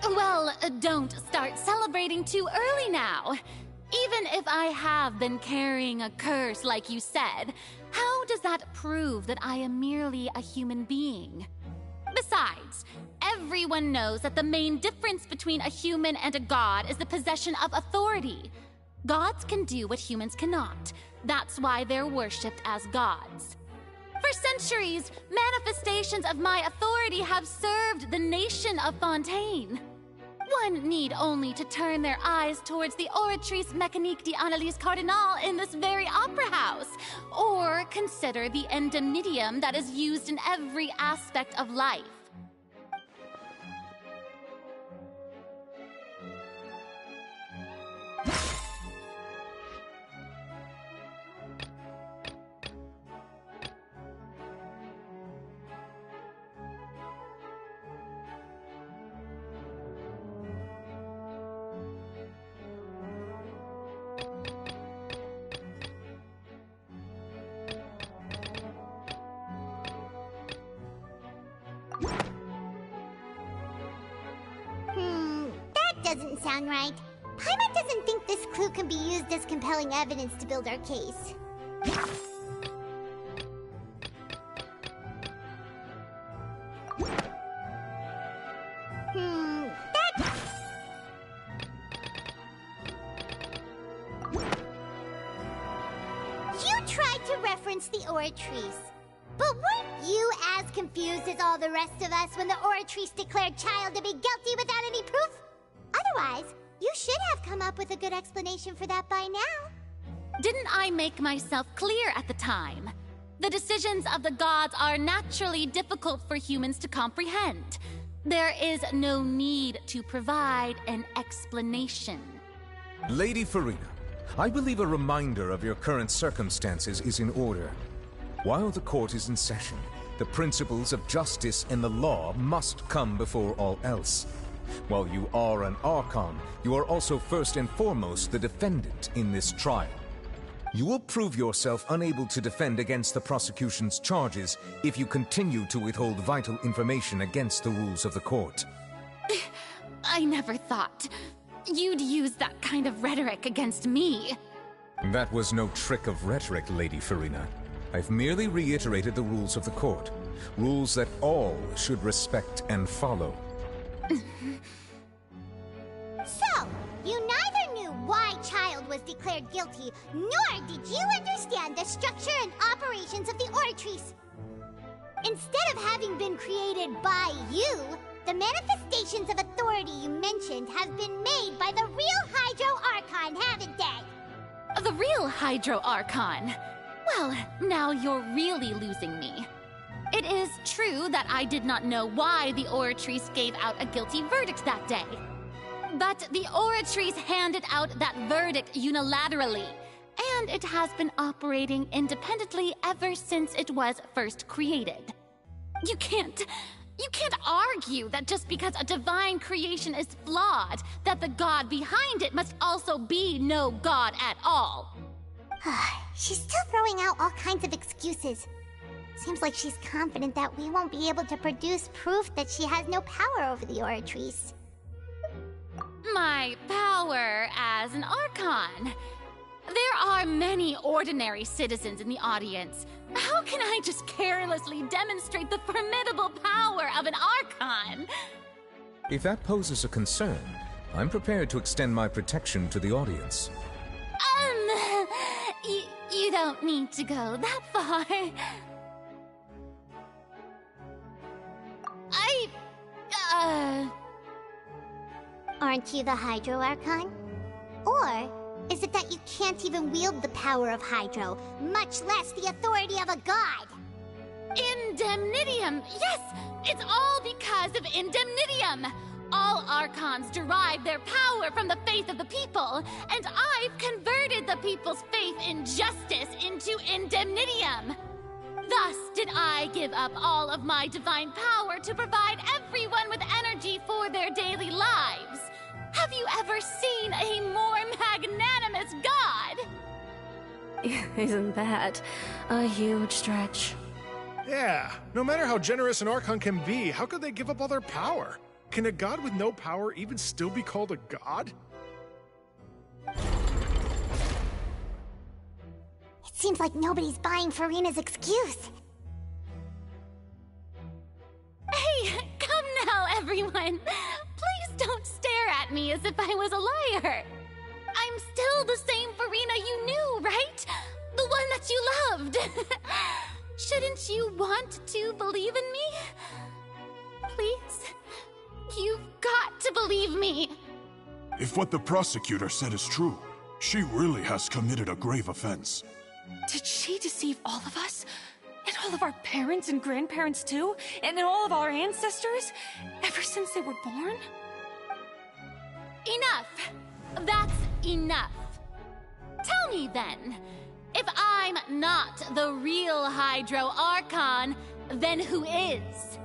Well, don't start celebrating too early now. Even if I have been carrying a curse like you said, how does that prove that I am merely a human being? Besides, everyone knows that the main difference between a human and a god is the possession of authority. Gods can do what humans cannot. That's why they're worshipped as gods. For centuries, manifestations of my authority have served the nation of Fontaine. One need only to turn their eyes towards the Oratrice Mécanique d'Analyse Cardinal in this very opera house, or consider the endemnitium that is used in every aspect of life. That doesn't sound right. Paimon doesn't think this clue can be used as compelling evidence to build our case. You tried to reference the Oratrice. But weren't you as confused as all the rest of us when the Oratrice declared Child to be guilty without any proof? Otherwise, you should have come up with a good explanation for that by now. Didn't I make myself clear at the time? The decisions of the gods are naturally difficult for humans to comprehend. There is no need to provide an explanation. Lady Farina, I believe a reminder of your current circumstances is in order. While the court is in session, the principles of justice and the law must come before all else. While you are an Archon, you are also first and foremost the defendant in this trial. You will prove yourself unable to defend against the prosecution's charges if you continue to withhold vital information against the rules of the court. I never thought you'd use that kind of rhetoric against me. That was no trick of rhetoric, Lady Farina. I've merely reiterated the rules of the court. Rules that all should respect and follow. So, you neither knew why Child was declared guilty, nor did you understand the structure and operations of the Oratrice. Instead of having been created by you, the manifestations of authority you mentioned have been made by the real Hydro Archon, haven't they? The real Hydro Archon? Well, now you're really losing me. It is true that I did not know why the Oratrice gave out a guilty verdict that day. But the Oratrice handed out that verdict unilaterally, and it has been operating independently ever since it was first created. You can't argue that just because a divine creation is flawed, that the god behind it must also be no god at all. She's still throwing out all kinds of excuses. Seems like she's confident that we won't be able to produce proof that she has no power over the Oratrice. My power as an Archon. There are many ordinary citizens in the audience. How can I just carelessly demonstrate the formidable power of an Archon? If that poses a concern, I'm prepared to extend my protection to the audience. You don't need to go that far. Aren't you the Hydro Archon? Or is it that you can't even wield the power of Hydro, much less the authority of a god? Indemnitium! Yes! It's all because of Indemnitium! All Archons derive their power from the faith of the people, and I've converted the people's faith in justice into Indemnitium! Thus did I give up all of my divine power to provide everyone with energy for their daily lives. Have you ever seen a more magnanimous god? Isn't that a huge stretch? Yeah, no matter how generous an Archon can be, how could they give up all their power? Can a god with no power even still be called a god? It seems like nobody's buying Furina's excuse. Hey, come now, everyone! Please don't stare at me as if I was a liar! I'm still the same Furina you knew, right? The one that you loved! Shouldn't you want to believe in me? Please? You've got to believe me! If what the prosecutor said is true, she really has committed a grave offense. Did she deceive all of us? And all of our parents and grandparents too? And all of our ancestors? Ever since they were born? Enough! That's enough! Tell me then, if I'm not the real Hydro Archon, then who is?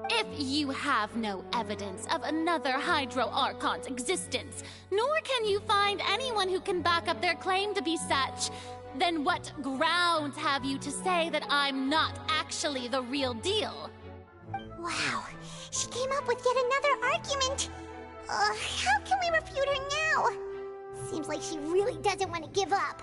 If you have no evidence of another Hydro Archon's existence, nor can you find anyone who can back up their claim to be such, then what grounds have you to say that I'm not actually the real deal? Wow, she came up with yet another argument. How can we refute her now? Seems like she really doesn't want to give up.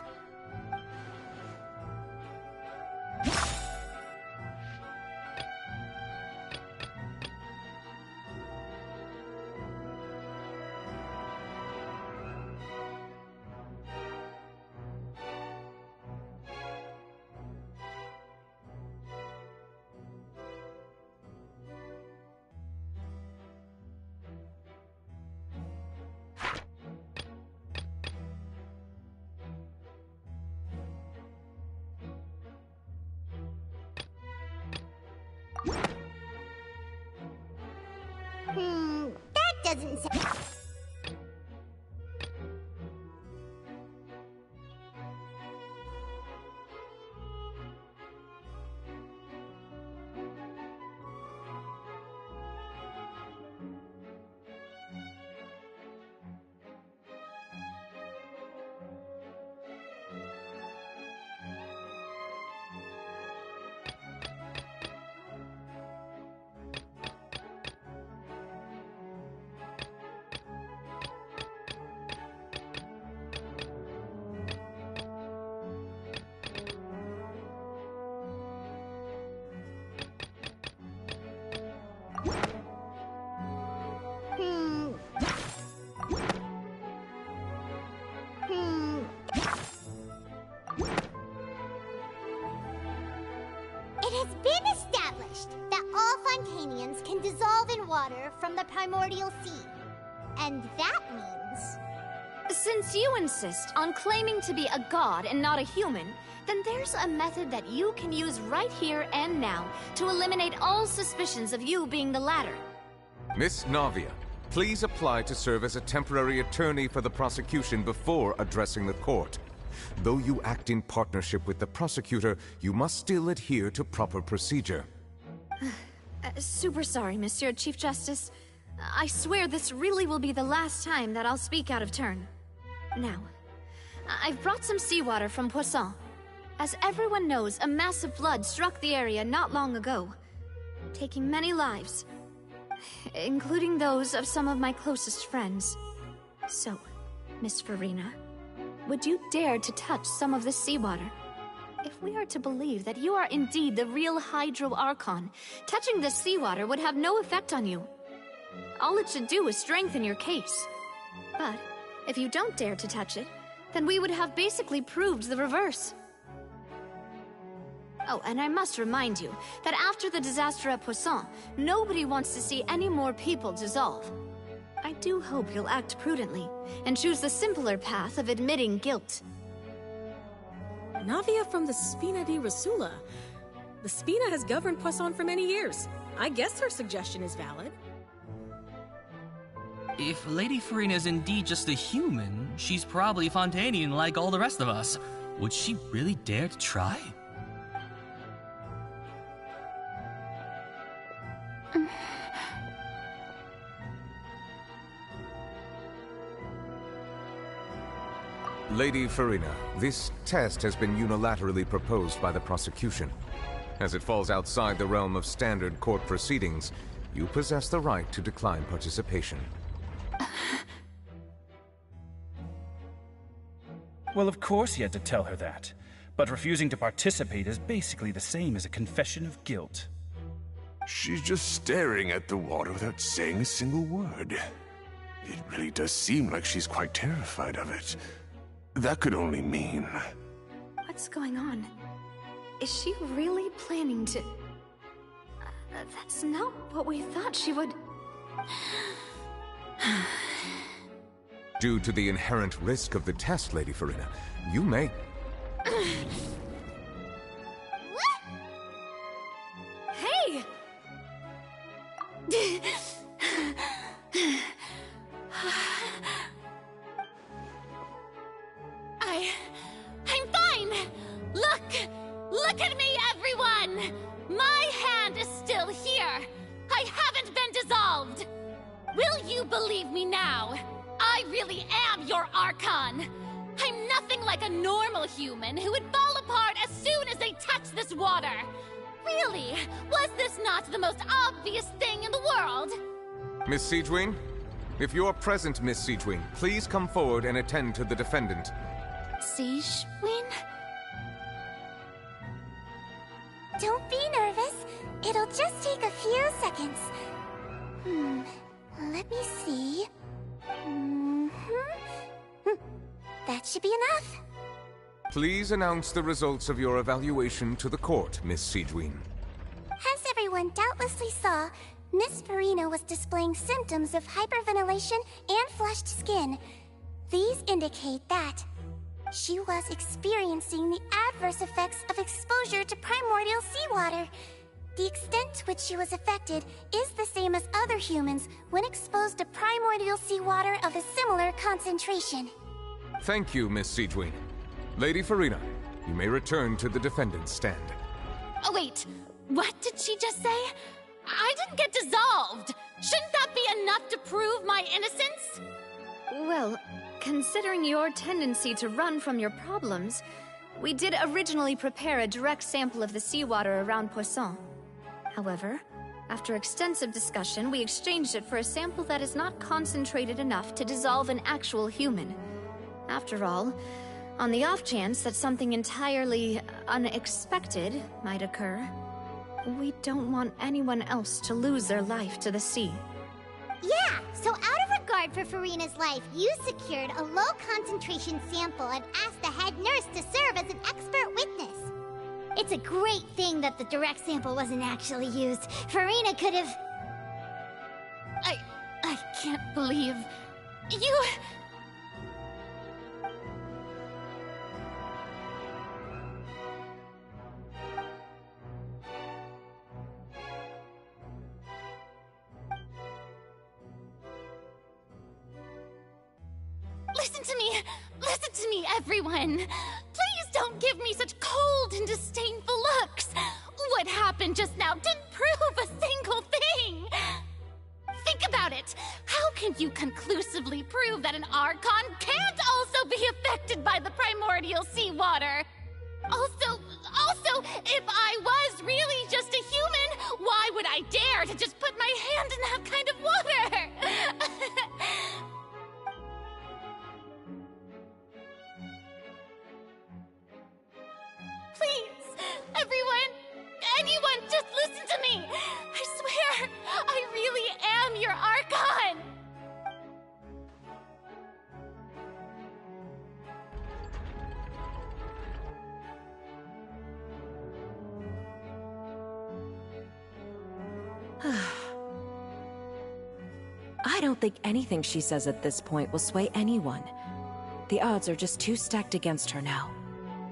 That doesn't sound... It has been established that all Fontanians can dissolve in water from the primordial sea. And that means... Since you insist on claiming to be a god and not a human, then there's a method that you can use right here and now to eliminate all suspicions of you being the latter. Miss Navia, please apply to serve as a temporary attorney for the prosecution before addressing the court. Though you act in partnership with the prosecutor, you must still adhere to proper procedure. Super sorry, Monsieur Chief Justice. I swear this really will be the last time that I'll speak out of turn. Now, I've brought some seawater from Poisson. As everyone knows, a massive flood struck the area not long ago, taking many lives, including those of some of my closest friends. So, Miss Furina, would you dare to touch some of the seawater? If we are to believe that you are indeed the real Hydro Archon, touching the seawater would have no effect on you. All it should do is strengthen your case. But if you don't dare to touch it, then we would have basically proved the reverse. Oh, and I must remind you that after the disaster at Poisson, nobody wants to see any more people dissolve. I do hope you'll act prudently and choose the simpler path of admitting guilt. Navia from the Spina di Rasula. The Spina has governed Poisson for many years. I guess her suggestion is valid. If Lady Farina is indeed just a human, she's probably Fontanian like all the rest of us. Would she really dare to try? Lady Farina, this test has been unilaterally proposed by the prosecution. As it falls outside the realm of standard court proceedings, you possess the right to decline participation. Well, of course he had to tell her that. But refusing to participate is basically the same as a confession of guilt. She's just staring at the water without saying a single word. It really does seem like she's quite terrified of it. That could only mean... What's going on? Is she really planning to... That's not what we thought she would... Due to the inherent risk of the test, Lady Farina, you may... Hey! I'm fine! Look at me, everyone! My hand is still here! I haven't been dissolved! Will you believe me now? I really am your Archon! I'm nothing like a normal human who would fall apart as soon as they touch this water! Really? Was this not the most obvious thing in the world? Miss Siegewin? If you're present, Miss Siegewin, please come forward and attend to the defendant. Siegewin? Don't be nervous. It'll just take a few seconds. Let me see. That should be enough. Please announce the results of your evaluation to the court, Miss Siegewin. As everyone doubtlessly saw, Miss Farina was displaying symptoms of hyperventilation and flushed skin. These indicate that she was experiencing the adverse effects of exposure to primordial seawater. The extent to which she was affected is the same as other humans when exposed to primordial seawater of a similar concentration. Thank you, Miss Siegewin. Lady Farina, you may return to the defendant's stand. Oh, wait. What did she just say? I didn't get dissolved! Shouldn't that be enough to prove my innocence? Well, considering your tendency to run from your problems, we did originally prepare a direct sample of the seawater around Poisson. However, after extensive discussion, we exchanged it for a sample that is not concentrated enough to dissolve an actual human. After all, on the off chance that something entirely unexpected might occur, we don't want anyone else to lose their life to the sea. Yeah, so out of regard for Farina's life, you secured a low-concentration sample and asked the head nurse to serve as an expert witness. It's a great thing that the direct sample wasn't actually used. Farina could have... I can't believe... You... Listen to me, everyone! Please don't give me such cold and disdainful looks! What happened just now didn't prove a single thing! Think about it! How can you conclusively prove that an Archon can't also be affected by the primordial seawater? Also, if I was really just a human, why would I dare to just put my hand in that kind of water? I don't think anything she says at this point will sway anyone. The odds are just too stacked against her now.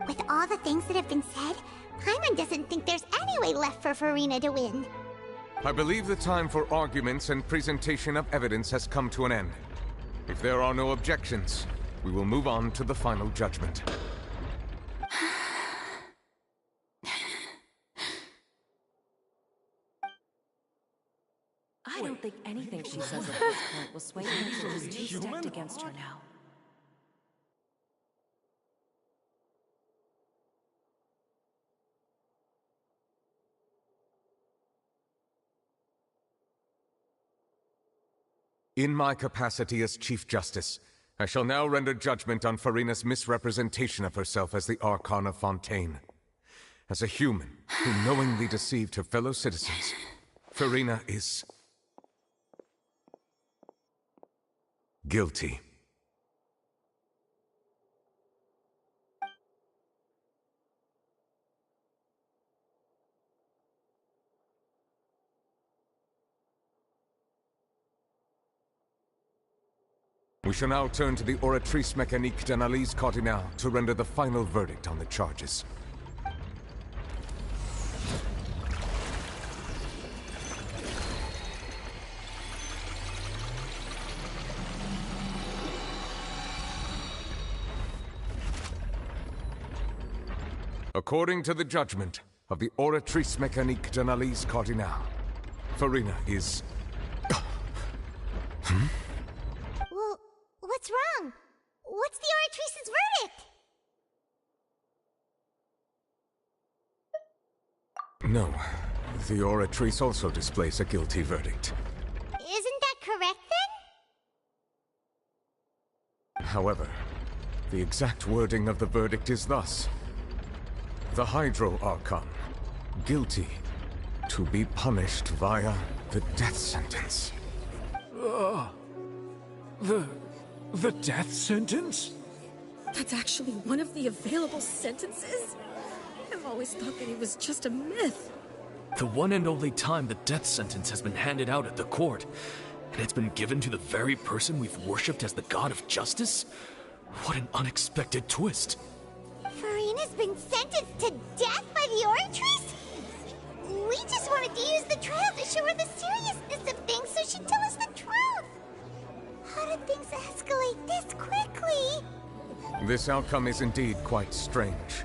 With all the things that have been said, Paimon doesn't think there's any way left for Farina to win. I believe the time for arguments and presentation of evidence has come to an end. If there are no objections, we will move on to the final judgment. I don't think anything she says at this point will sway anyone. She's too stacked against her now. In my capacity as Chief Justice, I shall now render judgment on Farina's misrepresentation of herself as the Archon of Fontaine. As a human who knowingly deceived her fellow citizens, Farina is guilty. We shall now turn to the Oratrice Mécanique d'Analyse Cardinale to render the final verdict on the charges. According to the judgment of the Oratrice Mécanique d'Analyse Cardinale, Farina is... Well, what's wrong? What's the Oratrice's verdict? No, the Oratrice also displays a guilty verdict. Isn't that correct then? However, the exact wording of the verdict is thus. The Hydro Archon, guilty to be punished via the death sentence. The death sentence? That's actually one of the available sentences? I've always thought that it was just a myth. The one and only time the death sentence has been handed out at the court, and it's been given to the very person we've worshipped as the god of justice? What an unexpected twist. Farina's been sentenced to death by the Oratrice? We just wanted to use the trial to show her the seriousness of things so she'd tell us the truth. How did things escalate this quickly? This outcome is indeed quite strange.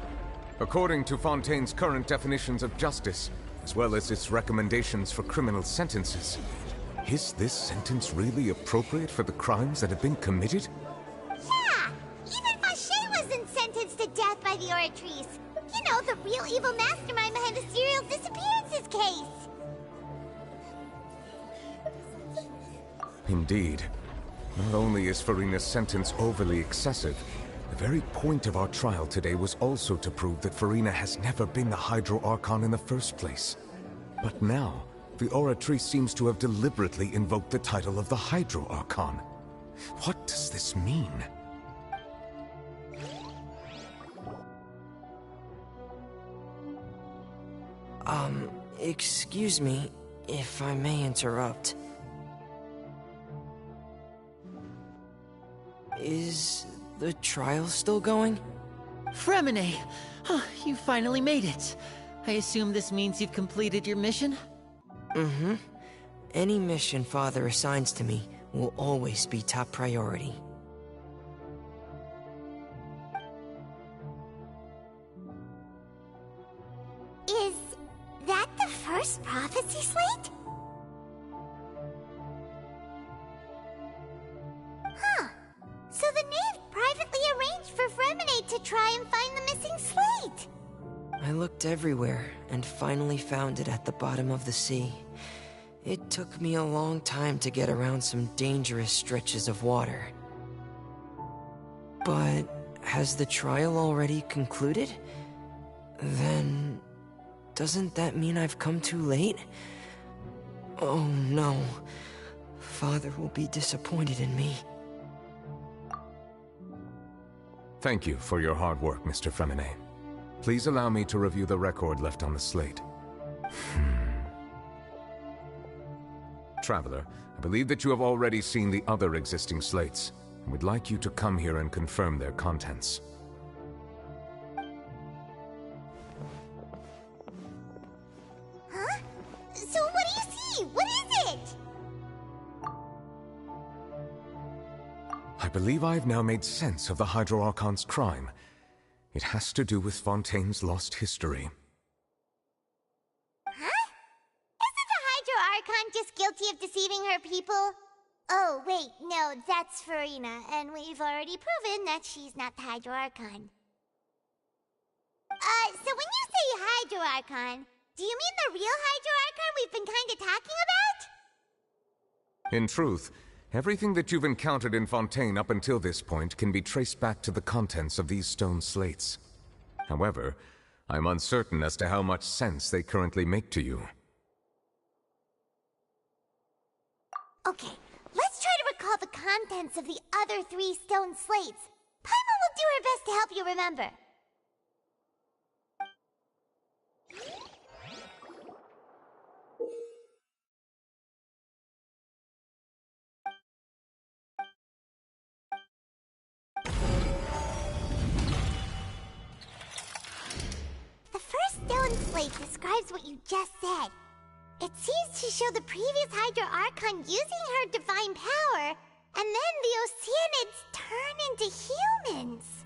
According to Fontaine's current definitions of justice, as well as its recommendations for criminal sentences, is this sentence really appropriate for the crimes that have been committed? Yeah! Even Fache wasn't sentenced to death by the Oratrice. You know, the real evil mastermind behind the serial disappearances case. Indeed. Not only is Farina's sentence overly excessive, the very point of our trial today was also to prove that Farina has never been the Hydro Archon in the first place. But now, the Oratrice seems to have deliberately invoked the title of the Hydro Archon. What does this mean? Excuse me, if I may interrupt. Is the trial still going? Fremine! You finally made it. I assume this means you've completed your mission? Mm-hmm. Any mission Father assigns to me will always be top priority. Is that the first prophecy slate? Huh. So the knave privately arranged for Fremine to try and find the missing slate. I looked everywhere and finally found it at the bottom of the sea. It took me a long time to get around some dangerous stretches of water. But has the trial already concluded? Then doesn't that mean I've come too late? Oh no. Father will be disappointed in me. Thank you for your hard work, Mr. Fremine. Please allow me to review the record left on the slate. Traveler, I believe that you have already seen the other existing slates, and would like you to come here and confirm their contents. Huh? So what do you see? What is it? I believe I have now made sense of the Hydro Archon's crime. It has to do with Fontaine's lost history. Huh? Isn't the Hydro Archon just guilty of deceiving her people? Oh, wait, no, that's Farina, and we've already proven that she's not the Hydro Archon. So when you say Hydro Archon, do you mean the real Hydro Archon we've been kinda talking about? In truth, everything that you've encountered in Fontaine up until this point can be traced back to the contents of these stone slates. However, I'm uncertain as to how much sense they currently make to you. Okay, let's try to recall the contents of the other 3 stone slates. Paimon will do her best to help you remember. The first stone slate describes what you just said. It seems to show the previous Hydro Archon using her divine power, and then the Oceanids turn into humans.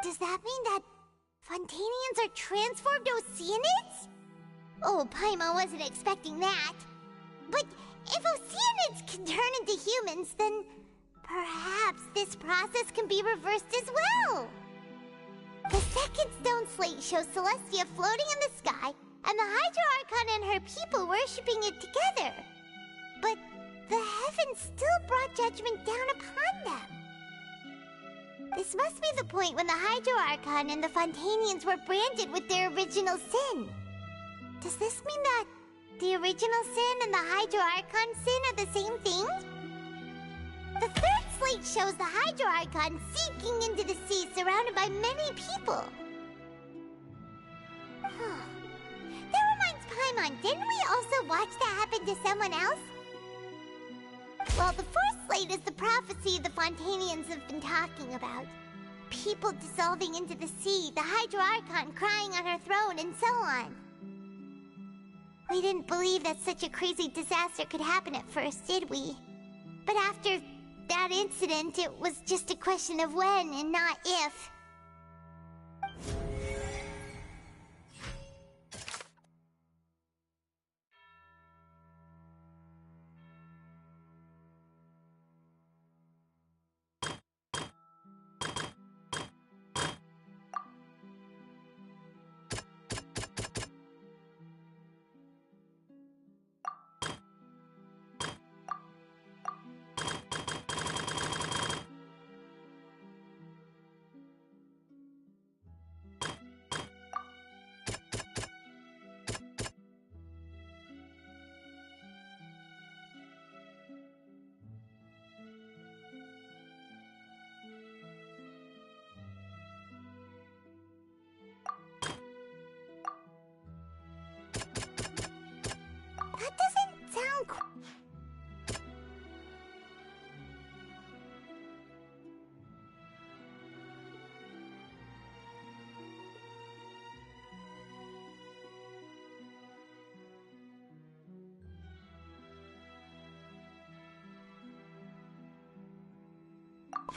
Does that mean that Fontanians are transformed Oceanids? Oh, Paimon wasn't expecting that. But if Oceanids can turn into humans, then perhaps this process can be reversed as well. The second stone slate shows Celestia floating in the sky, and the Hydro Archon and her people worshipping it together. But the heavens still brought judgment down upon them. This must be the point when the Hydro Archon and the Fontanians were branded with their original sin. Does this mean that the original sin and the Hydro Archon sin are the same thing? The third slate shows the Hydro Archon sinking into the sea surrounded by many people. That reminds Paimon, didn't we also watch that happen to someone else? Well, the fourth slate is the prophecy the Fontanians have been talking about. People dissolving into the sea, the Hydro Archon crying on her throne, and so on. We didn't believe that such a crazy disaster could happen at first, did we? But after that incident, it was just a question of when and not if. That doesn't sound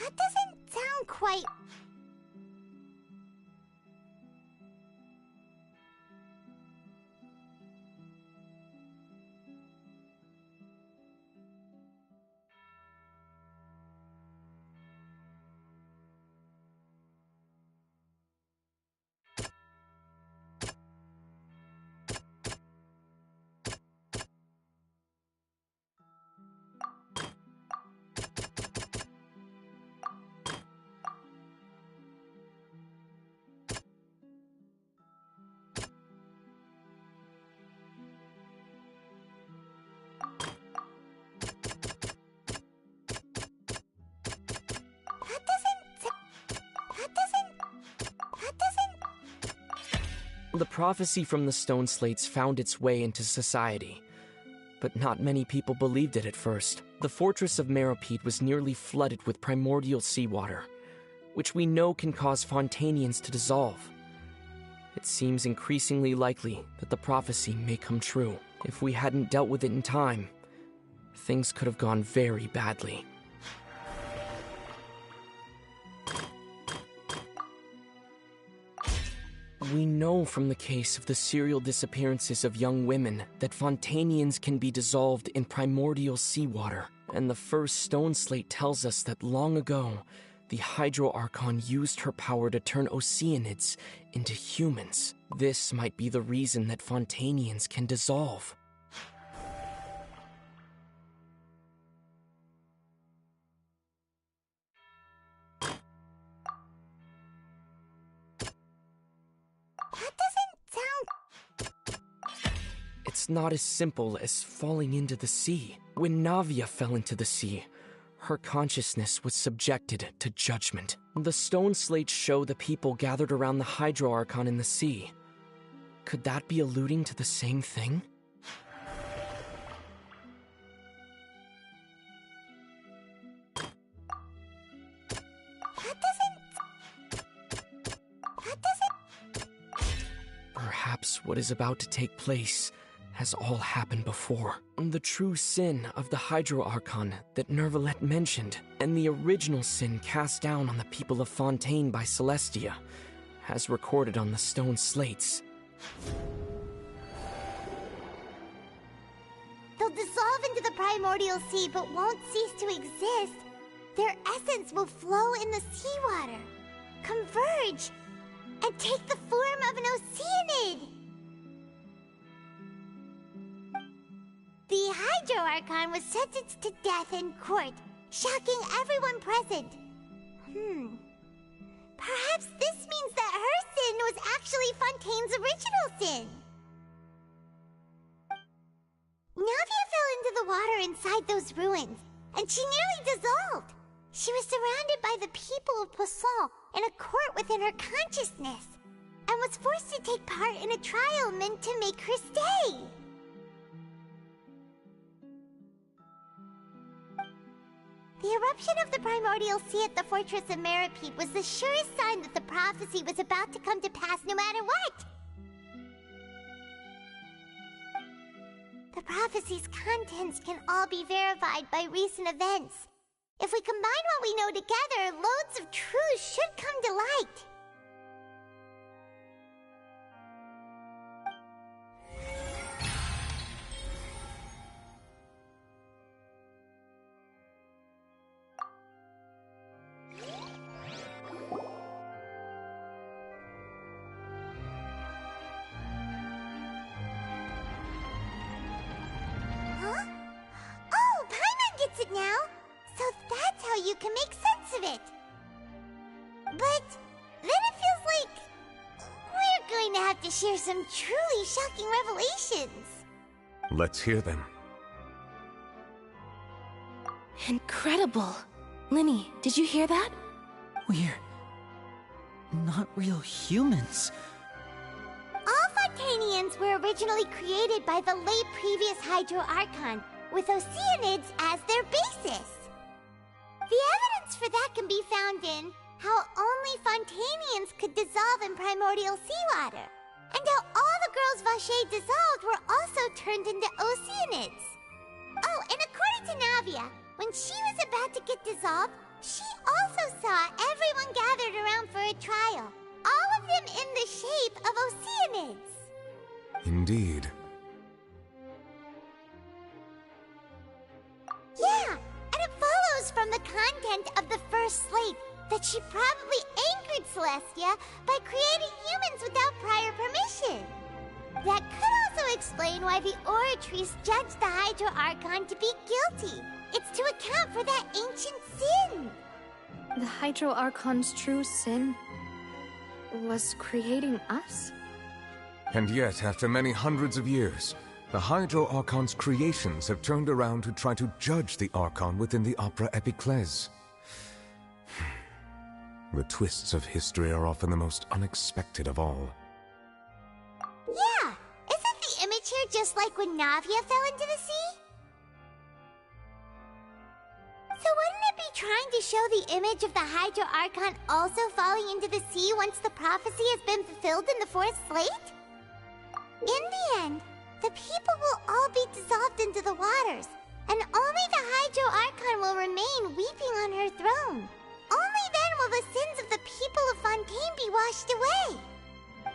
That doesn't sound quite... The prophecy from the stone slates found its way into society. But not many people believed it at first. The fortress of Meropide was nearly flooded with primordial seawater, which we know can cause Fontanians to dissolve. It seems increasingly likely that the prophecy may come true. If we hadn't dealt with it in time, things could have gone very badly. We know from the case of the serial disappearances of young women that Fontanians can be dissolved in primordial seawater, and the first stone slate tells us that long ago, the Hydro Archon used her power to turn Oceanids into humans. This might be the reason that Fontanians can dissolve. It's not as simple as falling into the sea. When Navia fell into the sea, her consciousness was subjected to judgment. The stone slates show the people gathered around the Hydro Archon in the sea. Could that be alluding to the same thing? Perhaps what is about to take place has all happened before. The true sin of the Hydro Archon that Nervalette mentioned, and the original sin cast down on the people of Fontaine by Celestia, has recorded on the stone slates. They'll dissolve into the primordial sea but won't cease to exist. Their essence will flow in the seawater, converge, and take the form of an Oceanid. The Hydro Archon was sentenced to death in court, shocking everyone present. Perhaps this means that her sin was actually Fontaine's original sin. Navia fell into the water inside those ruins, and she nearly dissolved. She was surrounded by the people of Poisson in a court within her consciousness, and was forced to take part in a trial meant to make her stay. The eruption of the primordial sea at the fortress of Meropide was the surest sign that the prophecy was about to come to pass no matter what. The prophecy's contents can all be verified by recent events. If we combine what we know together, loads of truths should come to light. Huh? Oh, Paimon gets it now! So that's how you can make sense of it. But then it feels like we're going to have to share some truly shocking revelations. Let's hear them. Incredible. Linny, did you hear that? We're not real humans. All Fontanians were originally created by the late previous Hydro Archon, with Oceanids as their basis. The evidence for that can be found in how only Fontanians could dissolve in primordial seawater, and how all the girls Vacher dissolved were also turned into Oceanids. Oh, and according to Navia, when she was about to get dissolved, she also saw everyone gathered around for a trial, all of them in the shape of Oceanids. Indeed. Yeah, and it follows from the content of the first slate that she probably angered Celestia by creating humans without prior permission. That could also explain why the Oratrice judged the Hydro Archon to be guilty. It's to account for that ancient sin. The Hydro Archon's true sin was creating us? And yet, after many hundreds of years, the Hydro Archon's creations have turned around to try to judge the Archon within the Opera Epiclese. The twists of history are often the most unexpected of all. Yeah, isn't the image here just like when Navia fell into the sea? So wouldn't it be trying to show the image of the Hydro Archon also falling into the sea once the prophecy has been fulfilled in the fourth slate? In the end, the people will all be dissolved into the waters, and only the Hydro Archon will remain weeping on her throne. Only then will the sins of the people of Fontaine be washed away.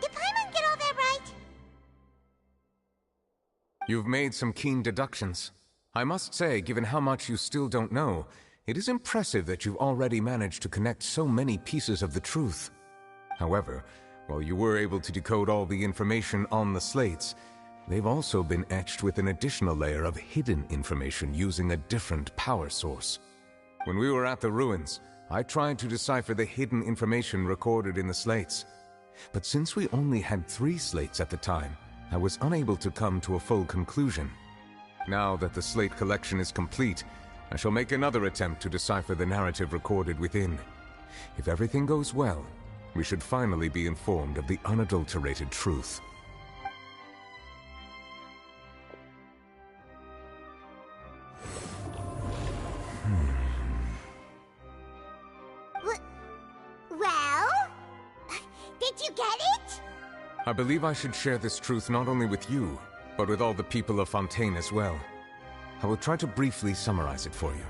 Did Paimon get all that right? You've made some keen deductions. I must say, given how much you still don't know, it is impressive that you've already managed to connect so many pieces of the truth. However, while you were able to decode all the information on the slates, they've also been etched with an additional layer of hidden information using a different power source. When we were at the ruins, I tried to decipher the hidden information recorded in the slates. But since we only had 3 slates at the time, I was unable to come to a full conclusion. Now that the slate collection is complete, I shall make another attempt to decipher the narrative recorded within. If everything goes well, we should finally be informed of the unadulterated truth. Well? Did you get it? I believe I should share this truth not only with you, but with all the people of Fontaine as well. I will try to briefly summarize it for you.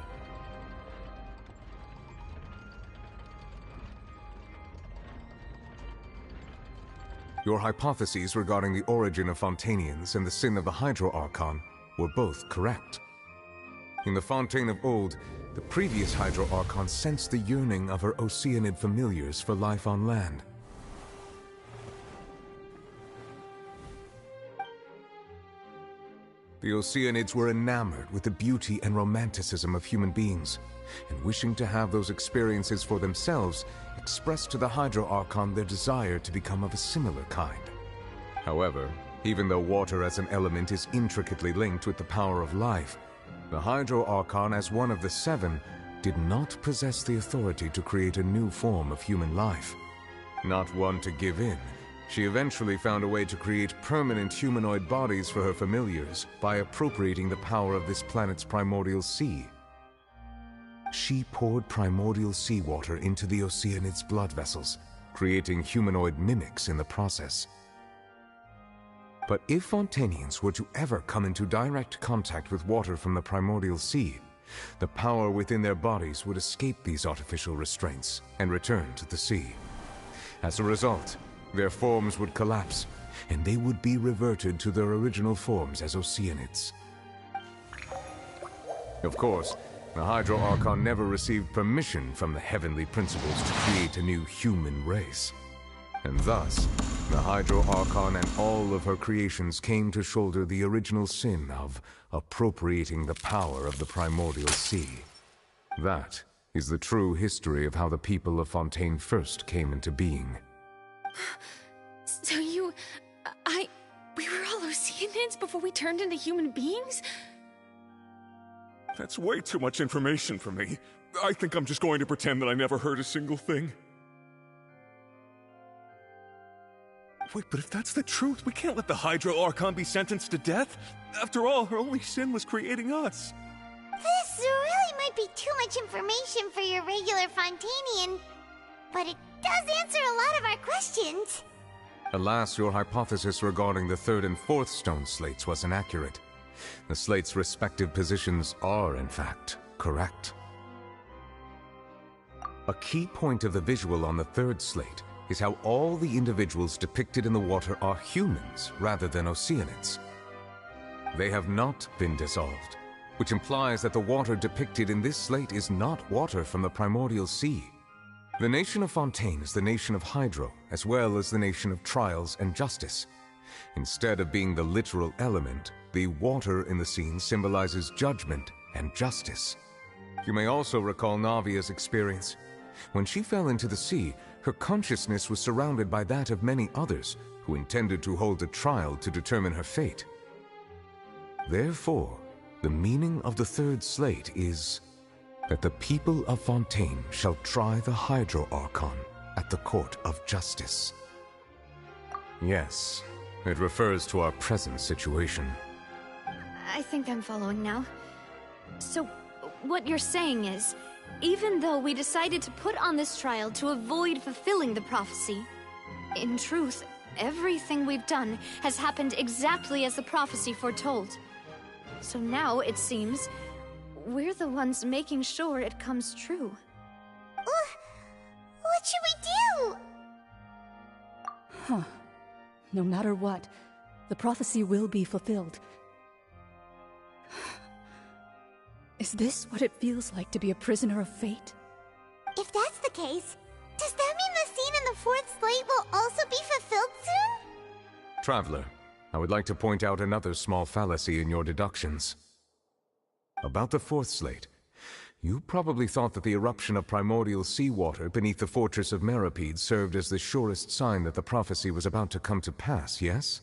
Your hypotheses regarding the origin of Fontainians and the sin of the Hydro Archon were both correct. In the Fontaine of old, the previous Hydro Archon sensed the yearning of her Oceanid familiars for life on land. The Oceanids were enamored with the beauty and romanticism of human beings, and wishing to have those experiences for themselves, expressed to the Hydro Archon their desire to become of a similar kind. However, even though water as an element is intricately linked with the power of life, the Hydro Archon, as one of the 7, did not possess the authority to create a new form of human life. Not one to give in, she eventually found a way to create permanent humanoid bodies for her familiars by appropriating the power of this planet's primordial sea. She poured primordial seawater into the Oceanids' blood vessels, creating humanoid mimics in the process. But if Fontainians were to ever come into direct contact with water from the primordial sea, the power within their bodies would escape these artificial restraints and return to the sea. As a result, their forms would collapse, and they would be reverted to their original forms as Oceanids. Of course, the Hydro Archon never received permission from the heavenly principles to create a new human race. And thus, the Hydro Archon and all of her creations came to shoulder the original sin of appropriating the power of the primordial sea. That is the true history of how the people of Fontaine first came into being. So we were all Oceanids before we turned into human beings? That's way too much information for me. I think I'm just going to pretend that I never heard a single thing. Wait, but if that's the truth, we can't let the Hydro Archon be sentenced to death. After all, her only sin was creating us. This really might be too much information for your regular Fontainian, but it does answer a lot of our questions. Alas, your hypothesis regarding the 3rd and 4th stone slates was inaccurate. The slates' respective positions are, in fact, correct. A key point of the visual on the 3rd slate is how all the individuals depicted in the water are humans rather than Oceanids. They have not been dissolved, which implies that the water depicted in this slate is not water from the primordial sea. The nation of Fontaine is the nation of Hydro, as well as the nation of trials and justice. Instead of being the literal element, the water in the scene symbolizes judgment and justice. You may also recall Navia's experience. When she fell into the sea, her consciousness was surrounded by that of many others who intended to hold a trial to determine her fate. Therefore, the meaning of the 3rd slate is that the people of Fontaine shall try the Hydro Archon at the court of justice. Yes, it refers to our present situation. I think I'm following now. So, what you're saying is, even though we decided to put on this trial to avoid fulfilling the prophecy, in truth, everything we've done has happened exactly as the prophecy foretold. So now, it seems, we're the ones making sure it comes true. What should we do? Huh. No matter what, the prophecy will be fulfilled. Is this what it feels like to be a prisoner of fate? If that's the case, does that mean the scene in the fourth slate will also be fulfilled soon? Traveler, I would like to point out another small fallacy in your deductions. About the fourth slate, you probably thought that the eruption of primordial seawater beneath the fortress of Meripede served as the surest sign that the prophecy was about to come to pass, yes?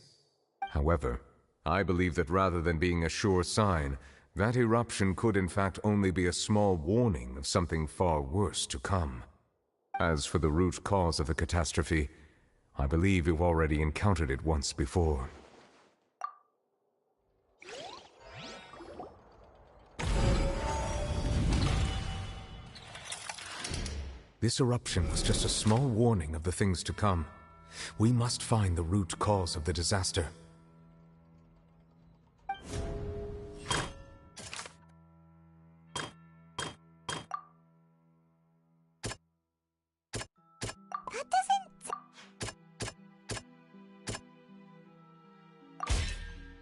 However, I believe that rather than being a sure sign, that eruption could in fact only be a small warning of something far worse to come. As for the root cause of the catastrophe, I believe you've already encountered it once before. This eruption was just a small warning of the things to come. We must find the root cause of the disaster.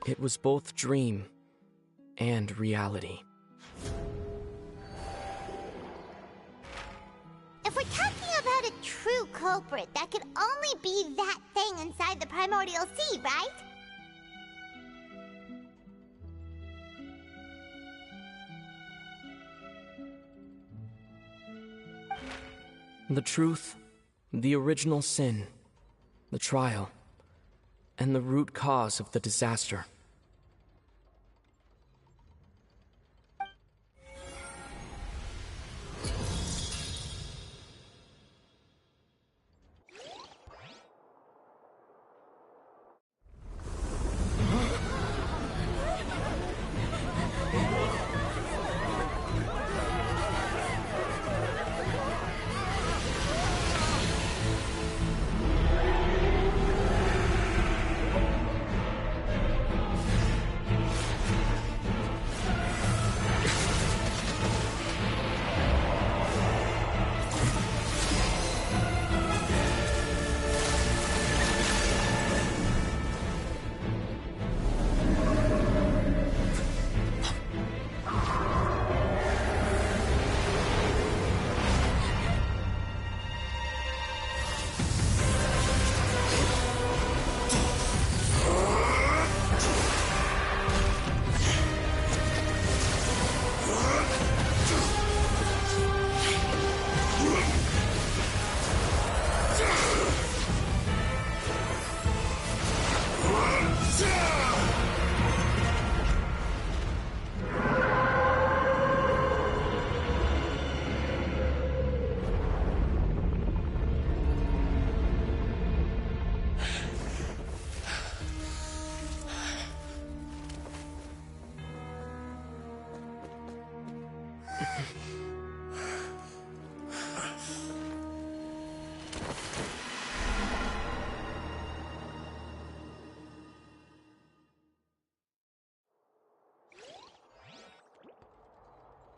It was both dream and reality. If we're talking about a true culprit, that could only be that thing inside the primordial sea, right? The truth, the original sin, the trial, and the root cause of the disaster.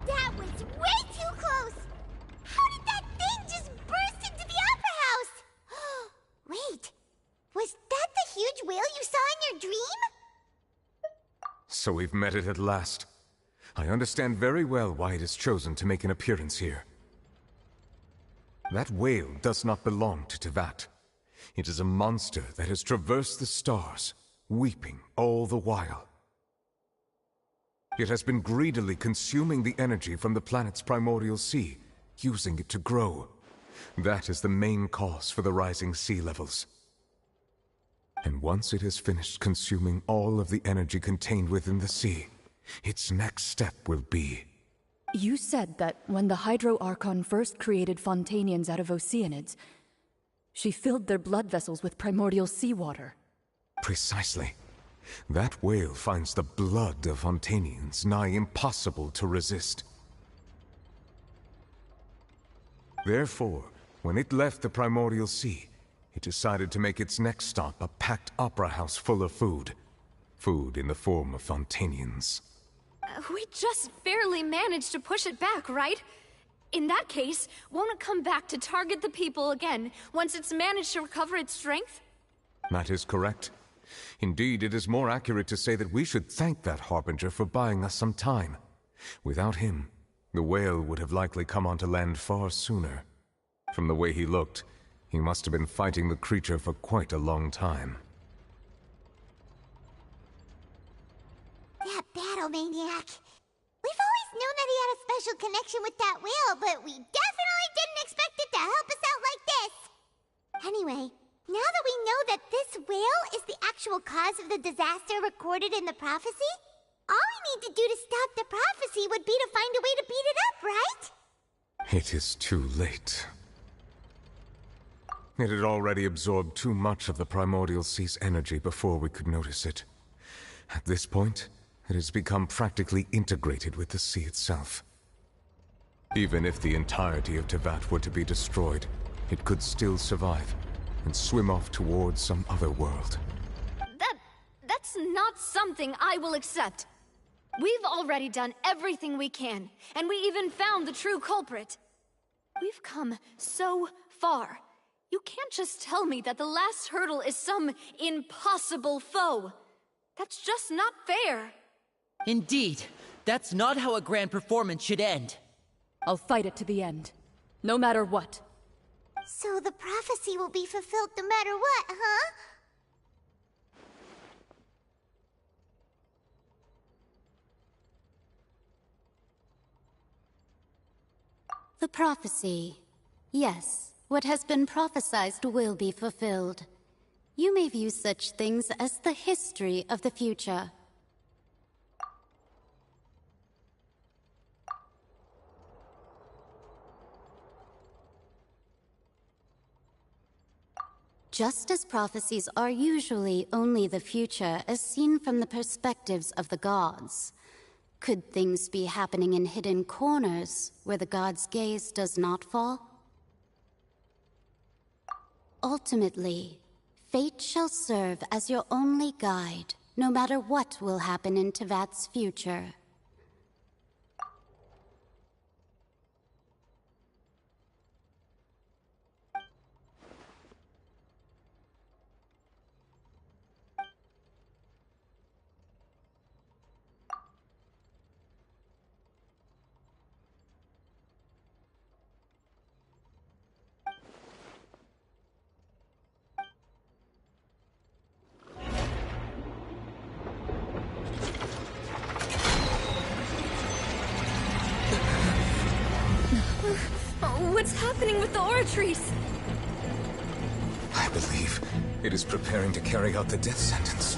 That was way too close! How did that thing just burst into the Opera House? Wait, was that the huge whale you saw in your dream? So we've met it at last. I understand very well why it has chosen to make an appearance here. That whale does not belong to Tevat. It is a monster that has traversed the stars, weeping all the while. It has been greedily consuming the energy from the planet's primordial sea, using it to grow. That is the main cause for the rising sea levels. And once it has finished consuming all of the energy contained within the sea, its next step will be... You said that when the Hydro Archon first created Fontanians out of Oceanids, she filled their blood vessels with primordial seawater. Precisely. That whale finds the blood of Fontanians nigh impossible to resist. Therefore, when it left the Primordial Sea, it decided to make its next stop a packed opera house full of food. Food in the form of Fontanians. We just barely managed to push it back, right? In that case, won't it come back to target the people again once it's managed to recover its strength? That is correct. Indeed, it is more accurate to say that we should thank that Harbinger for buying us some time. Without him, the whale would have likely come onto land far sooner. From the way he looked, he must have been fighting the creature for quite a long time. That battle maniac. We've always known that he had a special connection with that whale, but we definitely didn't expect it to help us out like this. Anyway, now that we know that this whale is the actual cause of the disaster recorded in the prophecy, all we need to do to stop the prophecy would be to find a way to beat it up, right? It is too late. It had already absorbed too much of the Primordial Sea's energy before we could notice it. At this point, it has become practically integrated with the sea itself. Even if the entirety of Tevat were to be destroyed, it could still survive and swim off towards some other world. That's not something I will accept. We've already done everything we can, and we even found the true culprit. We've come so far. You can't just tell me that the last hurdle is some impossible foe. That's just not fair. Indeed. That's not how a grand performance should end. I'll fight it to the end. No matter what. So the prophecy will be fulfilled no matter what, huh? The prophecy. Yes, what has been prophesied will be fulfilled. You may view such things as the history of the future. Just as prophecies are usually only the future as seen from the perspectives of the gods, could things be happening in hidden corners where the gods' gaze does not fall? Ultimately, fate shall serve as your only guide, no matter what will happen in Tevat's future. What's happening with the aura trees? I believe it is preparing to carry out the death sentence.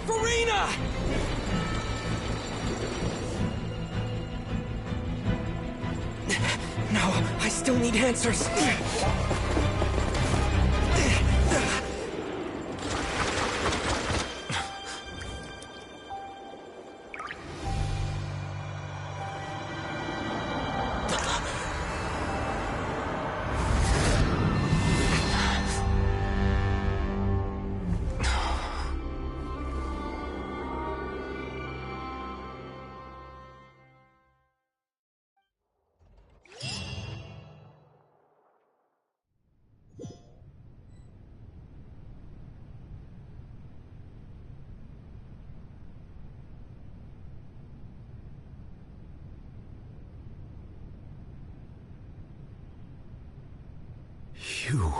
Farina! No, I still need answers. You...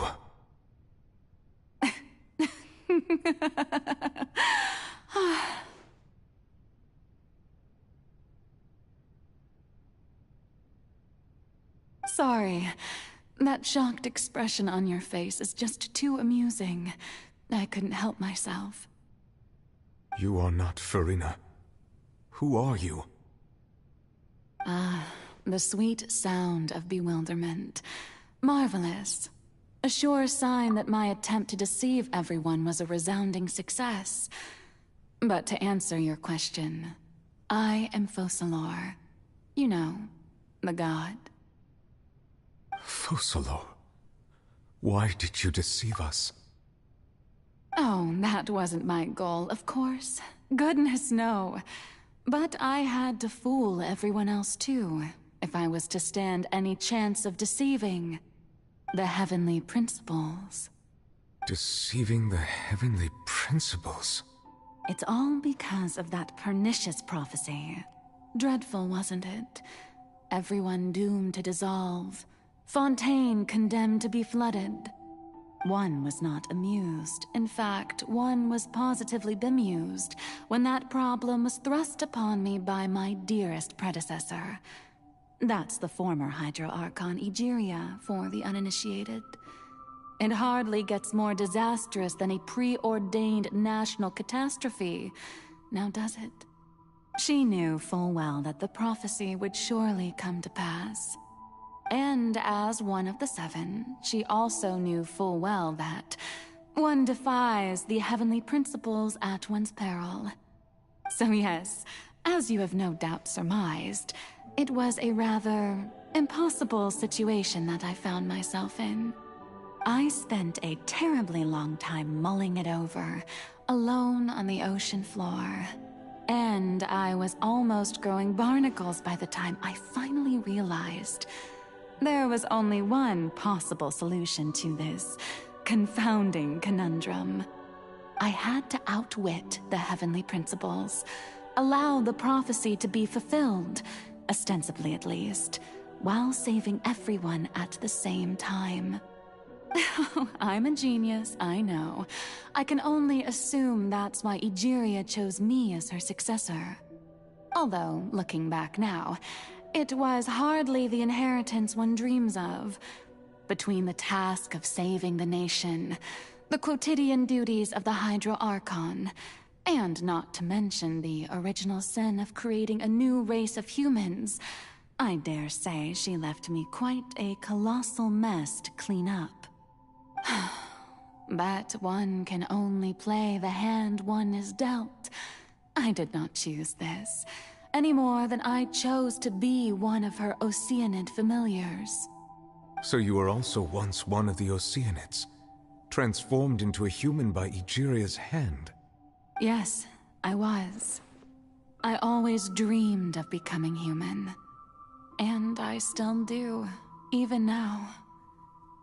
Sorry. That shocked expression on your face is just too amusing. I couldn't help myself. You are not Farina. Who are you? Ah, the sweet sound of bewilderment. Marvelous. A sure sign that my attempt to deceive everyone was a resounding success. But to answer your question, I am Focalor. You know, the god. Focalor, why did you deceive us? Oh, that wasn't my goal, of course. Goodness, no. But I had to fool everyone else too, if I was to stand any chance of deceiving the heavenly principles. Deceiving the heavenly principles? It's all because of that pernicious prophecy. Dreadful, wasn't it? Everyone doomed to dissolve. Fontaine condemned to be flooded. One was not amused. In fact, one was positively bemused when that problem was thrust upon me by my dearest predecessor. That's the former Hydro Archon Egeria, for the uninitiated. It hardly gets more disastrous than a preordained national catastrophe, now does it? She knew full well that the prophecy would surely come to pass. And as one of the seven, she also knew full well that one defies the heavenly principles at one's peril. So yes, as you have no doubt surmised, it was a rather impossible situation that I found myself in. I spent a terribly long time mulling it over, alone on the ocean floor. And I was almost growing barnacles by the time I finally realized there was only one possible solution to this confounding conundrum. I had to outwit the heavenly principles, allow the prophecy to be fulfilled, ostensibly at least, while saving everyone at the same time. I'm a genius, I know. I can only assume that's why Egeria chose me as her successor. Although, looking back now, it was hardly the inheritance one dreams of. Between the task of saving the nation, the quotidian duties of the Hydro Archon, and not to mention the original sin of creating a new race of humans, I dare say she left me quite a colossal mess to clean up. But one can only play the hand one is dealt. I did not choose this, any more than I chose to be one of her Oceanid familiars. So you were also once one of the Oceanids, transformed into a human by Egeria's hand? Yes, I was. I always dreamed of becoming human. And I still do, even now.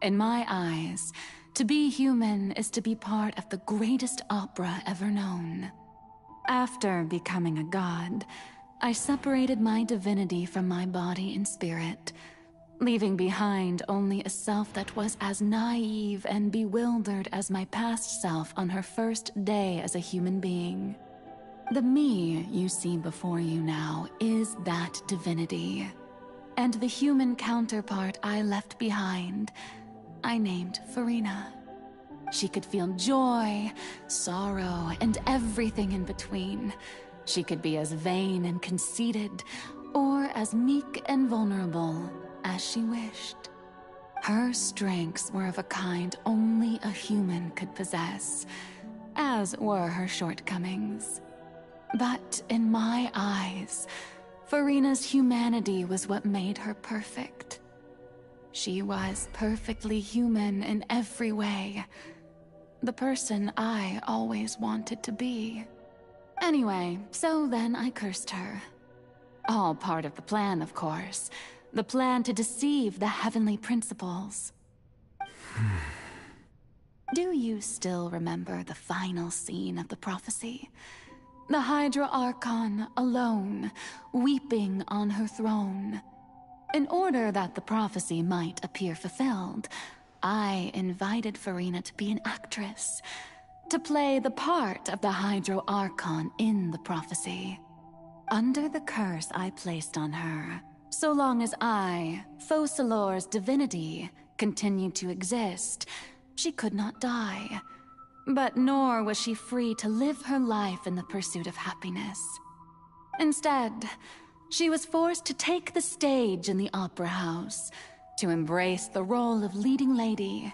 In my eyes, to be human is to be part of the greatest opera ever known. After becoming a god, I separated my divinity from my body and spirit, leaving behind only a self that was as naive and bewildered as my past self on her first day as a human being. The me you see before you now is that divinity. And the human counterpart I left behind, I named Farina. She could feel joy, sorrow, and everything in between. She could be as vain and conceited, or as meek and vulnerable as she wished. Her strengths were of a kind only a human could possess, as were her shortcomings. But in my eyes, Farina's humanity was what made her perfect. She was perfectly human in every way. The person I always wanted to be. Anyway, so then I cursed her. All part of the plan, of course. The plan to deceive the heavenly principles. Do you still remember the final scene of the prophecy? The Hydra Archon alone, weeping on her throne. In order that the prophecy might appear fulfilled, I invited Farina to be an actress, to play the part of the Hydro Archon in the prophecy. Under the curse I placed on her, so long as I, Focalor's divinity, continued to exist, she could not die. But nor was she free to live her life in the pursuit of happiness. Instead, she was forced to take the stage in the opera house, to embrace the role of leading lady,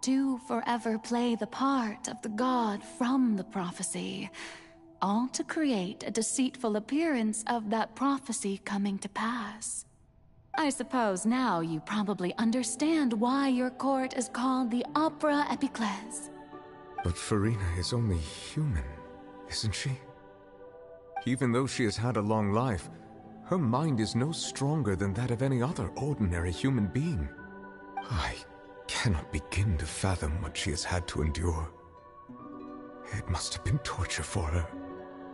to forever play the part of the god from the prophecy, all to create a deceitful appearance of that prophecy coming to pass. I suppose now you probably understand why your court is called the Opera Epiclese. But Farina is only human, isn't she? Even though she has had a long life, her mind is no stronger than that of any other ordinary human being. I cannot begin to fathom what she has had to endure. It must have been torture for her.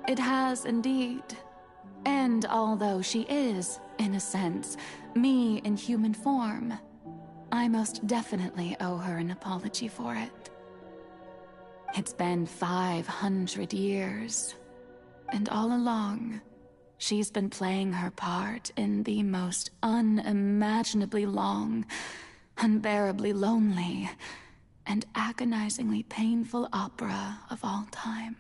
It has indeed. And although she is, in a sense, me in human form, I most definitely owe her an apology for it. It's been 500 years, and all along, she's been playing her part in the most unimaginably long, unbearably lonely, and agonizingly painful opera of all time.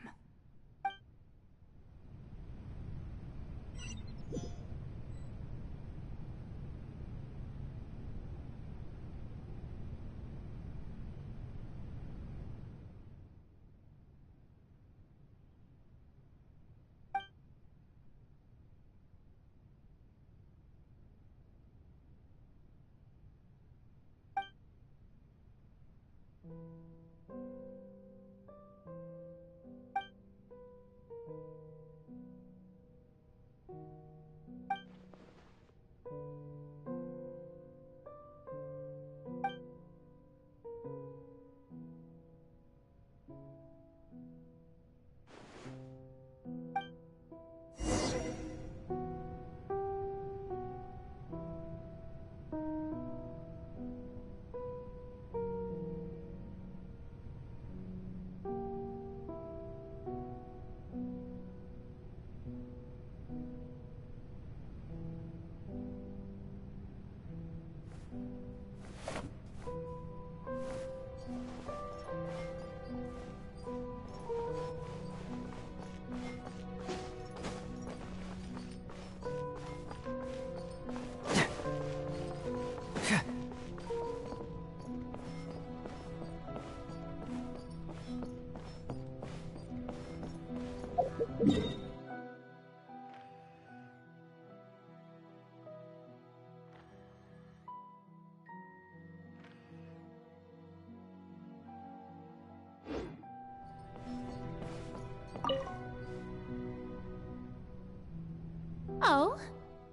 Oh?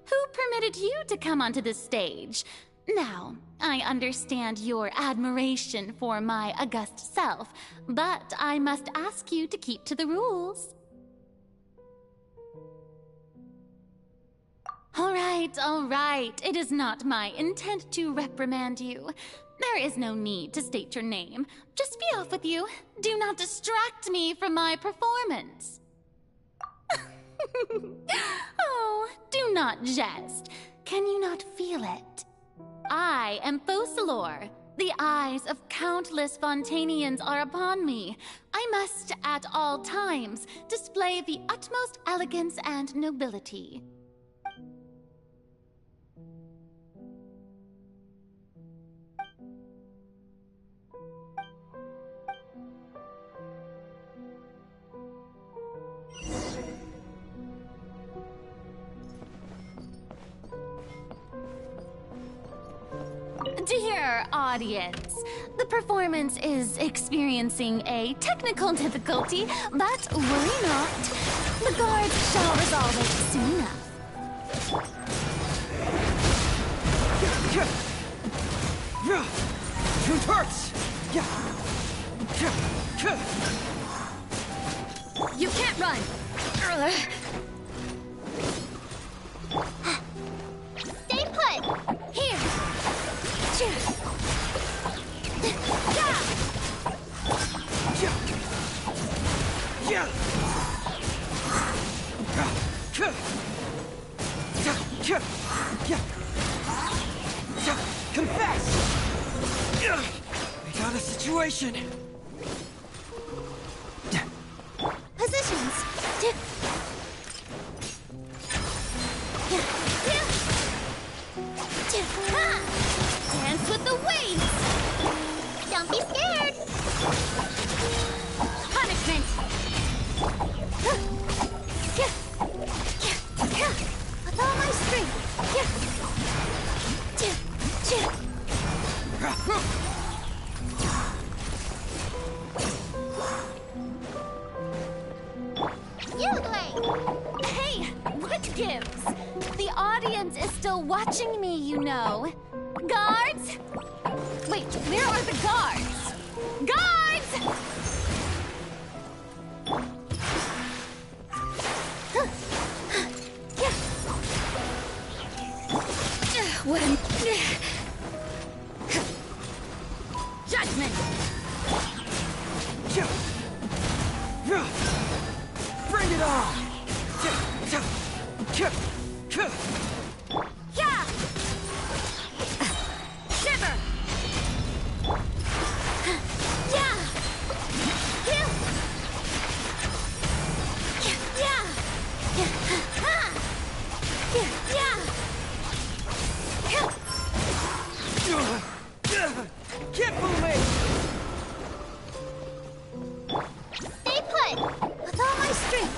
Who permitted you to come onto the stage? Now, I understand your admiration for my august self, but I must ask you to keep to the rules. All right. It is not my intent to reprimand you. There is no need to state your name. Just be off with you. Do not distract me from my performance. Oh, do not jest. Can you not feel it? I am Focalor. The eyes of countless Fontanians are upon me. I must, at all times, display the utmost elegance and nobility. Dear audience, the performance is experiencing a technical difficulty, but worry not. The guards shall resolve it soon enough. It hurts! You can't run! Stay put! Here! Confess! We got a situation. Positions! Dance with the waves! Don't be scared! Punishment! With all my strength! Hey, what gives? The audience is still watching me, you know. Guards? Wait, where are the guards? Guards! What a... Judgment! Bring it on! Yeah! Shiver! Yeah! Yeah! Keep moving! Stay put! With all my strength!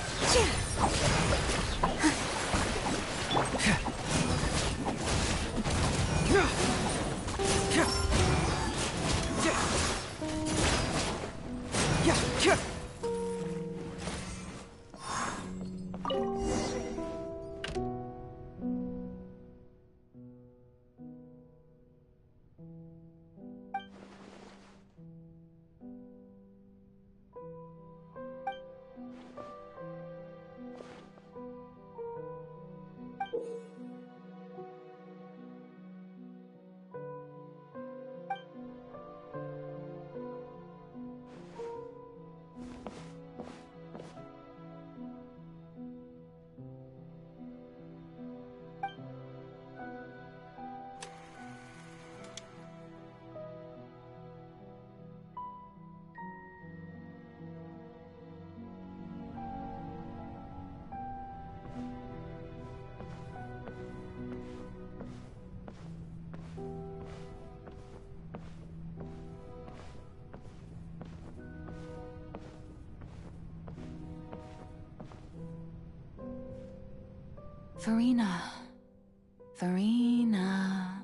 Farina.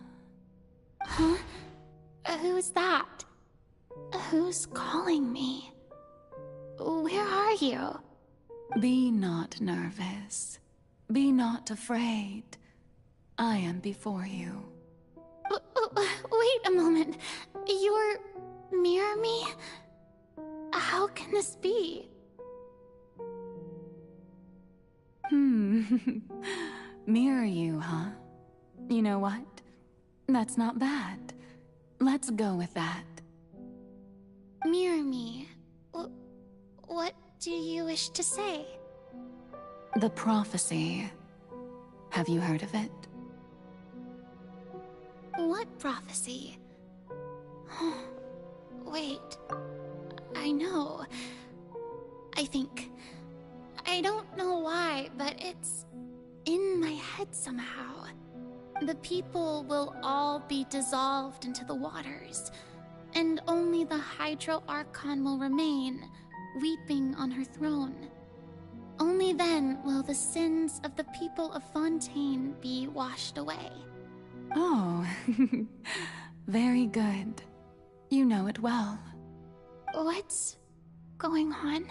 Huh? Who's that? Who's calling me? Where are you? Be not nervous. Be not afraid. I am before you. Wait a moment. You're... Mirror me? How can this be? Mirror you, huh? You know what? That's not bad. Let's go with that. Mirror me. What do you wish to say? The prophecy. Have you heard of it? What prophecy? Wait. I know. I think. I don't know why, but it's in my head somehow. The people will all be dissolved into the waters, and only the Hydro Archon will remain, weeping on her throne. Only then will the sins of the people of Fontaine be washed away. Oh, very good. You know it well. What's going on?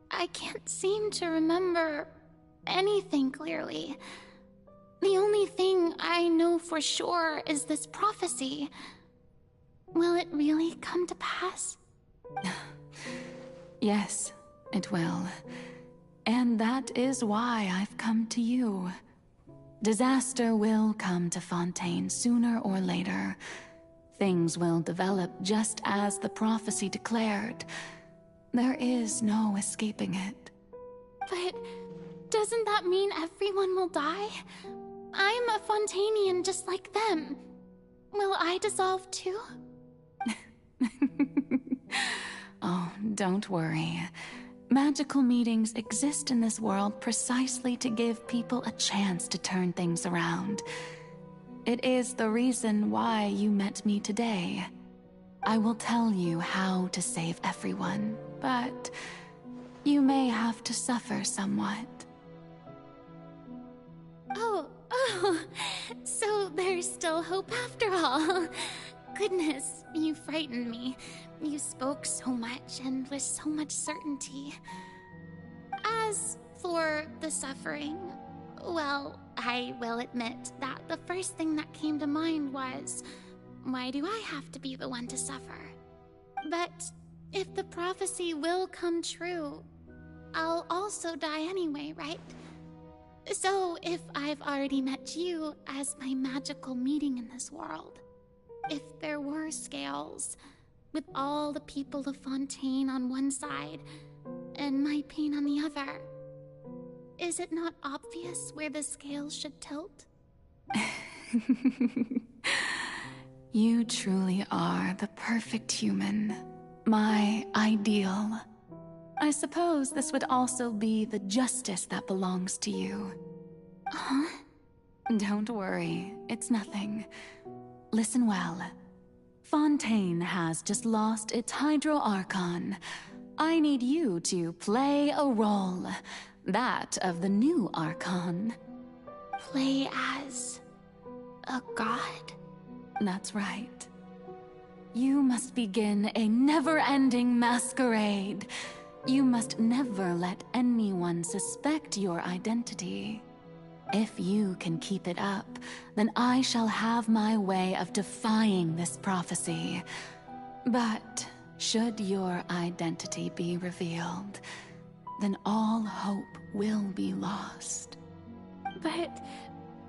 I can't seem to remember anything clearly. The only thing I know for sure is this prophecy. Will it really come to pass? Yes, it will. And that is why I've come to you. Disaster will come to Fontaine sooner or later. Things will develop just as the prophecy declared. There is no escaping it. But doesn't that mean everyone will die? I'm a Fontainian just like them. Will I dissolve too? Oh, don't worry. Magical meetings exist in this world precisely to give people a chance to turn things around. It is the reason why you met me today. I will tell you how to save everyone, but you may have to suffer somewhat. Oh, so there's still hope after all. Goodness, you frightened me. You spoke so much and with so much certainty. As for the suffering, well, I will admit that the first thing that came to mind was, why do I have to be the one to suffer? But if the prophecy will come true, I'll also die anyway, right? So if I've already met you as my magical meeting in this world, if there were scales, with all the people of Fontaine on one side and my pain on the other, is it not obvious where the scales should tilt? You truly are the perfect human, my ideal. I suppose this would also be the justice that belongs to you. Huh? Don't worry, it's nothing. Listen well. Fontaine has just lost its Hydro Archon. I need you to play a role, that of the new Archon. Play as a god? That's right. You must begin a never-ending masquerade. You must never let anyone suspect your identity. If you can keep it up, then I shall have my way of defying this prophecy. But should your identity be revealed, then all hope will be lost. But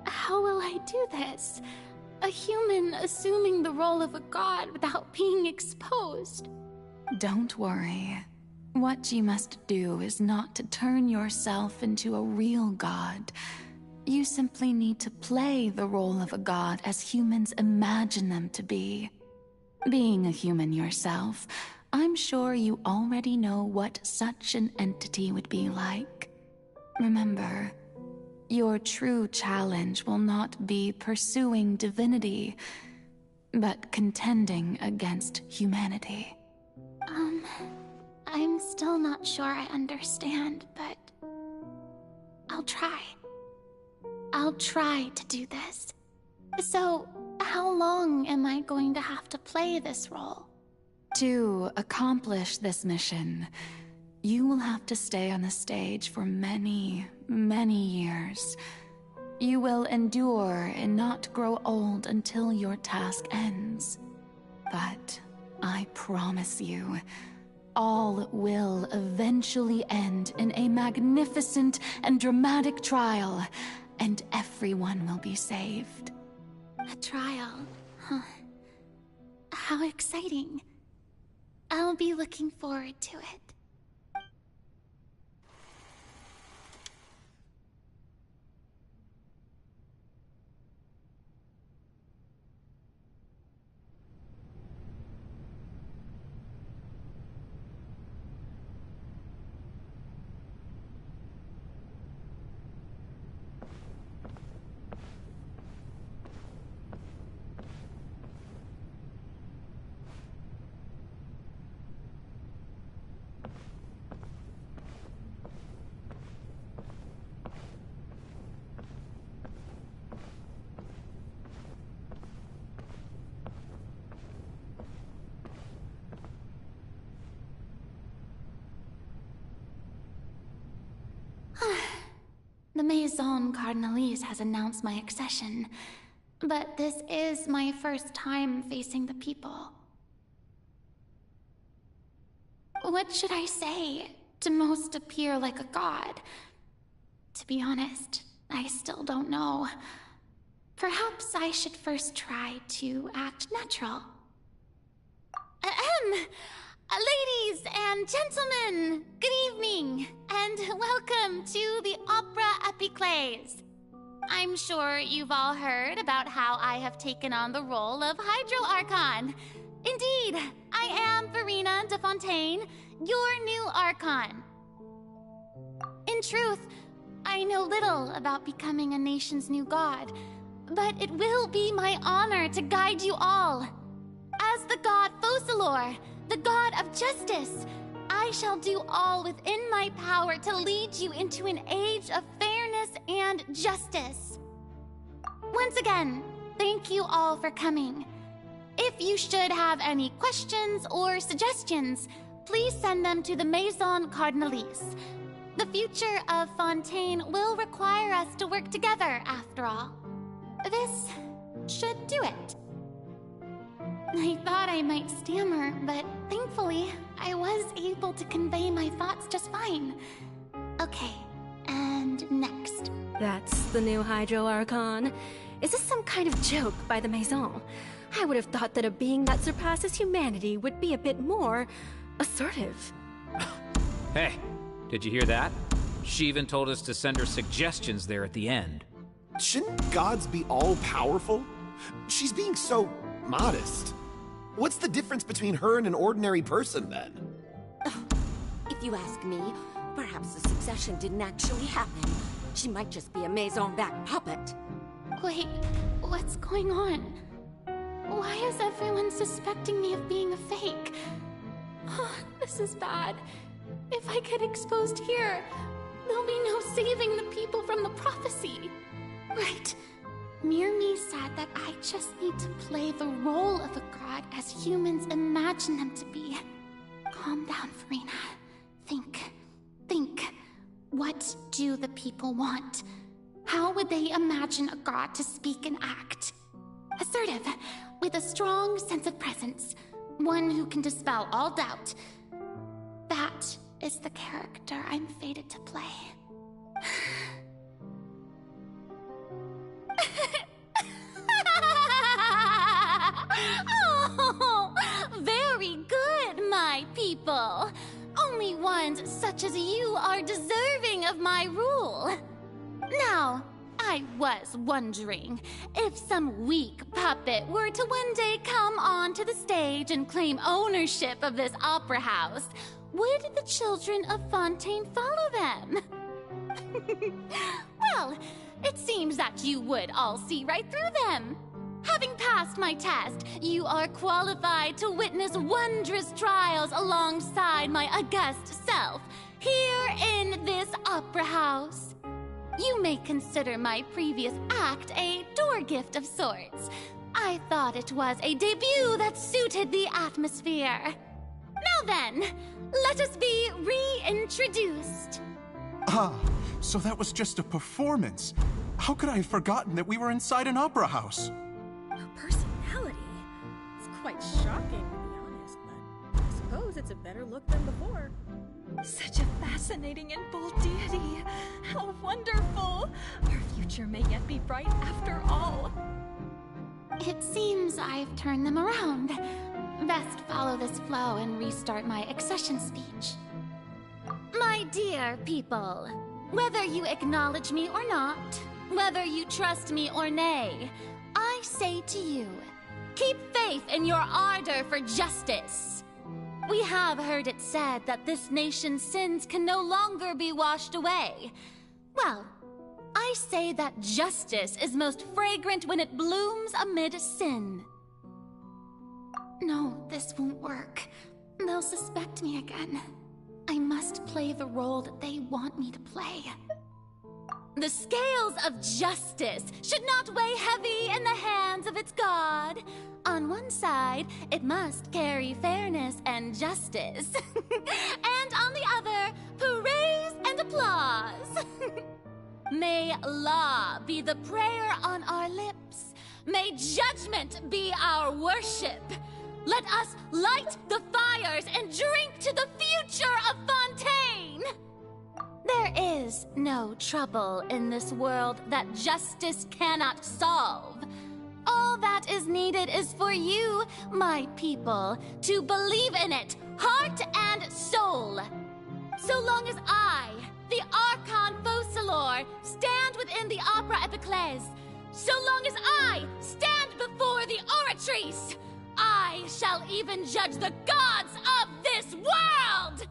how will I do this? A human assuming the role of a god without being exposed. Don't worry. What you must do is not to turn yourself into a real god. You simply need to play the role of a god as humans imagine them to be. Being a human yourself, I'm sure you already know what such an entity would be like. Remember, your true challenge will not be pursuing divinity, but contending against humanity. I'm still not sure I understand, but I'll try. I'll try to do this. So, how long am I going to have to play this role? To accomplish this mission, you will have to stay on the stage for many, many years. You will endure and not grow old until your task ends. But I promise you, all will eventually end in a magnificent and dramatic trial, and everyone will be saved. A trial, huh? How exciting. I'll be looking forward to it. The Maison Cardinalise has announced my accession, but this is my first time facing the people. What should I say to most appear like a god? To be honest, I still don't know. Perhaps I should first try to act natural. Ladies and gentlemen, good evening, and welcome to the Opera Epiclese. I'm sure you've all heard about how I have taken on the role of Hydro Archon. Indeed, I am Verena de Fontaine, your new Archon. In truth, I know little about becoming a nation's new god, but it will be my honor to guide you all. As the god Focalor, the god of justice. I shall do all within my power to lead you into an age of fairness and justice. Once again, thank you all for coming. If you should have any questions or suggestions, please send them to the Maison Cardinalise. The future of Fontaine will require us to work together, after all. This should do it. I thought I might stammer, but thankfully, I was able to convey my thoughts just fine. Okay, and next. That's the new Hydro Archon. Is this some kind of joke by the Maison? I would have thought that a being that surpasses humanity would be a bit more assertive. Hey, did you hear that? She even told us to send her suggestions there at the end. Shouldn't gods be all-powerful? She's being so modest. What's the difference between her and an ordinary person, then? If you ask me, perhaps the succession didn't actually happen. She might just be a Maison back puppet. Wait, what's going on? Why is everyone suspecting me of being a fake? Oh, this is bad. If I get exposed here, there'll be no saving the people from the prophecy. Right. Mirmi said that I just need to play the role of a god as humans imagine them to be. Calm down, Farina. Think. What do the people want? How would they imagine a god to speak and act? Assertive, with a strong sense of presence. One who can dispel all doubt. That is the character I'm fated to play. Oh, very good, my people. Only ones such as you are deserving of my rule. Now, I was wondering, if some weak puppet were to one day come onto the stage and claim ownership of this opera house, would the children of Fontaine follow them? Well, it seems that you would all see right through them. Having passed my test, you are qualified to witness wondrous trials alongside my august self, here in this opera house. You may consider my previous act a door gift of sorts. I thought it was a debut that suited the atmosphere. Now then, let us be reintroduced. Ah, so that was just a performance. How could I have forgotten that we were inside an opera house? Her personality? It's quite shocking, to be honest, but I suppose it's a better look than before. Such a fascinating and bold deity. How wonderful! Our future may yet be bright after all. It seems I've turned them around. Best follow this flow and restart my accession speech. My dear people, whether you acknowledge me or not, whether you trust me or nay, I say to you, keep faith in your ardor for justice. We have heard it said that this nation's sins can no longer be washed away. Well, I say that justice is most fragrant when it blooms amid sin. No, this won't work. They'll suspect me again. I must play the role that they want me to play. The scales of justice should not weigh heavy in the hands of its god. On one side, it must carry fairness and justice. And on the other, praise and applause. May law be the prayer on our lips. May judgment be our worship. Let us light the fires and drink to the future of Fontaine! There is no trouble in this world that justice cannot solve. All that is needed is for you, my people, to believe in it, heart and soul. So long as I, the Archon Focalor, stand within the Opera Epiclese, so long as I stand before the Oratrice, I shall even judge the gods of this world!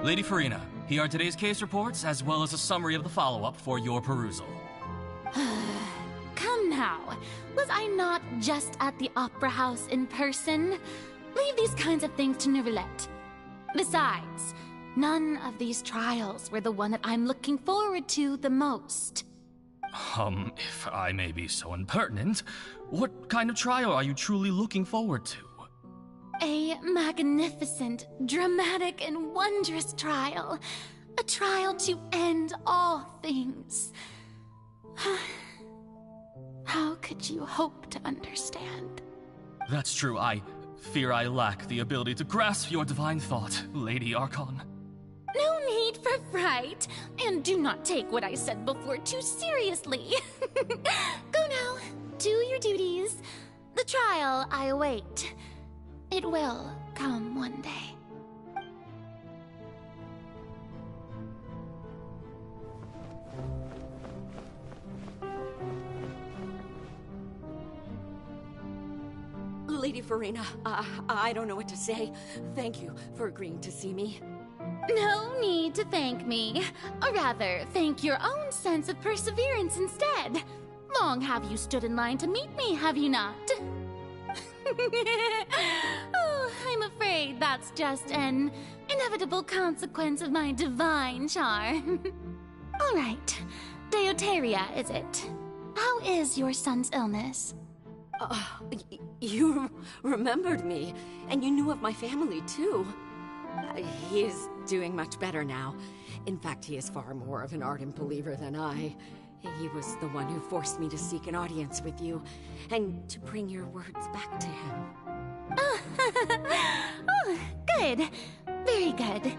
Lady Farina, here are today's case reports, as well as a summary of the follow-up for your perusal. Come now. Was I not just at the Opera House in person? Leave these kinds of things to Neuvillette. Besides, none of these trials were the one that I'm looking forward to the most. If I may be so impertinent, what kind of trial are you truly looking forward to? A magnificent, dramatic, and wondrous trial. A trial to end all things. How could you hope to understand? That's true. I fear I lack the ability to grasp your divine thought, Lady Archon. No need for fright, and do not take what I said before too seriously. Go now, do your duties. The trial I await. It will come one day. Lady Farina, I don't know what to say. Thank you for agreeing to see me. No need to thank me. Or rather, thank your own sense of perseverance instead. Long have you stood in line to meet me, have you not? Oh, I'm afraid that's just an inevitable consequence of my divine charm. All right. Deoteria, is it? How is your son's illness? You remembered me, and you knew of my family, too. He is doing much better now. In fact, he is far more of an ardent believer than I. He was the one who forced me to seek an audience with you, and to bring your words back to him. Oh, good. Very good.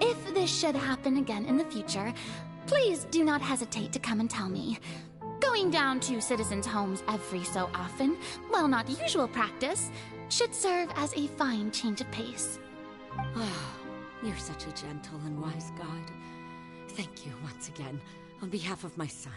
If this should happen again in the future, please do not hesitate to come and tell me. Going down to citizens' homes every so often, while not usual practice, should serve as a fine change of pace. You're such a gentle and wise god. Thank you once again, on behalf of my son.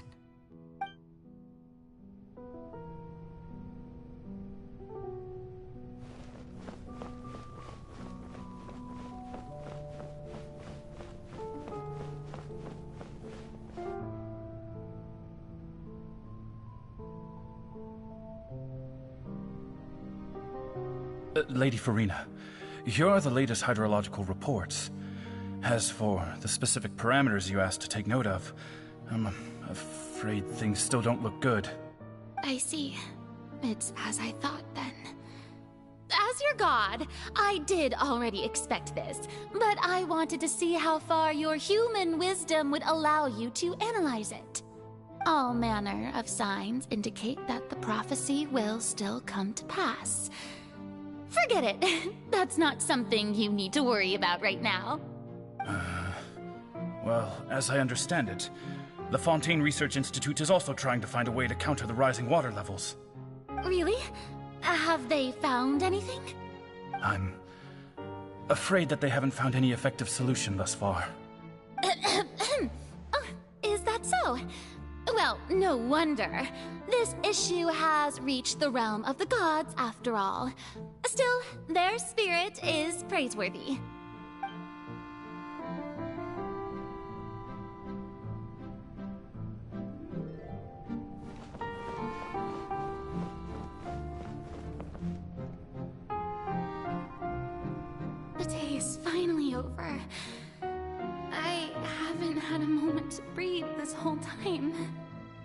Lady Farina, here are the latest hydrological reports. As for the specific parameters you asked to take note of, I'm afraid things still don't look good. I see. It's as I thought, then. As your god, I did already expect this, but I wanted to see how far your human wisdom would allow you to analyze it. All manner of signs indicate that the prophecy will still come to pass. Forget it. That's not something you need to worry about right now. Well, as I understand it, the Fontaine Research Institute is also trying to find a way to counter the rising water levels. Really? Have they found anything? I'm afraid that they haven't found any effective solution thus far. Oh, is that so? Well, no wonder. This issue has reached the realm of the gods, after all. Still, their spirit is praiseworthy. The day is finally over. I haven't had a moment to breathe this whole time.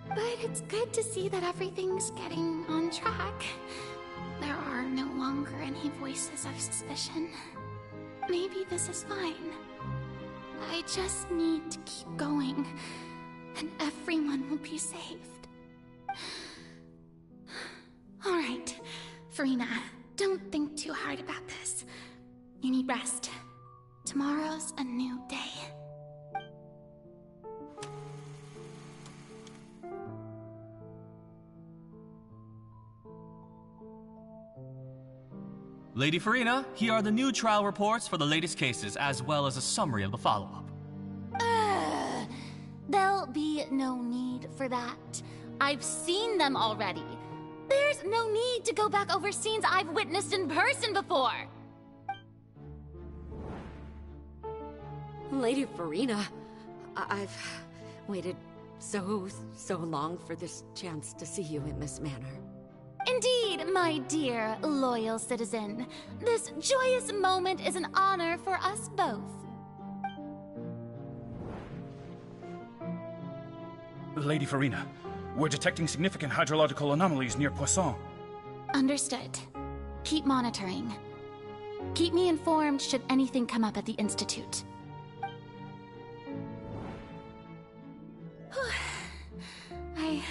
But it's good to see that everything's getting on track. There are no longer any voices of suspicion. Maybe this is fine. I just need to keep going, and everyone will be saved. All right, Farina, don't think too hard about this. You need rest. Tomorrow's a new day. Lady Farina, here are the new trial reports for the latest cases, as well as a summary of the follow-up. There'll be no need for that. I've seen them already. There's no need to go back over scenes I've witnessed in person before. Lady Farina, I've waited so long for this chance to see you in this manner. Indeed, my dear, loyal citizen. This joyous moment is an honor for us both. Lady Farina, we're detecting significant hydrological anomalies near Poisson. Understood. Keep monitoring. Keep me informed should anything come up at the Institute. I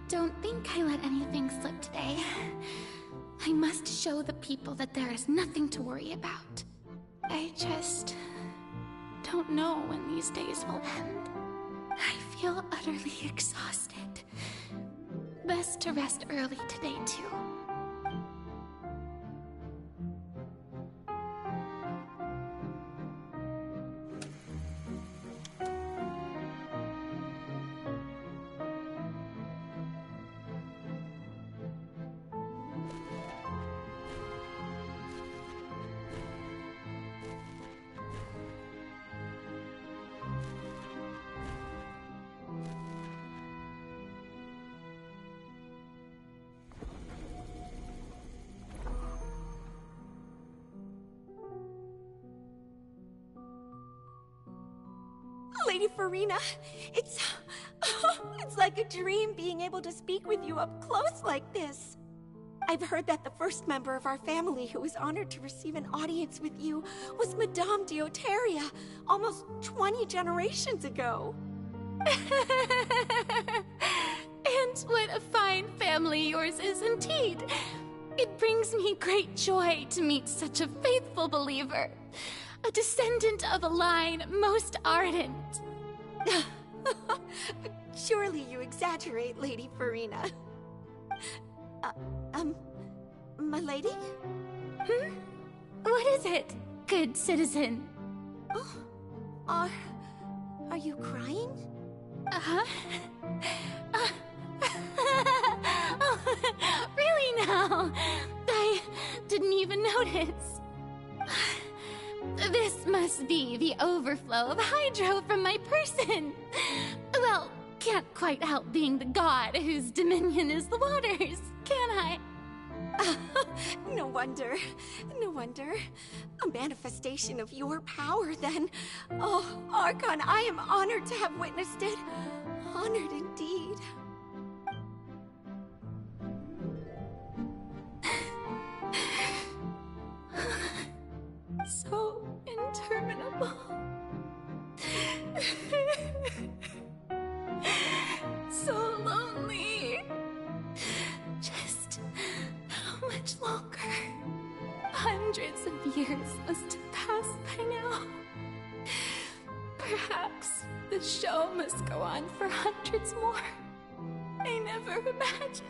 don't think I let anything slip today. I must show the people that there is nothing to worry about. I just don't know when these days will end. I feel utterly exhausted. Best to rest early today, too. Lady Farina, it's like a dream being able to speak with you up close like this. I've heard that the first member of our family who was honored to receive an audience with you was Madame Deoteria, almost 20 generations ago. And what a fine family yours is indeed. It brings me great joy to meet such a faithful believer. A descendant of a line most ardent. Surely you exaggerate, Lady Farina. My lady? What is it, good citizen? Are you crying? Uh-huh. Really now? I didn't even notice. This must be the overflow of hydro from my person. Well, can't quite help being the god whose dominion is the waters, can I? No wonder. No wonder. A manifestation of your power, then. Oh, Archon, I am honored to have witnessed it. Honored indeed. So interminable. So lonely. Just how much longer? Hundreds of years must have passed by now. Perhaps the show must go on for hundreds more. I never imagined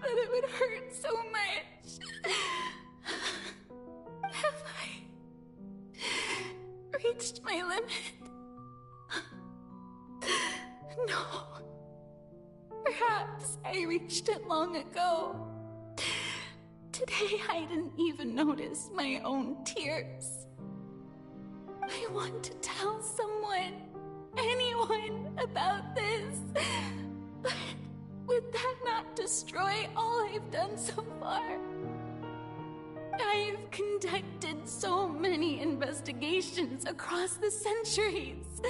that it would hurt so much. Have I reached my limit? No. Perhaps I reached it long ago. Today I didn't even notice my own tears. I want to tell someone, anyone, about this. But would that not destroy all I've done so far? I've conducted so many investigations across the centuries,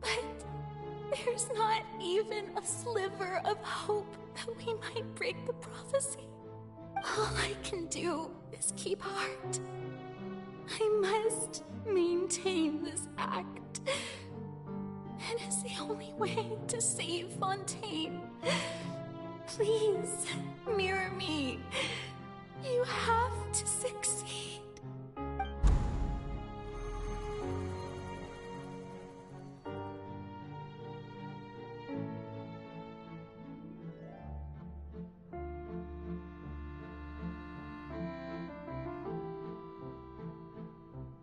but there's not even a sliver of hope that we might break the prophecy. All I can do is keep heart. I must maintain this act. It is the only way to save Fontaine. Please, mirror me. You have to succeed.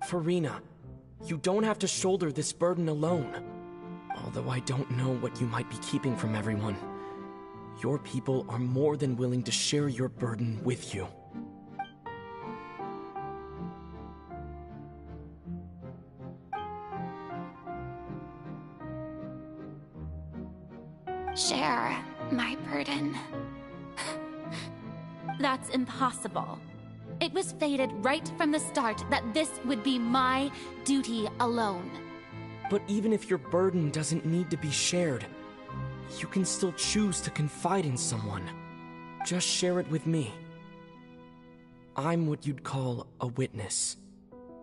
Farina, you don't have to shoulder this burden alone. Although I don't know what you might be keeping from everyone. Your people are more than willing to share your burden with you. share my burden. That's impossible. It was fated right from the start that this would be my duty alone. But even if your burden doesn't need to be shared, you can still choose to confide in someone. Just share it with me. I'm what you'd call a witness.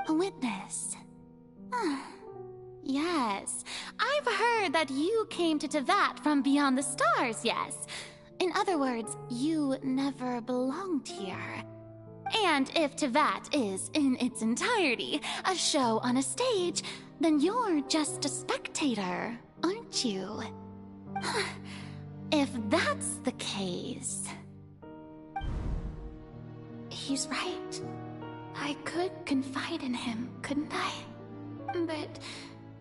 A witness? Yes, I've heard that you came to Tevat from beyond the stars, yes. In other words, you never belonged here. And if Tevat is, in its entirety, a show on a stage, then you're just a spectator, aren't you? If that's the case... He's right. I could confide in him, couldn't I? But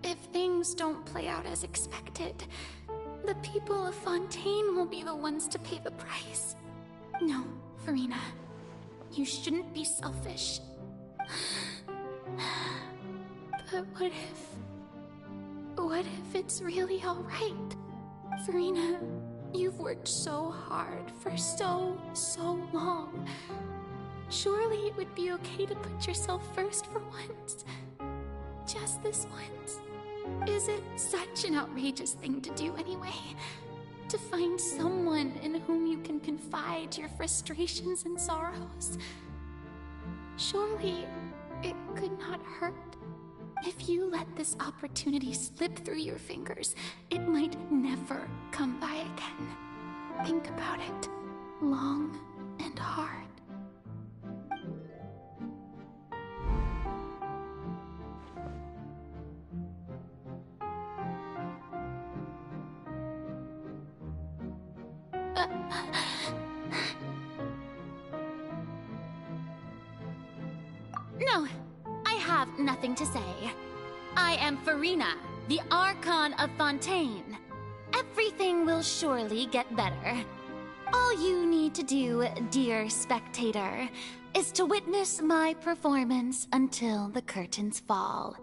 if things don't play out as expected, the people of Fontaine will be the ones to pay the price. No, Farina. You shouldn't be selfish. But what if it's really alright? Farina, you've worked so hard for so long. Surely it would be okay to put yourself first for once. Just this once. Is it such an outrageous thing to do anyway? To find someone in whom you can confide your frustrations and sorrows? Surely it could not hurt. If you let this opportunity slip through your fingers, it might never come by again. Think about it long and hard. No, I have nothing to say. I am Farina, the Archon of Fontaine. Everything will surely get better. All you need to do, dear spectator, is to witness my performance until the curtains fall.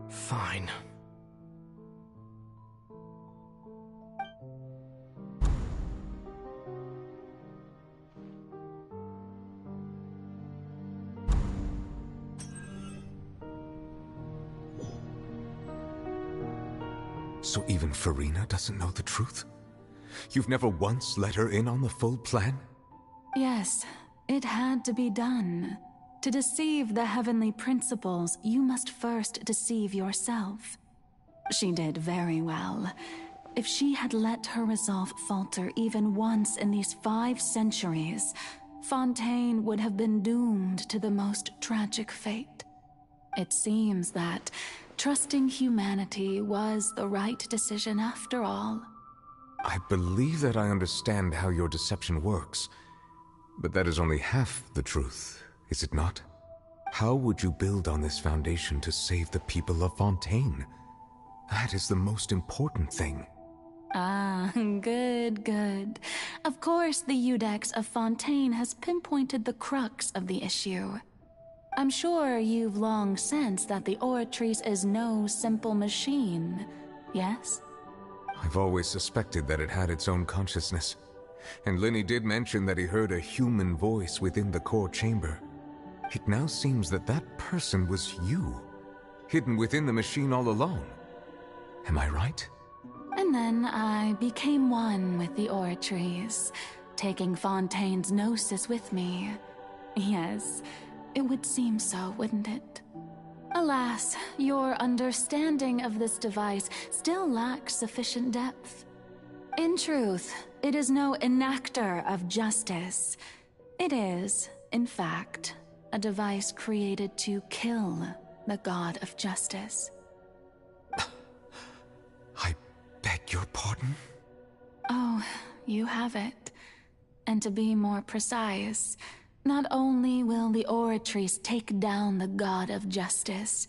Fine. So even Farina doesn't know the truth? You've never once let her in on the full plan? Yes, it had to be done. To deceive the heavenly principles, you must first deceive yourself. She did very well. If she had let her resolve falter even once in these 5 centuries, Fontaine would have been doomed to the most tragic fate. It seems that trusting humanity was the right decision after all. I believe that I understand how your deception works, but that is only half the truth, is it not? How would you build on this foundation to save the people of Fontaine? That is the most important thing. Ah, good. Of course, the Iudex of Fontaine has pinpointed the crux of the issue. I'm sure you've long sensed that the Oratrice is no simple machine, yes? I've always suspected that it had its own consciousness. And Lenny did mention that he heard a human voice within the core chamber. It now seems that that person was you, hidden within the machine all along. Am I right? And then I became one with the Oratrice, taking Fontaine's gnosis with me. Yes, it would seem so, wouldn't it? Alas, your understanding of this device still lacks sufficient depth. In truth, it is no enactor of justice. It is, in fact, a device created to kill the god of justice. I beg your pardon? Oh, you have it. And to be more precise, not only will the Oratrice take down the god of justice,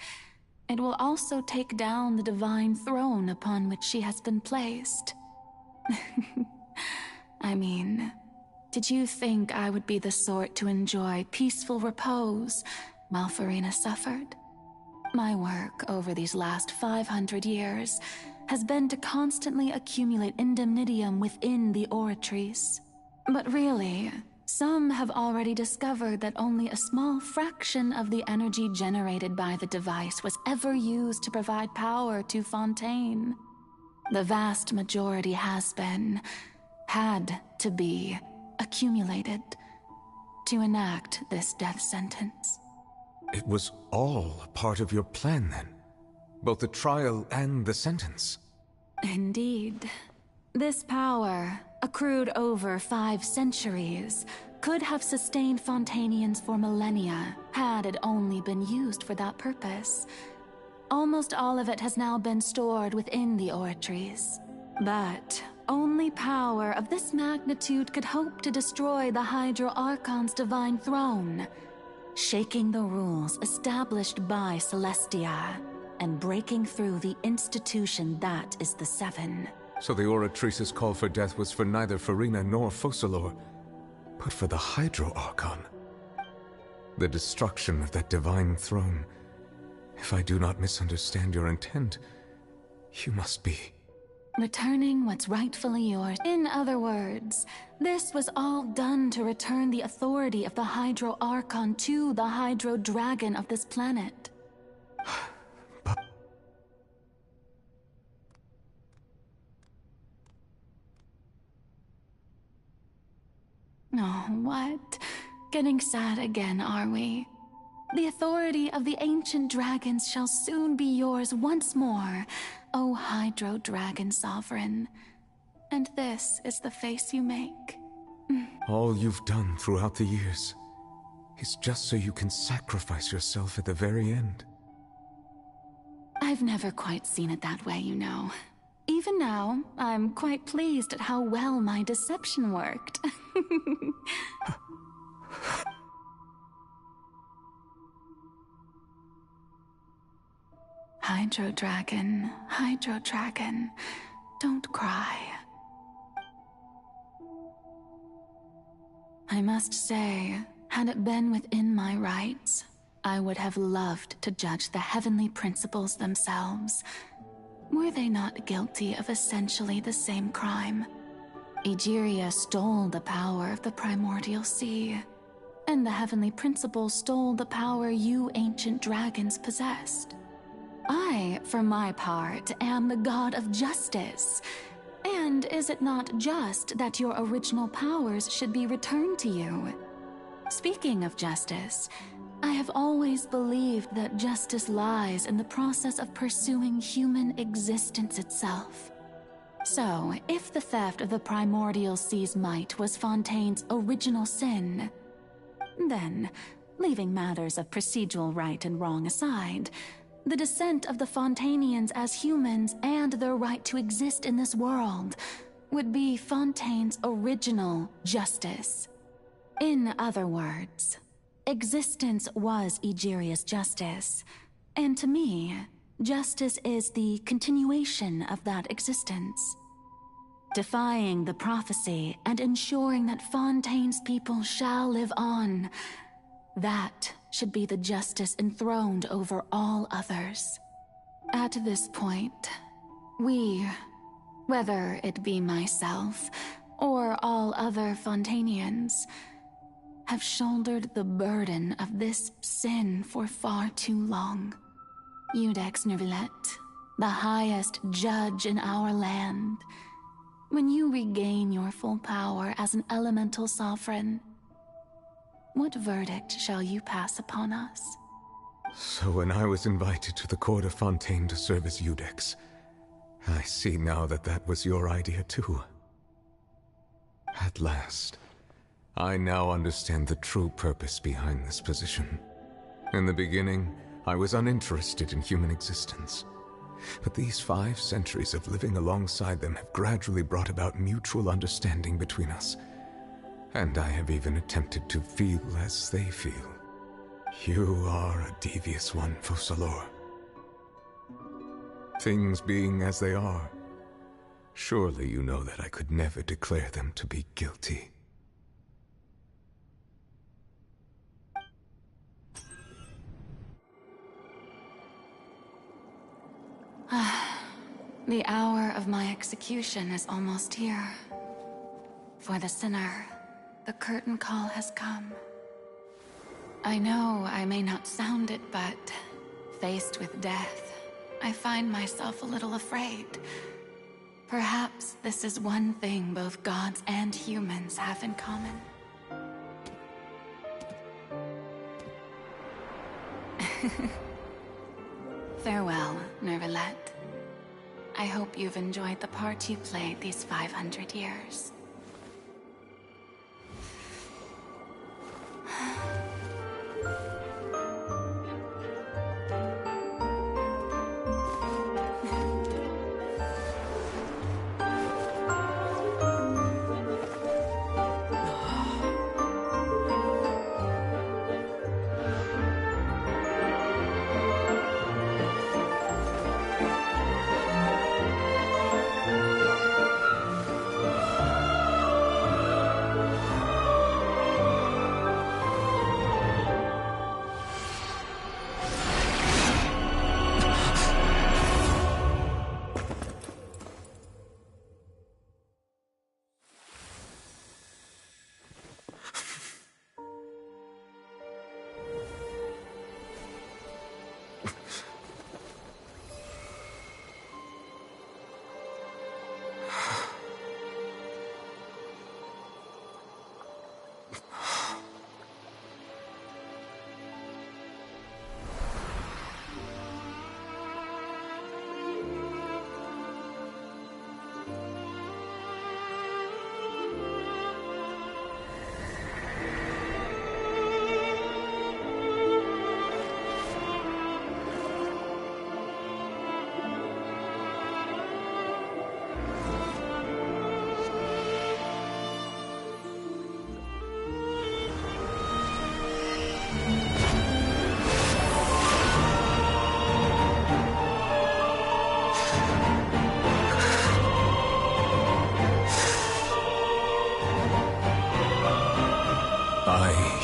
it will also take down the divine throne upon which she has been placed. I mean, Did you think I would be the sort to enjoy peaceful repose while Farina suffered? My work over these last 500 years has been to constantly accumulate indemnitium within the oratories. But really, some have already discovered that only a small fraction of the energy generated by the device was ever used to provide power to Fontaine. The vast majority had to be, accumulated to enact this death sentence. It was all part of your plan, then? Both the trial and the sentence? Indeed. This power, accrued over 5 centuries, could have sustained Fontainians for millennia had it only been used for that purpose. Almost all of it has now been stored within the oratories. But only power of this magnitude could hope to destroy the Hydro Archon's divine throne, shaking the rules established by Celestia and breaking through the institution that is the Seven. So the Oratrice's call for death was for neither Farina nor Focalor, but for the Hydro Archon. The destruction of that divine throne. If I do not misunderstand your intent, you must be... returning what's rightfully yours. In other words, this was all done to return the authority of the Hydro Archon to the Hydro Dragon of this planet. But... Oh, what? Getting sad again, are we? The authority of the ancient dragons shall soon be yours once more, O Hydro Dragon Sovereign. And this is the face you make. All you've done throughout the years is just so you can sacrifice yourself at the very end. I've never quite seen it that way, you know. Even now, I'm quite pleased at how well my deception worked. Hydro Dragon, don't cry. I must say, had it been within my rights, I would have loved to judge the heavenly principles themselves. Were they not guilty of essentially the same crime? Egeria stole the power of the primordial sea, and the heavenly principles stole the power you ancient dragons possessed. I, for my part, am the god of justice. And is it not just that your original powers should be returned to you? Speaking of justice, I have always believed that justice lies in the process of pursuing human existence itself. So, if the theft of the primordial sea's might was Fontaine's original sin, then, leaving matters of procedural right and wrong aside, the descent of the Fontainians as humans and their right to exist in this world would be Fontaine's original justice. In other words, existence was Egeria's justice, and to me, justice is the continuation of that existence. Defying the prophecy and ensuring that Fontaine's people shall live on, that should be the justice enthroned over all others. At this point, we, whether it be myself or all other Fontainians, have shouldered the burden of this sin for far too long. Iudex Nervilette, the highest judge in our land, when you regain your full power as an elemental sovereign, what verdict shall you pass upon us? So when I was invited to the court of Fontaine to serve as Iudex, I see now that that was your idea too. At last, I now understand the true purpose behind this position. In the beginning, I was uninterested in human existence. But these 5 centuries of living alongside them have gradually brought about mutual understanding between us. And I have even attempted to feel as they feel. You are a devious one, Focalor. Things being as they are, surely you know that I could never declare them to be guilty. The hour of my execution is almost here. For the sinner, the curtain call has come. I know I may not sound it, but faced with death, I find myself a little afraid. Perhaps this is one thing both gods and humans have in common. Farewell, Nervalette. I hope you've enjoyed the part you played these 500 years.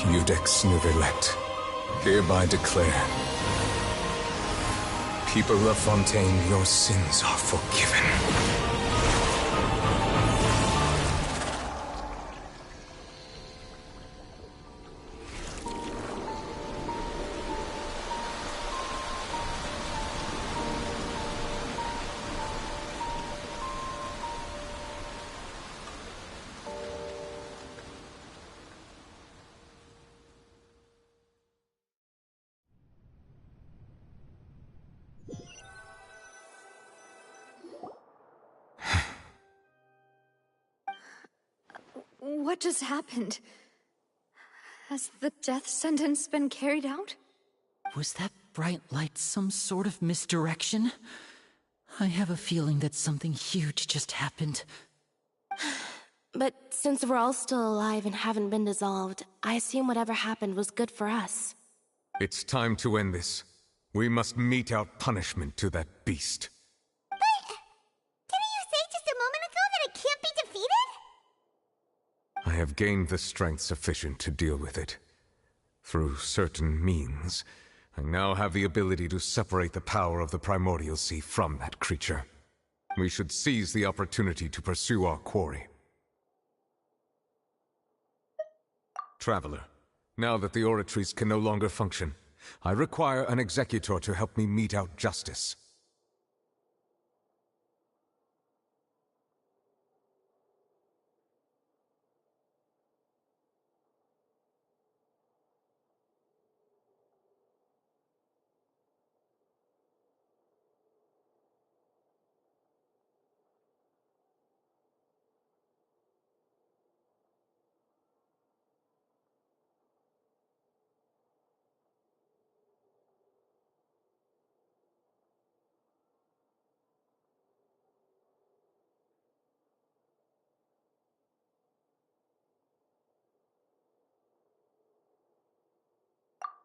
Iudex Nervalette, hereby declare, people of Fontaine, your sins are forgiven. What just happened? Has the death sentence been carried out? Was that bright light some sort of misdirection? I have a feeling that something huge just happened. But since we're all still alive and haven't been dissolved, I assume whatever happened was good for us. It's time to end this. We must mete out punishment to that beast. Didn't you say just a moment ago that it can't be defeated? I have gained the strength sufficient to deal with it. Through certain means, I now have the ability to separate the power of the Primordial Sea from that creature. We should seize the opportunity to pursue our quarry. Traveler, now that the oratories can no longer function, I require an executor to help me mete out justice.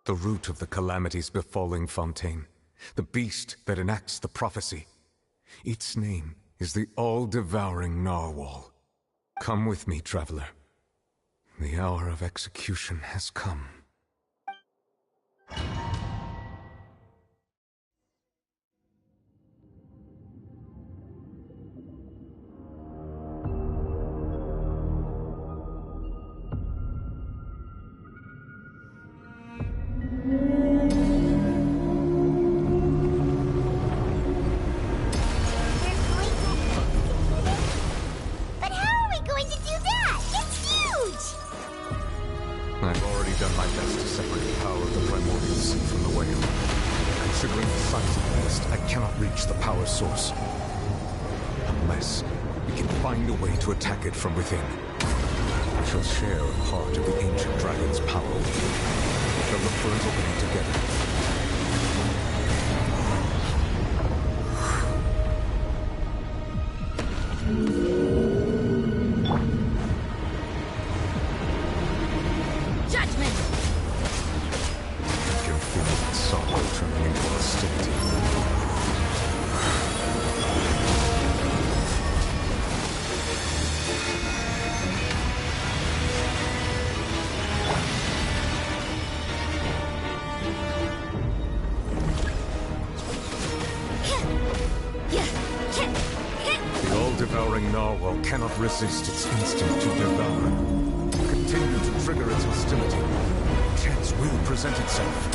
The root of the calamities befalling Fontaine, the beast that enacts the prophecy. Its name is the all-devouring Narwhal. Come with me, traveler. The hour of execution has come. Following the signs of the beast, I cannot reach the power source. Unless we can find a way to attack it from within. We shall share a part of the ancient dragon's power. We shall look for an opening together. Judgment! I can feel that sorrow turning into hostility. The all-devouring narwhal cannot resist its instinct to devour. Continue to trigger its hostility. Chance will present itself.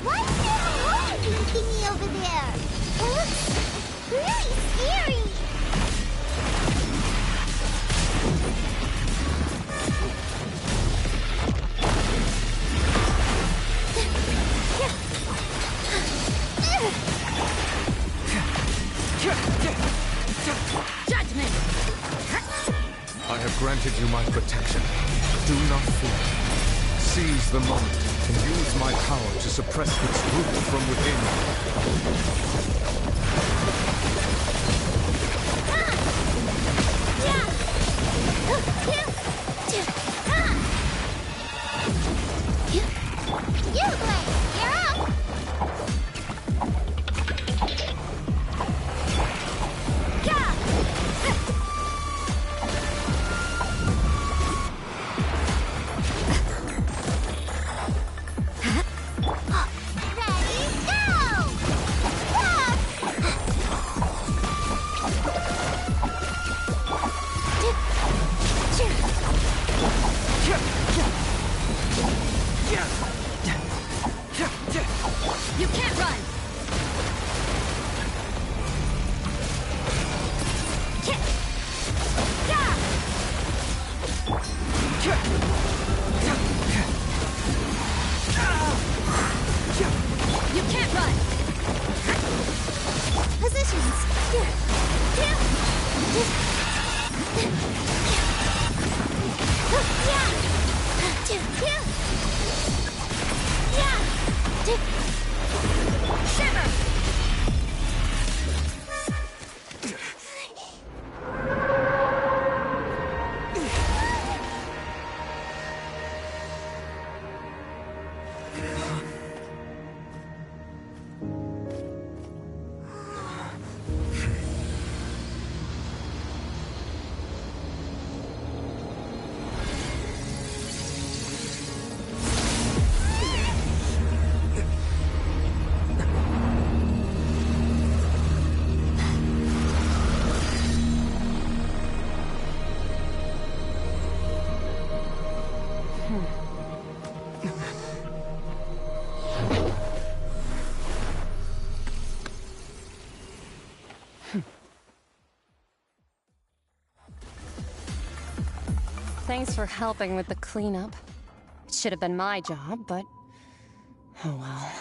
What's that horn thingy over there? It looks really scary. Judgment! I have granted you my protection. Do not fear. Seize the moment and use my power to suppress its root from within. You, Blade, you're up. You can't run! You can't run! Positions. Shiver! Thanks for helping with the cleanup. It should have been my job, but... oh well.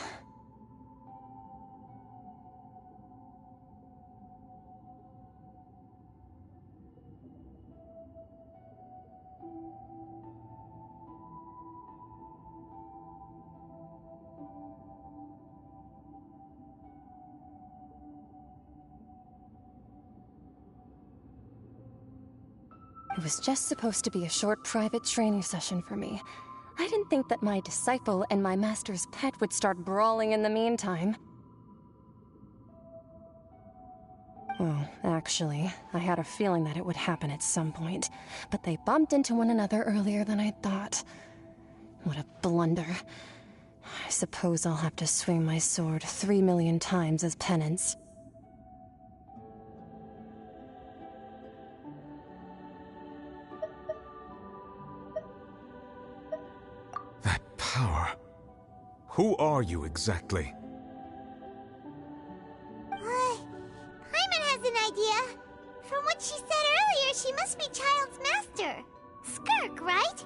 It was just supposed to be a short private training session for me. I didn't think that my disciple and my master's pet would start brawling in the meantime. Well, actually, I had a feeling that it would happen at some point, but they bumped into one another earlier than I thought. What a blunder. I suppose I'll have to swing my sword 3 million times as penance. Who are you exactly? Paimon has an idea. From what she said earlier, she must be Child's master. Skirk, right?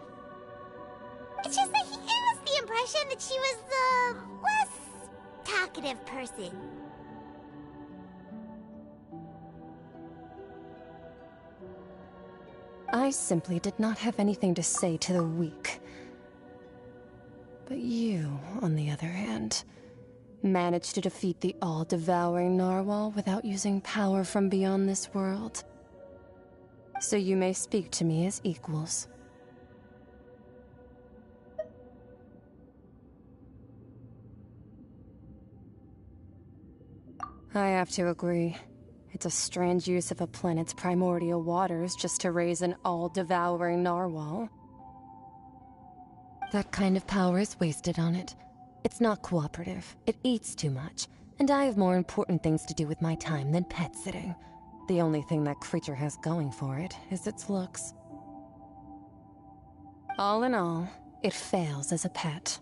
It's just that he gave us the impression that she was the less talkative person. I simply did not have anything to say to the weak. But you, on the other hand, managed to defeat the all-devouring narwhal without using power from beyond this world. So you may speak to me as equals. I have to agree. It's a strange use of a planet's primordial waters just to raise an all-devouring narwhal. That kind of power is wasted on it. It's not cooperative. It eats too much. And I have more important things to do with my time than pet sitting. The only thing that creature has going for it is its looks. All in all, it fails as a pet.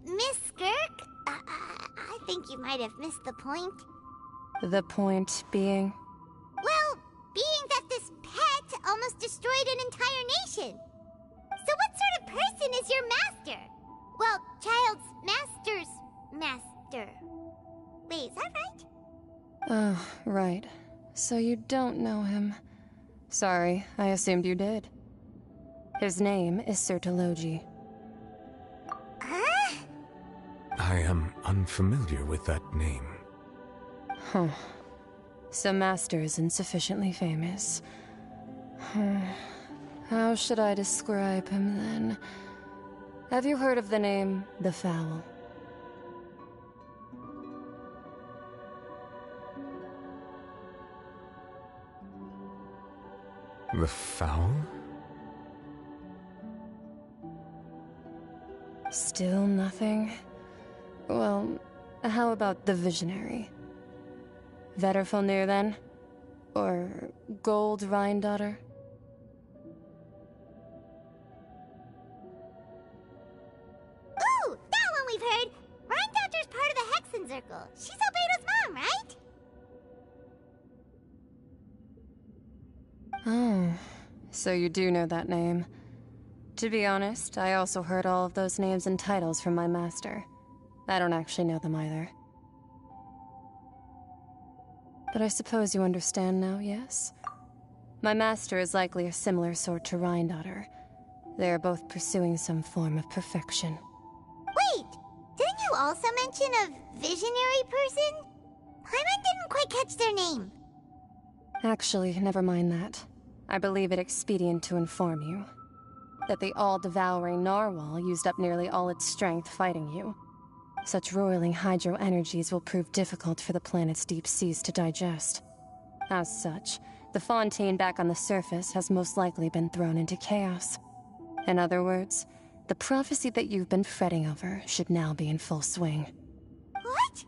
Miss Skirk? I think you might have missed the point. The point being? Well, being that this pet almost destroyed an entire nation. So what sort of person is your master? Well, Child's master's master. Wait, is that right? Oh, right. So you don't know him. Sorry, I assumed you did. His name is Sir Taloji. Huh? I am unfamiliar with that name. Huh. So Master is insufficiently famous. How should I describe him then? Have you heard of the name The Fowl? The Fowl? Still nothing? Well, how about the Visionary? Vetterfalnir, then? Or Gold Rhine-daughter? Ooh, that one we've heard! Rhine-daughter's part of the Hexen Circle. She's Albedo's mom, right? Oh, so you do know that name. To be honest, I also heard all of those names and titles from my master. I don't actually know them either. But I suppose you understand now, yes? My master is likely a similar sort to Rhine-daughter. They are both pursuing some form of perfection. Wait! Didn't you also mention a visionary person? Paimon didn't quite catch their name. Actually, never mind that. I believe it expedient to inform you that the all-devouring narwhal used up nearly all its strength fighting you. Such roiling hydro energies will prove difficult for the planet's deep seas to digest. As such, the fontaine back on the surface has most likely been thrown into chaos. In other words, the prophecy that you've been fretting over should now be in full swing. What?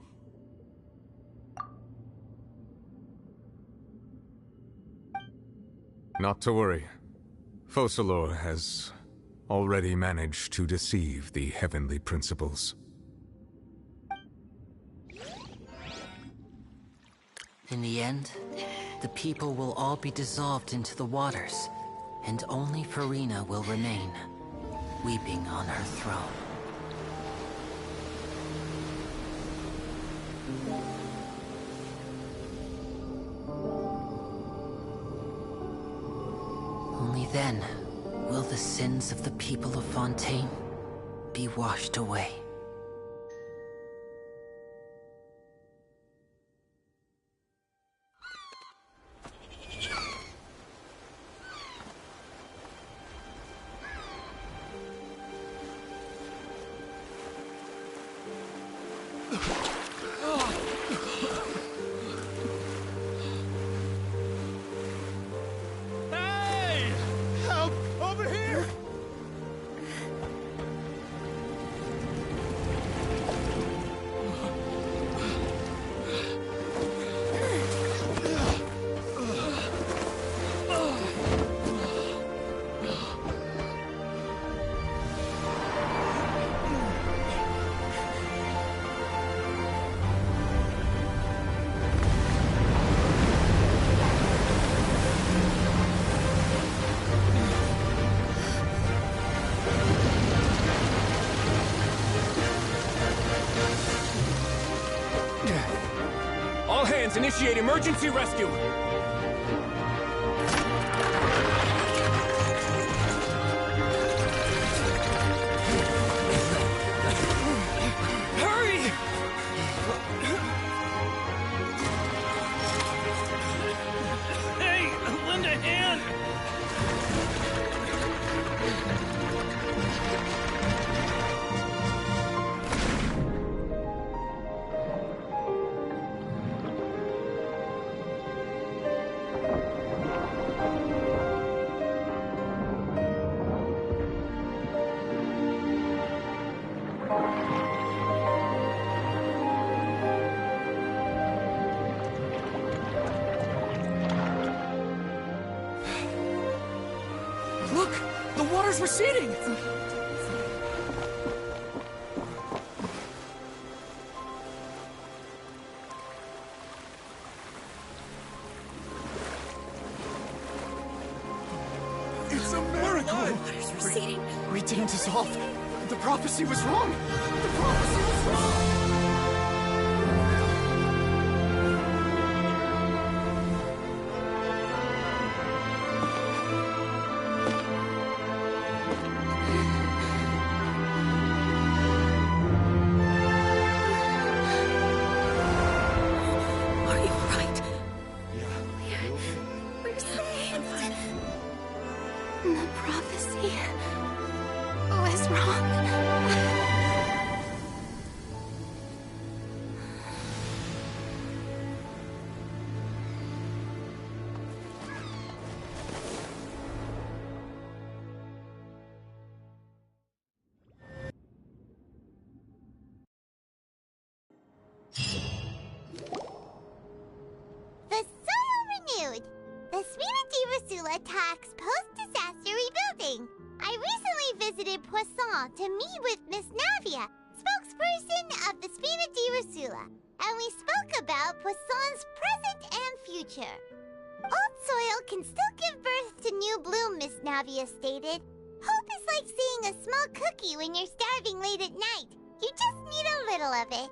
Not to worry. Focalor has already managed to deceive the heavenly principles. In the end, the people will all be dissolved into the waters, and only Furina will remain, weeping on her throne. Only then will the sins of the people of Fontaine be washed away. Hey! Help! Over here! initiate emergency rescue! Hurry! Hey, lend a hand! Look! The water's receding! It's a miracle! Water's receding. We didn't dissolve. The prophecy was wrong. The prophecy was wrong. Are you alright? We're saved. The prophecy was wrong. The soil renewed. The Spina di Rasula attacks post-disaster rebuilding. I recently visited Poisson to meet with Miss Navia, spokesperson of the Spina di Rasula, and we spoke about Poisson's present and future. Old soil can still give birth to new bloom, Miss Navia stated. Hope is like seeing a small cookie when you're starving late at night. You just need a little of it.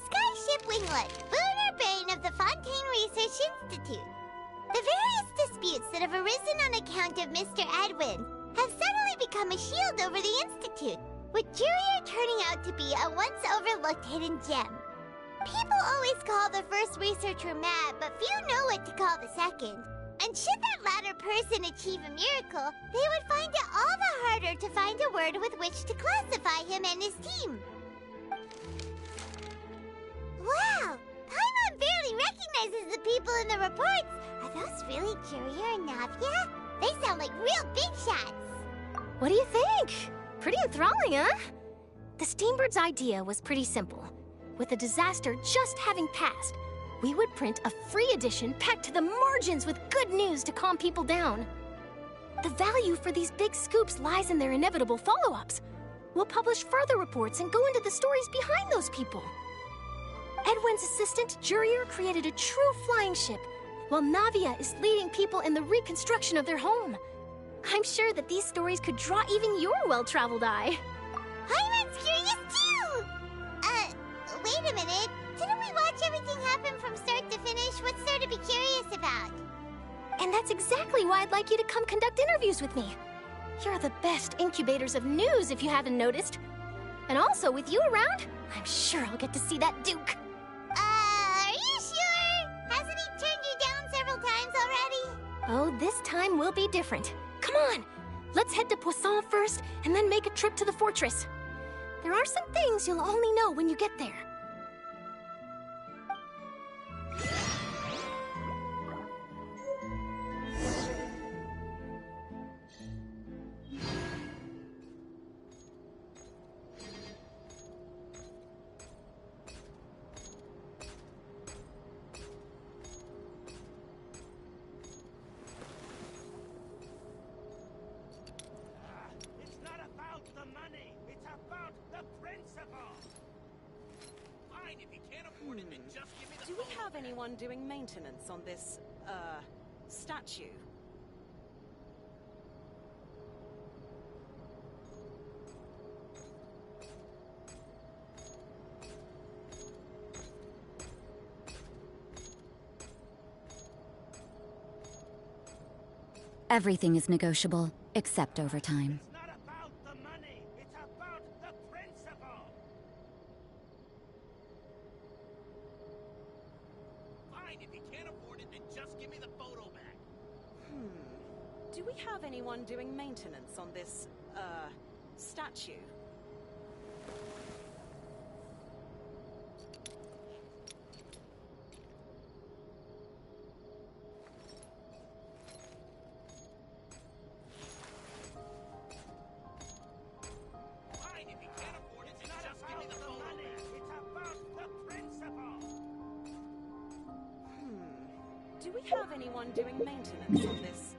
Skyship Winglet, lunar brain of the Fontaine Research Institute. The various disputes that have arisen on account of Mr. Edwin have suddenly become a shield over the Institute, with Jurier turning out to be a once overlooked hidden gem. People always call the first researcher mad, but few know what to call the second. And should that latter person achieve a miracle, they would find it all the harder to find a word with which to classify him and his team. Wow! Paimon barely recognizes the people in the reports. Are those really Jurier and Navia? They sound like real big shots. What do you think? Pretty enthralling, huh? The Steambird's idea was pretty simple. With the disaster just having passed, we would print a free edition packed to the margins with good news to calm people down. The value for these big scoops lies in their inevitable follow-ups. We'll publish further reports and go into the stories behind those people. Edwin's assistant, Jurier, created a true flying ship, while Navia is leading people in the reconstruction of their home. I'm sure that these stories could draw even your well-traveled eye. Paimon's curious too! Wait a minute. Didn't we watch everything happen from start to finish? What's there to be curious about? And that's exactly why I'd like you to come conduct interviews with me. You're the best incubators of news, if you haven't noticed. And also, with you around, I'm sure I'll get to see that Duke. Are you sure? Hasn't he turned you down several times already? Oh, this time will be different. Come on! Let's head to Poisson first, and then make a trip to the fortress. There are some things you'll only know when you get there. It's not about the money. It's about the principle. Fine, if you can't afford it, then just give me the Do we have anyone doing maintenance on this, statue? Everything is negotiable, except overtime. It's not about the money. It's about the principle. Fine, if you can't afford it, then just give me the photo back. Do we have anyone doing maintenance on this, statue? Fine, if you can't afford it, then just give me the photo back. It's about the principle. Do we have anyone doing maintenance on this?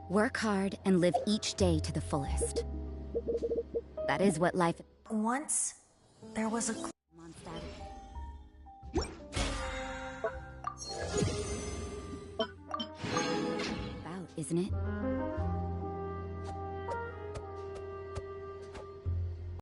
Work hard and live each day to the fullest. That is what life... Once, there was a... about, isn't it?